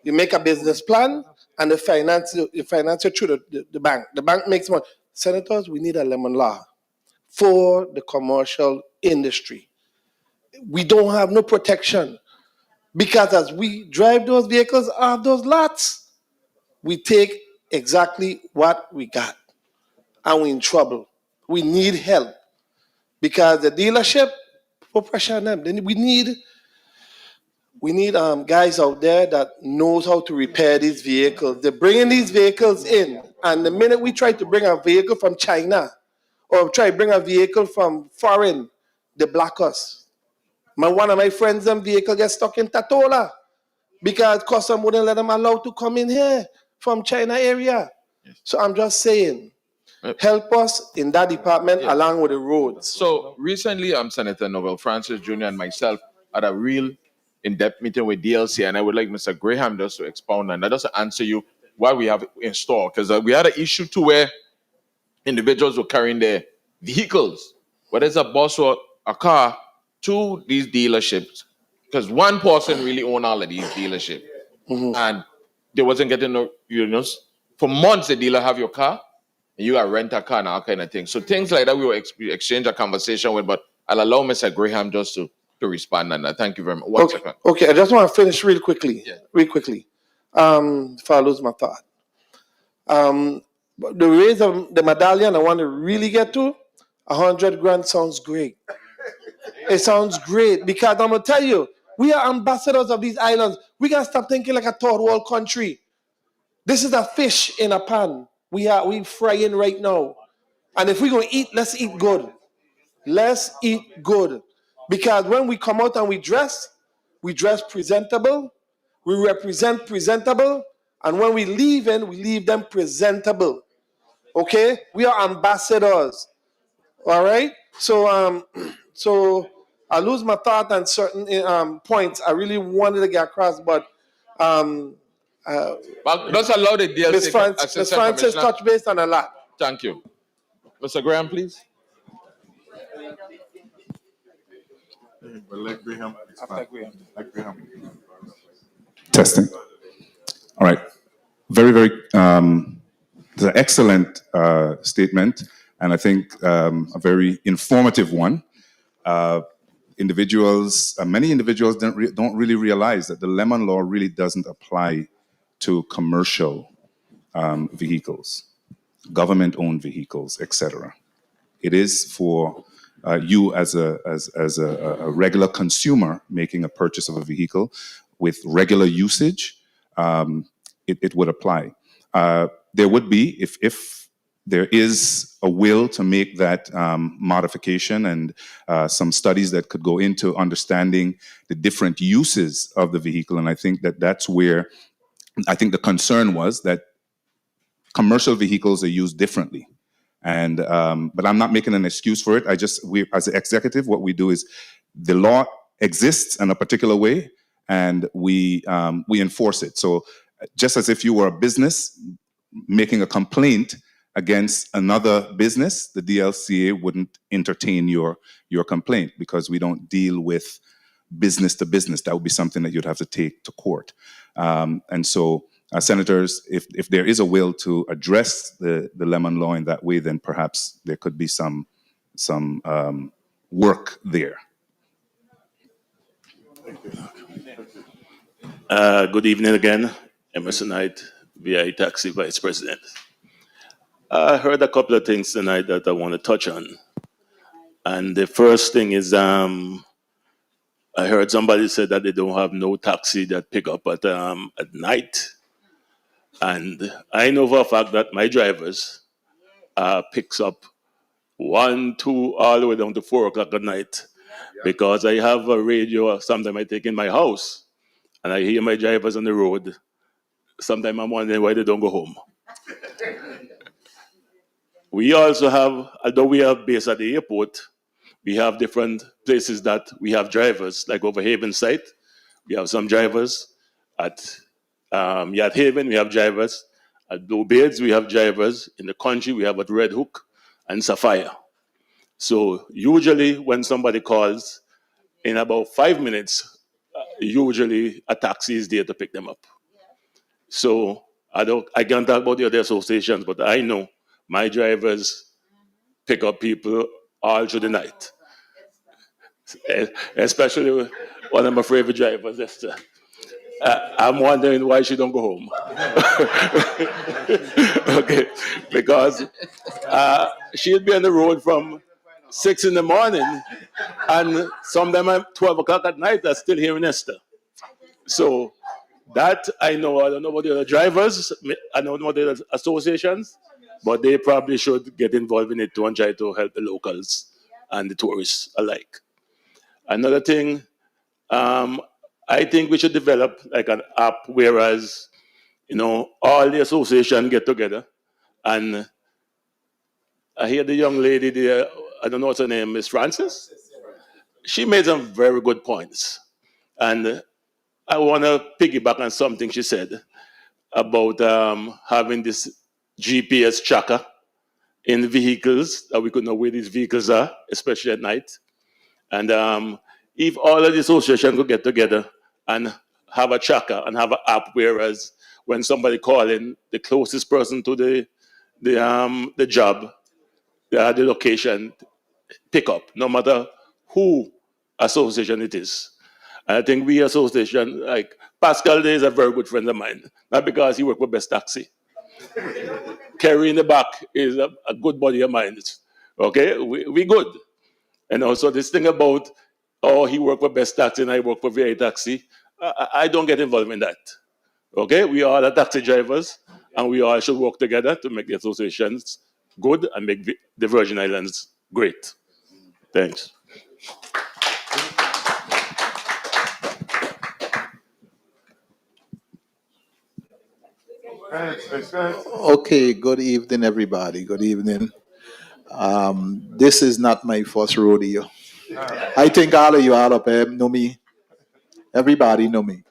you make a business plan, and you finance it through the bank. The bank makes money. Senators, we need a lemon law for the commercial industry. We don't have no protection because as we drive those vehicles off those lots, we take exactly what we got and we're in trouble. We need help because the dealership put pressure on them. Then we need guys out there that knows how to repair these vehicles. They're bringing these vehicles in, and the minute we try to bring a vehicle from China or try to bring a vehicle from foreign, they block us. One of my friends, them vehicle gets stuck in Tatola because custom wouldn't let them allow to come in here from China area. So I'm just saying, help us in that department along with the roads. So recently, Senator Noel Francis Jr. and myself had a real in-depth meeting with DLC, and I would like Mr. Graham just to expound and just to answer you what we have in store, because we had an issue too where individuals were carrying their vehicles, whether it's a bus or a car, to these dealerships, because one person really owned all of these dealerships, and they wasn't getting no units. For months, the dealer have your car, and you got rent a car and all kind of things. So things like that we will exchange a conversation with, but I'll allow Mr. Graham just to respond on that. Thank you very much. One second. Okay, I just want to finish real quickly. If I lose my thought. But the raise of the medallion I want to really get to, 100 grand sounds great. It sounds great because I'm gonna tell you, we are ambassadors of these islands. We gotta stop thinking like a third world country. This is a fish in a pan. We frying right now. And if we're gonna eat, let's eat good. Let's eat good. Because when we come out and we dress presentable, we represent presentable, and when we leave them presentable. Okay? We are ambassadors. All right? So I lose my thought on certain points I really wanted to get across, but Well, just allow the DLC Ms. Francis touched base on a lot. Thank you. Mr. Graham, please. Testing. All right. Very, very, it's an excellent statement, and I think a very informative one. Many individuals don't really realize that the lemon law really doesn't apply to commercial vehicles, government-owned vehicles, etc. It is for you as a regular consumer making a purchase of a vehicle with regular usage. It would apply. There would be, if there is a will to make that modification, and some studies that could go into understanding the different uses of the vehicle. And I think that's where I think the concern was that commercial vehicles are used differently. And but I'm not making an excuse for it. We as an executive, what we do is the law exists in a particular way, and we enforce it. So just as if you were a business making a complaint against another business, the DLCA wouldn't entertain your complaint, because we don't deal with business to business. That would be something that you'd have to take to court. And so, senators, if there is a will to address the lemon law in that way, then perhaps there could be some work there. Good evening again, Emerson Knight, VI Taxi Vice President. I heard a couple of things tonight that I want to touch on. And the first thing is, I heard somebody say that they don't have no taxi that pick up at night. And I know for a fact that my drivers picks up 1, 2, all the way down to 4 o'clock at night, because I have a radio sometimes I take in my house, and I hear my drivers on the road. Sometimes I'm wondering why they don't go home. We also have, although we have base at the airport, we have different places that we have drivers, like over Haven site. We have some drivers at Yacht Haven, we have drivers. At Blue Beards, we have drivers. In the country, we have at Red Hook and Sapphire. So usually when somebody calls, in about 5 minutes, usually a taxi is there to pick them up. So I can't talk about the other associations, but I know my drivers pick up people all through the night. Especially one of my favorite drivers, Esther. I'm wondering why she don't go home. Okay, because she'll be on the road from 6 in the morning, and sometimes at 12 o'clock at night, I'm still hearing Esther. So that I know. I don't know about the other drivers. I don't know the other associations, but they probably should get involved in it too and try to help the locals and the tourists alike. Another thing, I think we should develop like an app, whereas all the association get together, and I hear the young lady there, I don't know what's her name, Miss Francis. She made some very good points. And I want to piggyback on something she said about having this GPS tracker in vehicles, that we could know where these vehicles are, especially at night. And if all of the association could get together and have a tracker and have an app, whereas when somebody calling, the closest person to the job, the location, pick up, no matter who association it is. And I think we association, like Pascal Day is a very good friend of mine, not because he worked with Best Taxi. Kerry in the back is a good buddy of mine. Okay, we good. And also this thing about, oh, he worked for Best Taxi and I work for VA Taxi, I don't get involved in that. Okay, we are the taxi drivers and we all should work together to make the associations good and make the Virgin Islands great. Thanks. Okay, good evening, everybody. Good evening. This is not my first rodeo. I think all of you all up here know me. Everybody know me.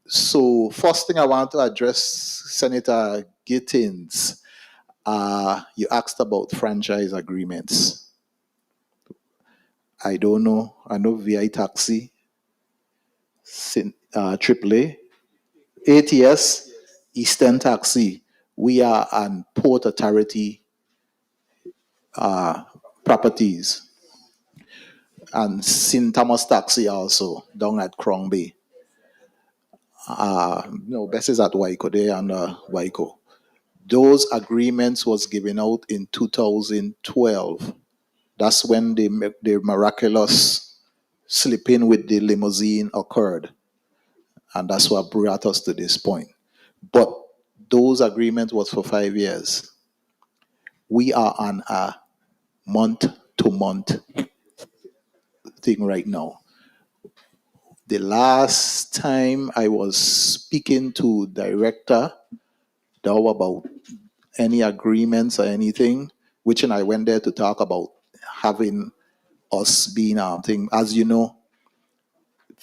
So first thing I want to address, Senator Gittins. You asked about franchise agreements. I don't know. I know VI Taxi, AAA, ATS, Eastern Taxi. We are on Port Authority properties. And St. Thomas Taxi also down at Crombie. No, best is at Waiko, they and Waiko. Those agreements was given out in 2012. That's when the miraculous slipping with the limousine occurred. And that's what brought us to this point. But those agreements was for 5 years. We are on a month-to-month thing right now. The last time I was speaking to director Dow about any agreements or anything, which and I went there to talk about having us being our thing. As you know,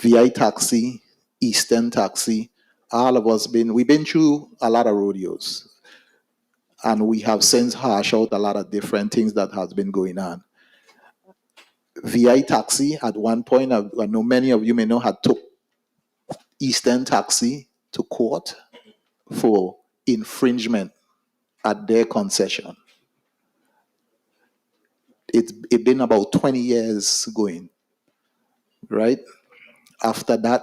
VI Taxi, Eastern Taxi, all of us we've been through a lot of rodeos. And we have since hashed out a lot of different things that has been going on. VI Taxi at one point, I know many of you may know, had took Eastern Taxi to court for infringement at their concession. It's been about 20 years going, right? After that,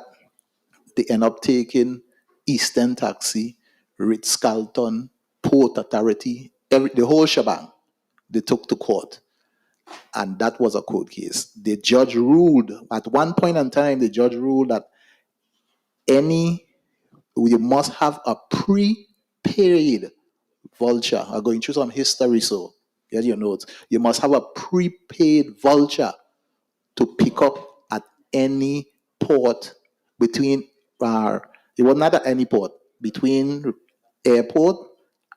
they end up taking Eastern Taxi, Ritz-Carlton, Port Authority, the whole shebang, they took to court. And that was a court case. The judge ruled, at one point in time, the judge ruled that we must have a prepaid vulture. I'm going through some history, so get your notes. You must have a prepaid vulture to pick up at any port between, it was not at any port, between airport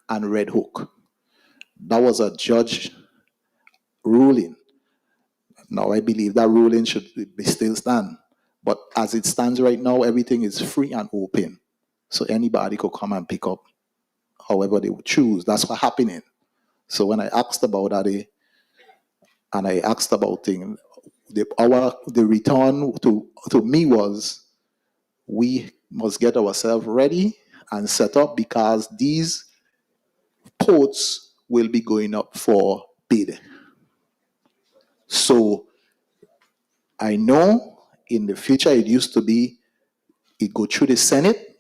and Red Hook. That was a judge ruling. Now I believe that ruling should be still stand. But as it stands right now, everything is free and open. So anybody could come and pick up however they would choose. That's what's happening. So when I asked about that, and I asked about things, the return to me was, we must get ourselves ready and set up, because these ports will be going up for bid. So I know in the future it used to be it go through the Senate,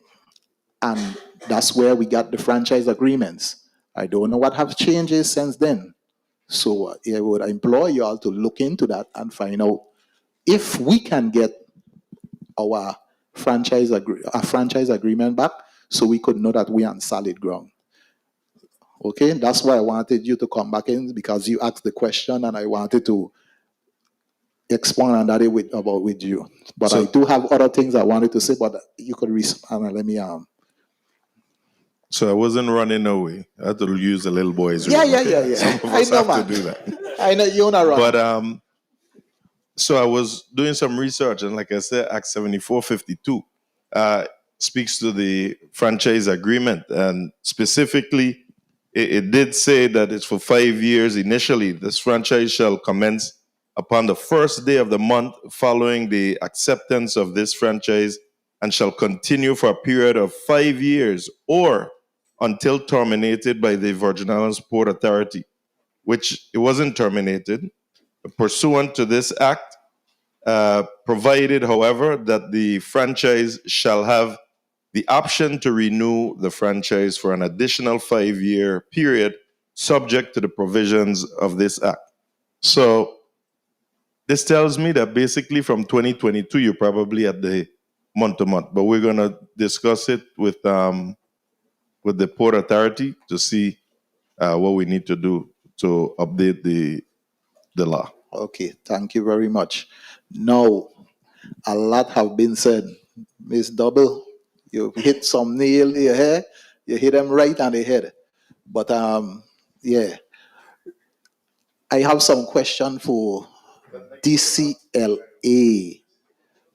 and that's where we got the franchise agreements. I don't know what have changes since then. So I would implore you all to look into that and find out if we can get our franchise agreement back, so we could know that we're on solid ground. Okay, that's why I wanted you to come back in, because you asked the question and I wanted to expand on that with you. But I do have other things I wanted to say, but you could respond and let me So I wasn't running away. I had to use a little boy's Yeah, room. yeah, Okay, yeah, yeah. some of I us know, have to man. do that. I know you're not running. But so I was doing some research, and like I said, Act 7452 speaks to the franchise agreement, and specifically, it did say that it's for 5 years initially. This franchise shall commence upon the first day of the month following the acceptance of this franchise and shall continue for a period of 5 years or until terminated by the Virgin Islands Port Authority, which it wasn't terminated. Pursuant to this act, provided, however, that the franchise shall have the option to renew the franchise for an additional 5-year period, subject to the provisions of this act. So this tells me that basically from 2022, you're probably at the month to month, but we're going to discuss it with the Port Authority to see what we need to do to update the law. Okay, thank you very much. Now, a lot have been said. Miss Double, you hit some nail in your head. You hit them right on the head. But yeah, I have some question for DCLA.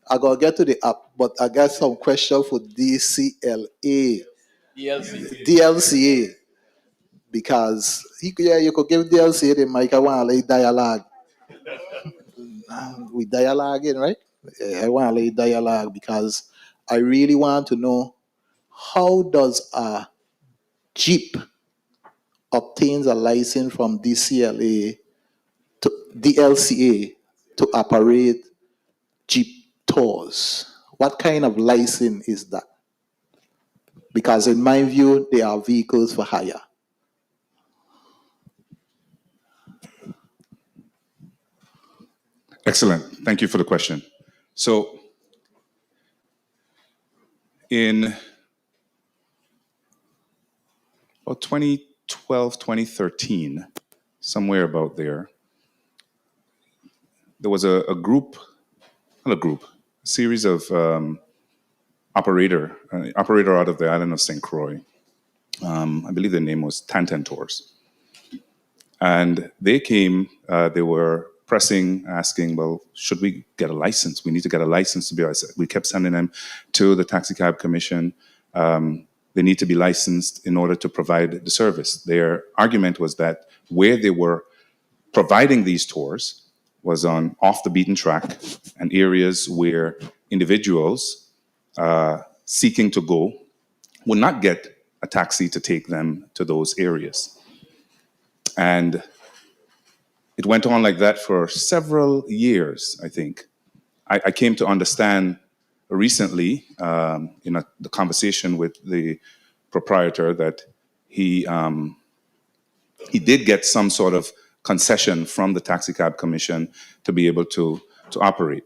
I gotta get to the app, but I got some question for DCLA, DLCA, because you could give DLCA the mic. I want to lay dialogue. We dialoguing, right? I want to lay dialogue because I really want to know how does a Jeep obtains a license from DCLA to DLCA to operate Jeep tours? What kind of license is that? Because in my view, they are vehicles for hire. Excellent. Thank you for the question. So in 2012, 2013, somewhere about there, there was a series of operator out of the island of St. Croix. I believe their name was Tantan Tours. And they came, they were pressing, asking, well, should we get a license? We need to get a license to be able to. We kept sending them to the Taxi Cab Commission. They need to be licensed in order to provide the service. Their argument was that where they were providing these tours was on off the beaten track and areas where individuals seeking to go would not get a taxi to take them to those areas. And it went on like that for several years, I think. I came to understand recently in the conversation with the proprietor that he did get some sort of concession from the Taxi Cab Commission to be able to operate.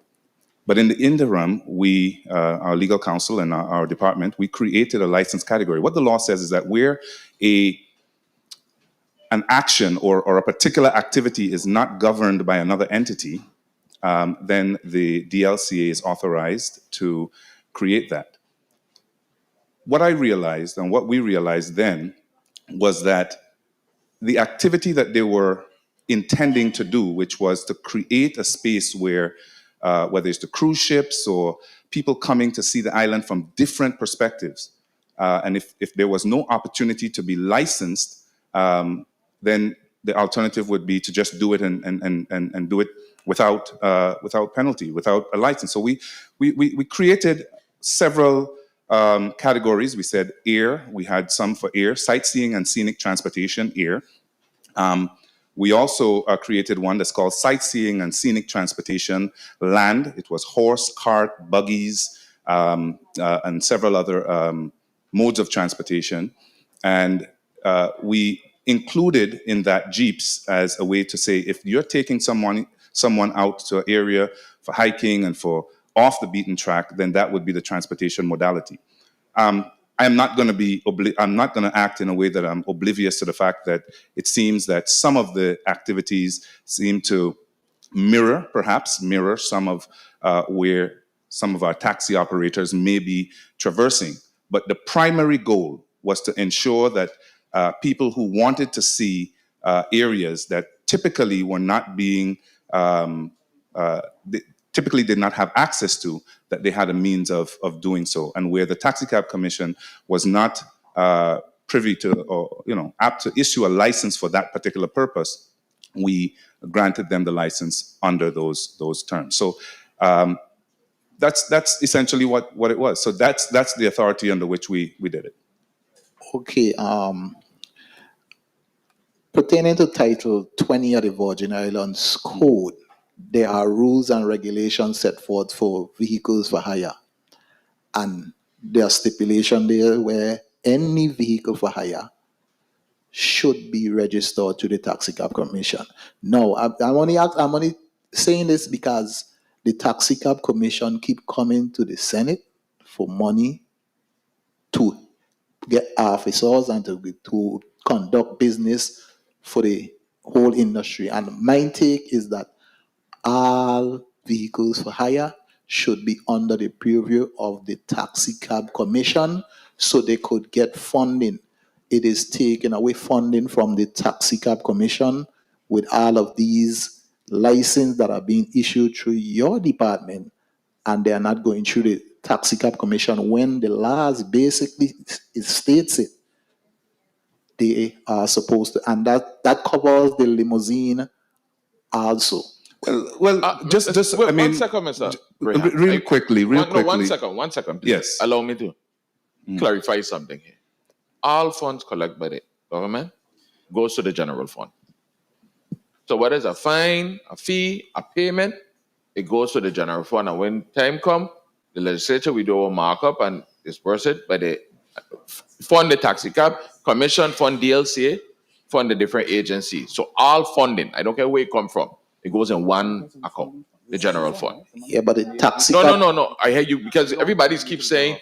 But in the interim, we, our legal counsel and our department, we created a license category. What the law says is that where an action or a particular activity is not governed by another entity, then the DLCA is authorized to create that. What I realized and what we realized then was that the activity that they were intending to do, which was to create a space where, whether it's the cruise ships or people coming to see the island from different perspectives, and if there was no opportunity to be licensed, then the alternative would be to just do it and do it without penalty, without a license. So we created several categories. We said air. We had some for air, sightseeing and scenic transportation, air. We also created one that's called sightseeing and scenic transportation, land. It was horse, cart, buggies, and several other modes of transportation. And we included in that Jeeps as a way to say, if you're taking someone out to an area for hiking and for off the beaten track, then that would be the transportation modality. I'm not going to act in a way that I'm oblivious to the fact that it seems that some of the activities seem to mirror some of where some of our taxi operators may be traversing. But the primary goal was to ensure that people who wanted to see areas that typically were not being typically did not have access to, that they had a means of doing so, and where the Taxicab Commission was not privy to, or apt to issue a license for that particular purpose, we granted them the license under those terms. So that's essentially what it was. So that's the authority under which we did it. Okay. Pertaining to Title 20 of the Virgin Islands Code, there are rules and regulations set forth for vehicles for hire. And there are stipulations there where any vehicle for hire should be registered to the Taxi Cab Commission. No, I'm only saying this because the Taxi Cab Commission keep coming to the Senate for money to get officers and to conduct business for the whole industry. And my take is that all vehicles for hire should be under the purview of the Taxi Cab Commission so they could get funding. It is taking away funding from the Taxi Cab Commission with all of these licenses that are being issued through your department, and they are not going through the Taxi Cab Commission when the laws basically states it. They are supposed to, and that covers the limousine also. Well, just wait, I mean, 1 second, Mr. really quickly. No, 1 second, please. Yes. Allow me to clarify something here. All funds collected by the government goes to the general fund. So whether it's a fine, a fee, a payment, it goes to the general fund. And when time comes, the legislature will do a markup and disperse it by the fund the Taxi Cab Commission, fund DLC, fund the different agencies. So all funding, I don't care where it come from, it goes in one account, the general fund. Yeah, but the Taxi Cab... No. I hear you because everybody keeps saying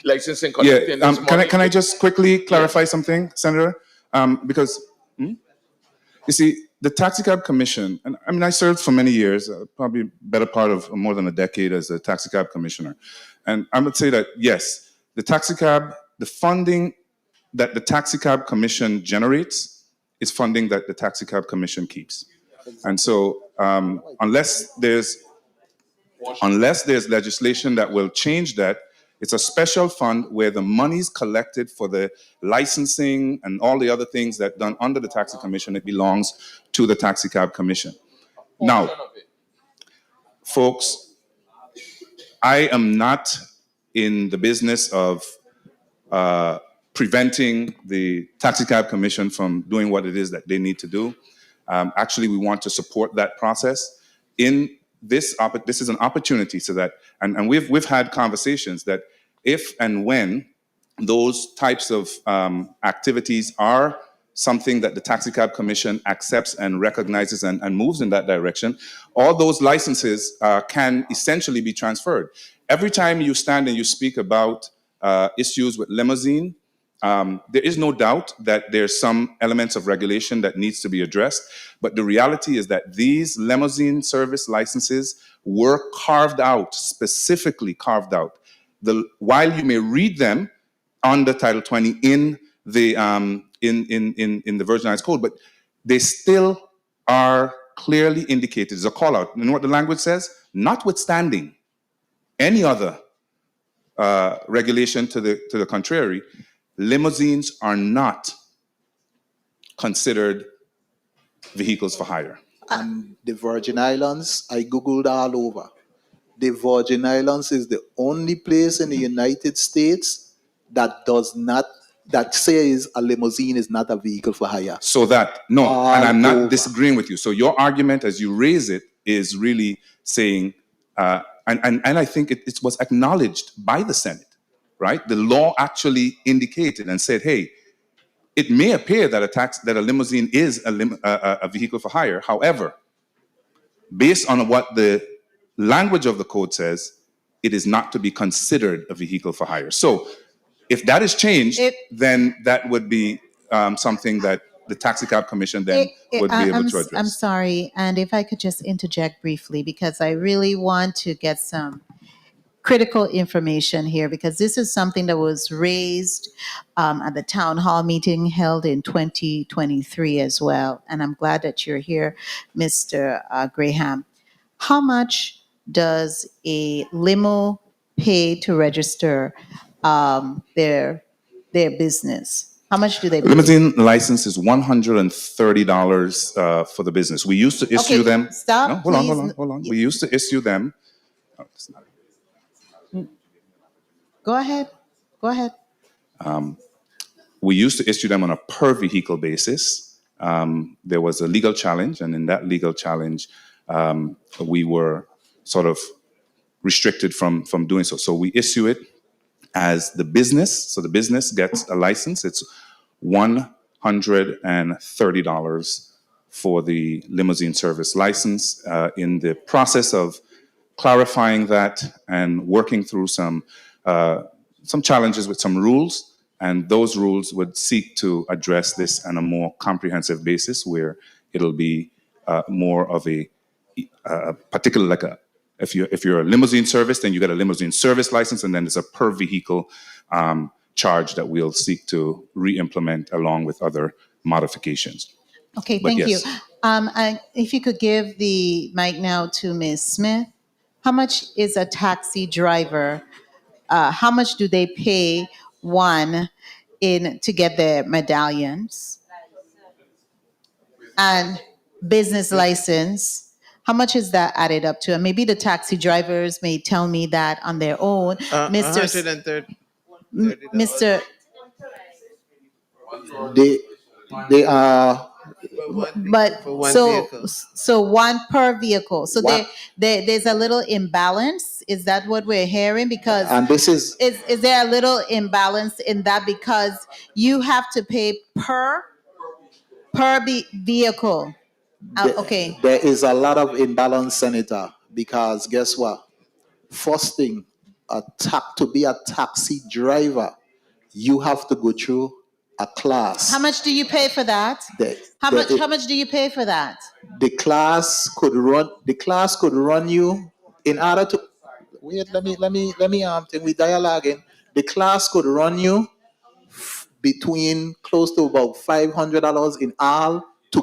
licensing. Yeah. Can I just quickly clarify something, Senator? Because you see, the Taxi Cab Commission, and I mean, I served for many years, probably better part of more than a decade as a Taxi Cab Commissioner. And I would say that, yes, the funding that the Taxi Cab Commission generates is funding that the Taxi Cab Commission keeps. And so unless there's legislation that will change that, it's a special fund where the money's collected for the licensing and all the other things that done under the Taxi Commission. It belongs to the Taxi Cab Commission. Now, folks, I am not in the business of preventing the Taxi Cab Commission from doing what it is that they need to do. Actually, we want to support that process. This is an opportunity so that, and we've had conversations that if and when those types of activities are something that the Taxi Cab Commission accepts and recognizes and moves in that direction, all those licenses can essentially be transferred. Every time you stand and you speak about issues with limousine, there is no doubt that there's some elements of regulation that needs to be addressed, but the reality is that these limousine service licenses were carved out, specifically carved out. While you may read them under Title 20 in the Virgin Islands Code, but they still are clearly indicated as a call out. You know what the language says? Notwithstanding any other regulation to the contrary, limousines are not considered vehicles for hire. And the Virgin Islands, I Googled all over. The Virgin Islands is the only place in the United States that says a limousine is not a vehicle for hire. So that, no, and I'm not disagreeing with you. So your argument as you raise it is really saying, and I think it was acknowledged by the Senate, right? The law actually indicated and said, hey, it may appear that a limousine is a vehicle for hire. However, based on what the language of the code says, it is not to be considered a vehicle for hire. So if that is changed, then that would be something that the Taxi Cab Commission then would be able to address. I'm sorry, and if I could just interject briefly, because I really want to get some critical information here because this is something that was raised at the town hall meeting held in 2023 as well. And I'm glad that you're here, Mr. Graham. How much does a limo pay to register their business? How much do they pay? Limousine license is $130 for the business. We used to issue them. Stop, No, hold on, please. hold on. We used to issue them. Go ahead. Go ahead. We used to issue them on a per vehicle basis. There was a legal challenge, and in that legal challenge, we were sort of restricted from doing so. So we issue it as the business. So the business gets a license. It's $130 for the limousine service license. In the process of clarifying that and working through some challenges with some rules, and those rules would seek to address this on a more comprehensive basis, where it'll be more of a particular like a if you're a limousine service, then you get a limousine service license, and then there's a per vehicle charge that we'll seek to re-implement along with other modifications. Okay, But thank yes. you. If you could give the mic now to Ms. Smith. How much is a taxi driver? How much do they pay one to get their medallions and business license? How much is that added up to? And maybe the taxi drivers may tell me that on their own. Mr. Mr. They are But so one per vehicle. So there's a little imbalance. Is that what we're hearing? Because and this is is there a little imbalance in that because you have to pay per vehicle? Okay. there is a lot of imbalance, Senator, because guess what? First thing, to be a taxi driver, you have to go through a class. How much do you pay for that? How much do you pay for that? The class could run you in order to wait. Let me think. We dialoguing. The class could run you between close to about $500 in all to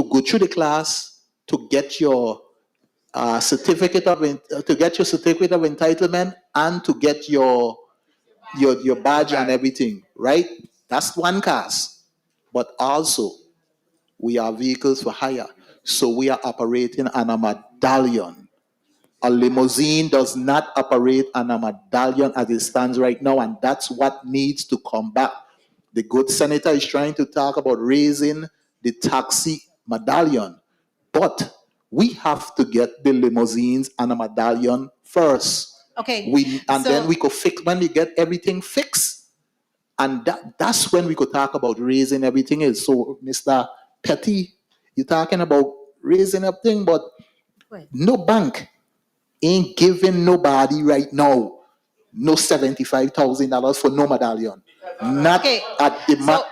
go through the class to get your certificate of entitlement and to get your badge and everything, right? That's one cost. But also, we are vehicles for hire. So we are operating on a medallion. A limousine does not operate on a medallion as it stands right now, and that's what needs to come back. The good senator is trying to talk about raising the taxi medallion, but we have to get the limousines on a medallion first. Okay. Then we could fix when we get everything fixed, and that's when we could talk about raising everything else. So, Mr. Petty, you're talking about raising everything, but no bank ain't giving nobody right now no $75,000 for no medallion. Not at the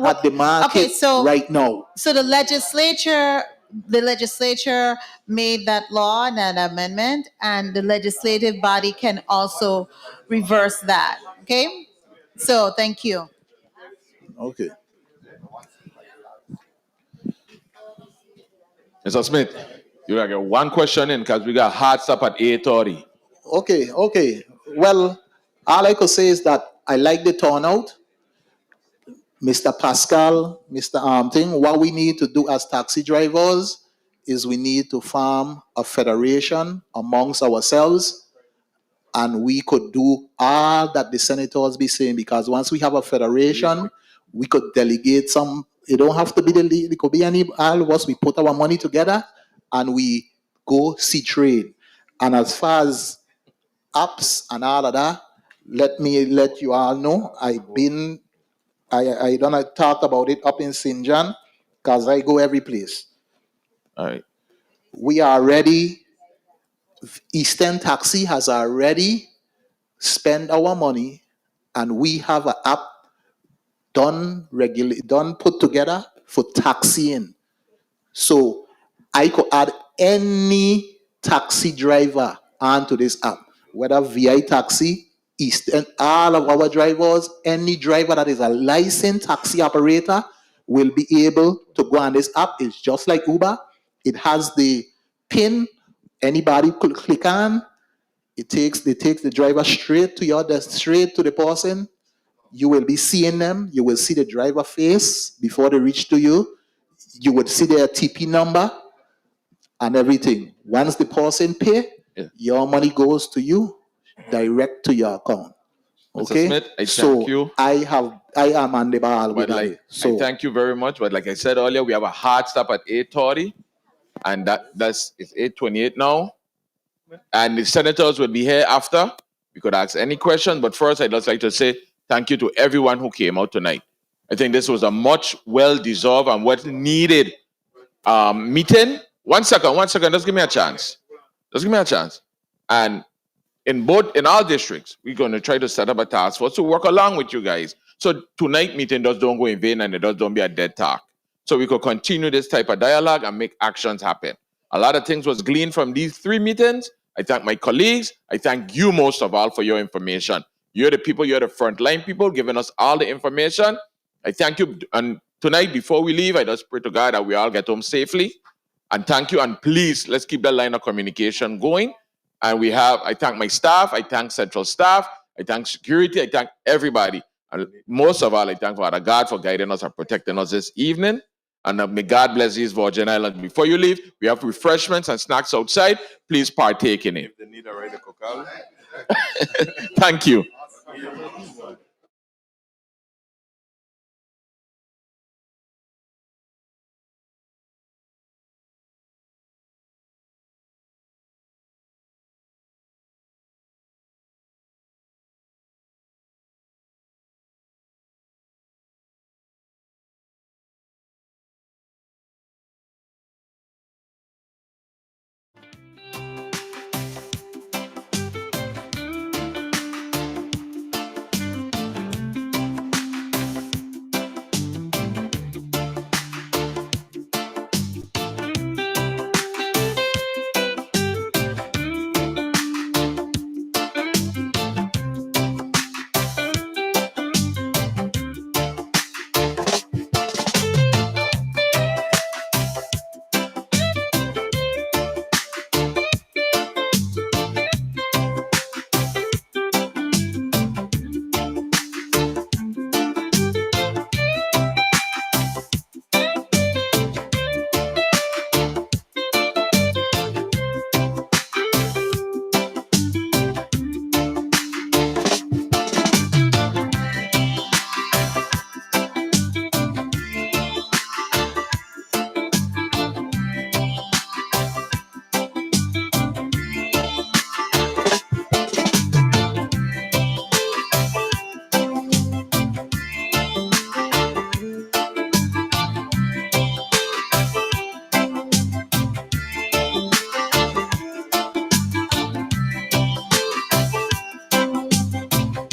at the market right now. So the legislature made that law and that amendment, and the legislative body can also reverse that. Okay? So thank you. Okay. Mr. Smith, you gotta get one question in because we got hard stop at 8:30. Okay. Well, all I could say is that I like the turnout. Mr. Pascal, Mr. Thing, what we need to do as taxi drivers is we need to form a federation amongst ourselves, and we could do all that the senators be saying, because once we have a federation, we could delegate some. It don't have to be the lead. It could be any all of us. We put our money together and we go see trade. And as far as apps and all of that, let me let you all know. I don't talk about it up in St. John because I go every place. All right. We are ready. Eastern Taxi has already spent our money, and we have an app done put together for taxiing. So I could add any taxi driver onto this app. Whether VI Taxi, Eastern, all of our drivers, any driver that is a licensed taxi operator will be able to go on this app. It's just like Uber. It has the pin. Anybody could click on. It takes the driver straight to straight to the person. You will be seeing them. You will see the driver face before they reach to you. You would see their TP number and everything. Once the person pay, your money goes to you, direct to your account. Okay. Mr. Smith, I so thank you. I am on the ball with But like, it. So I thank you very much. But like I said earlier, we have a hard stop at 8:30, and that's it's 8:28 now. And the senators will be here after. We could ask any question, but first, I'd just like to say thank you to everyone who came out tonight. I think this was a much well-deserved and what needed meeting. One second. Just give me a chance. And in all districts, we're going to try to set up a task force to work along with you guys. So tonight meeting just don't go in vain and it just don't be a dead talk. So we could continue this type of dialogue and make actions happen. A lot of things was gleaned from these 3 meetings. I thank my colleagues. I thank you most of all for your information. You're the people, you're the frontline people giving us all the information. I thank you. And tonight, before we leave, I just pray to God that we all get home safely. And thank you. And please, let's keep that line of communication going. And I thank my staff, I thank central staff, I thank security, I thank everybody. And most of all, I thank Father God for guiding us and protecting us this evening. And may God bless these Virgin Islands. Before you leave, we have refreshments and snacks outside. Please partake in it. Thank you.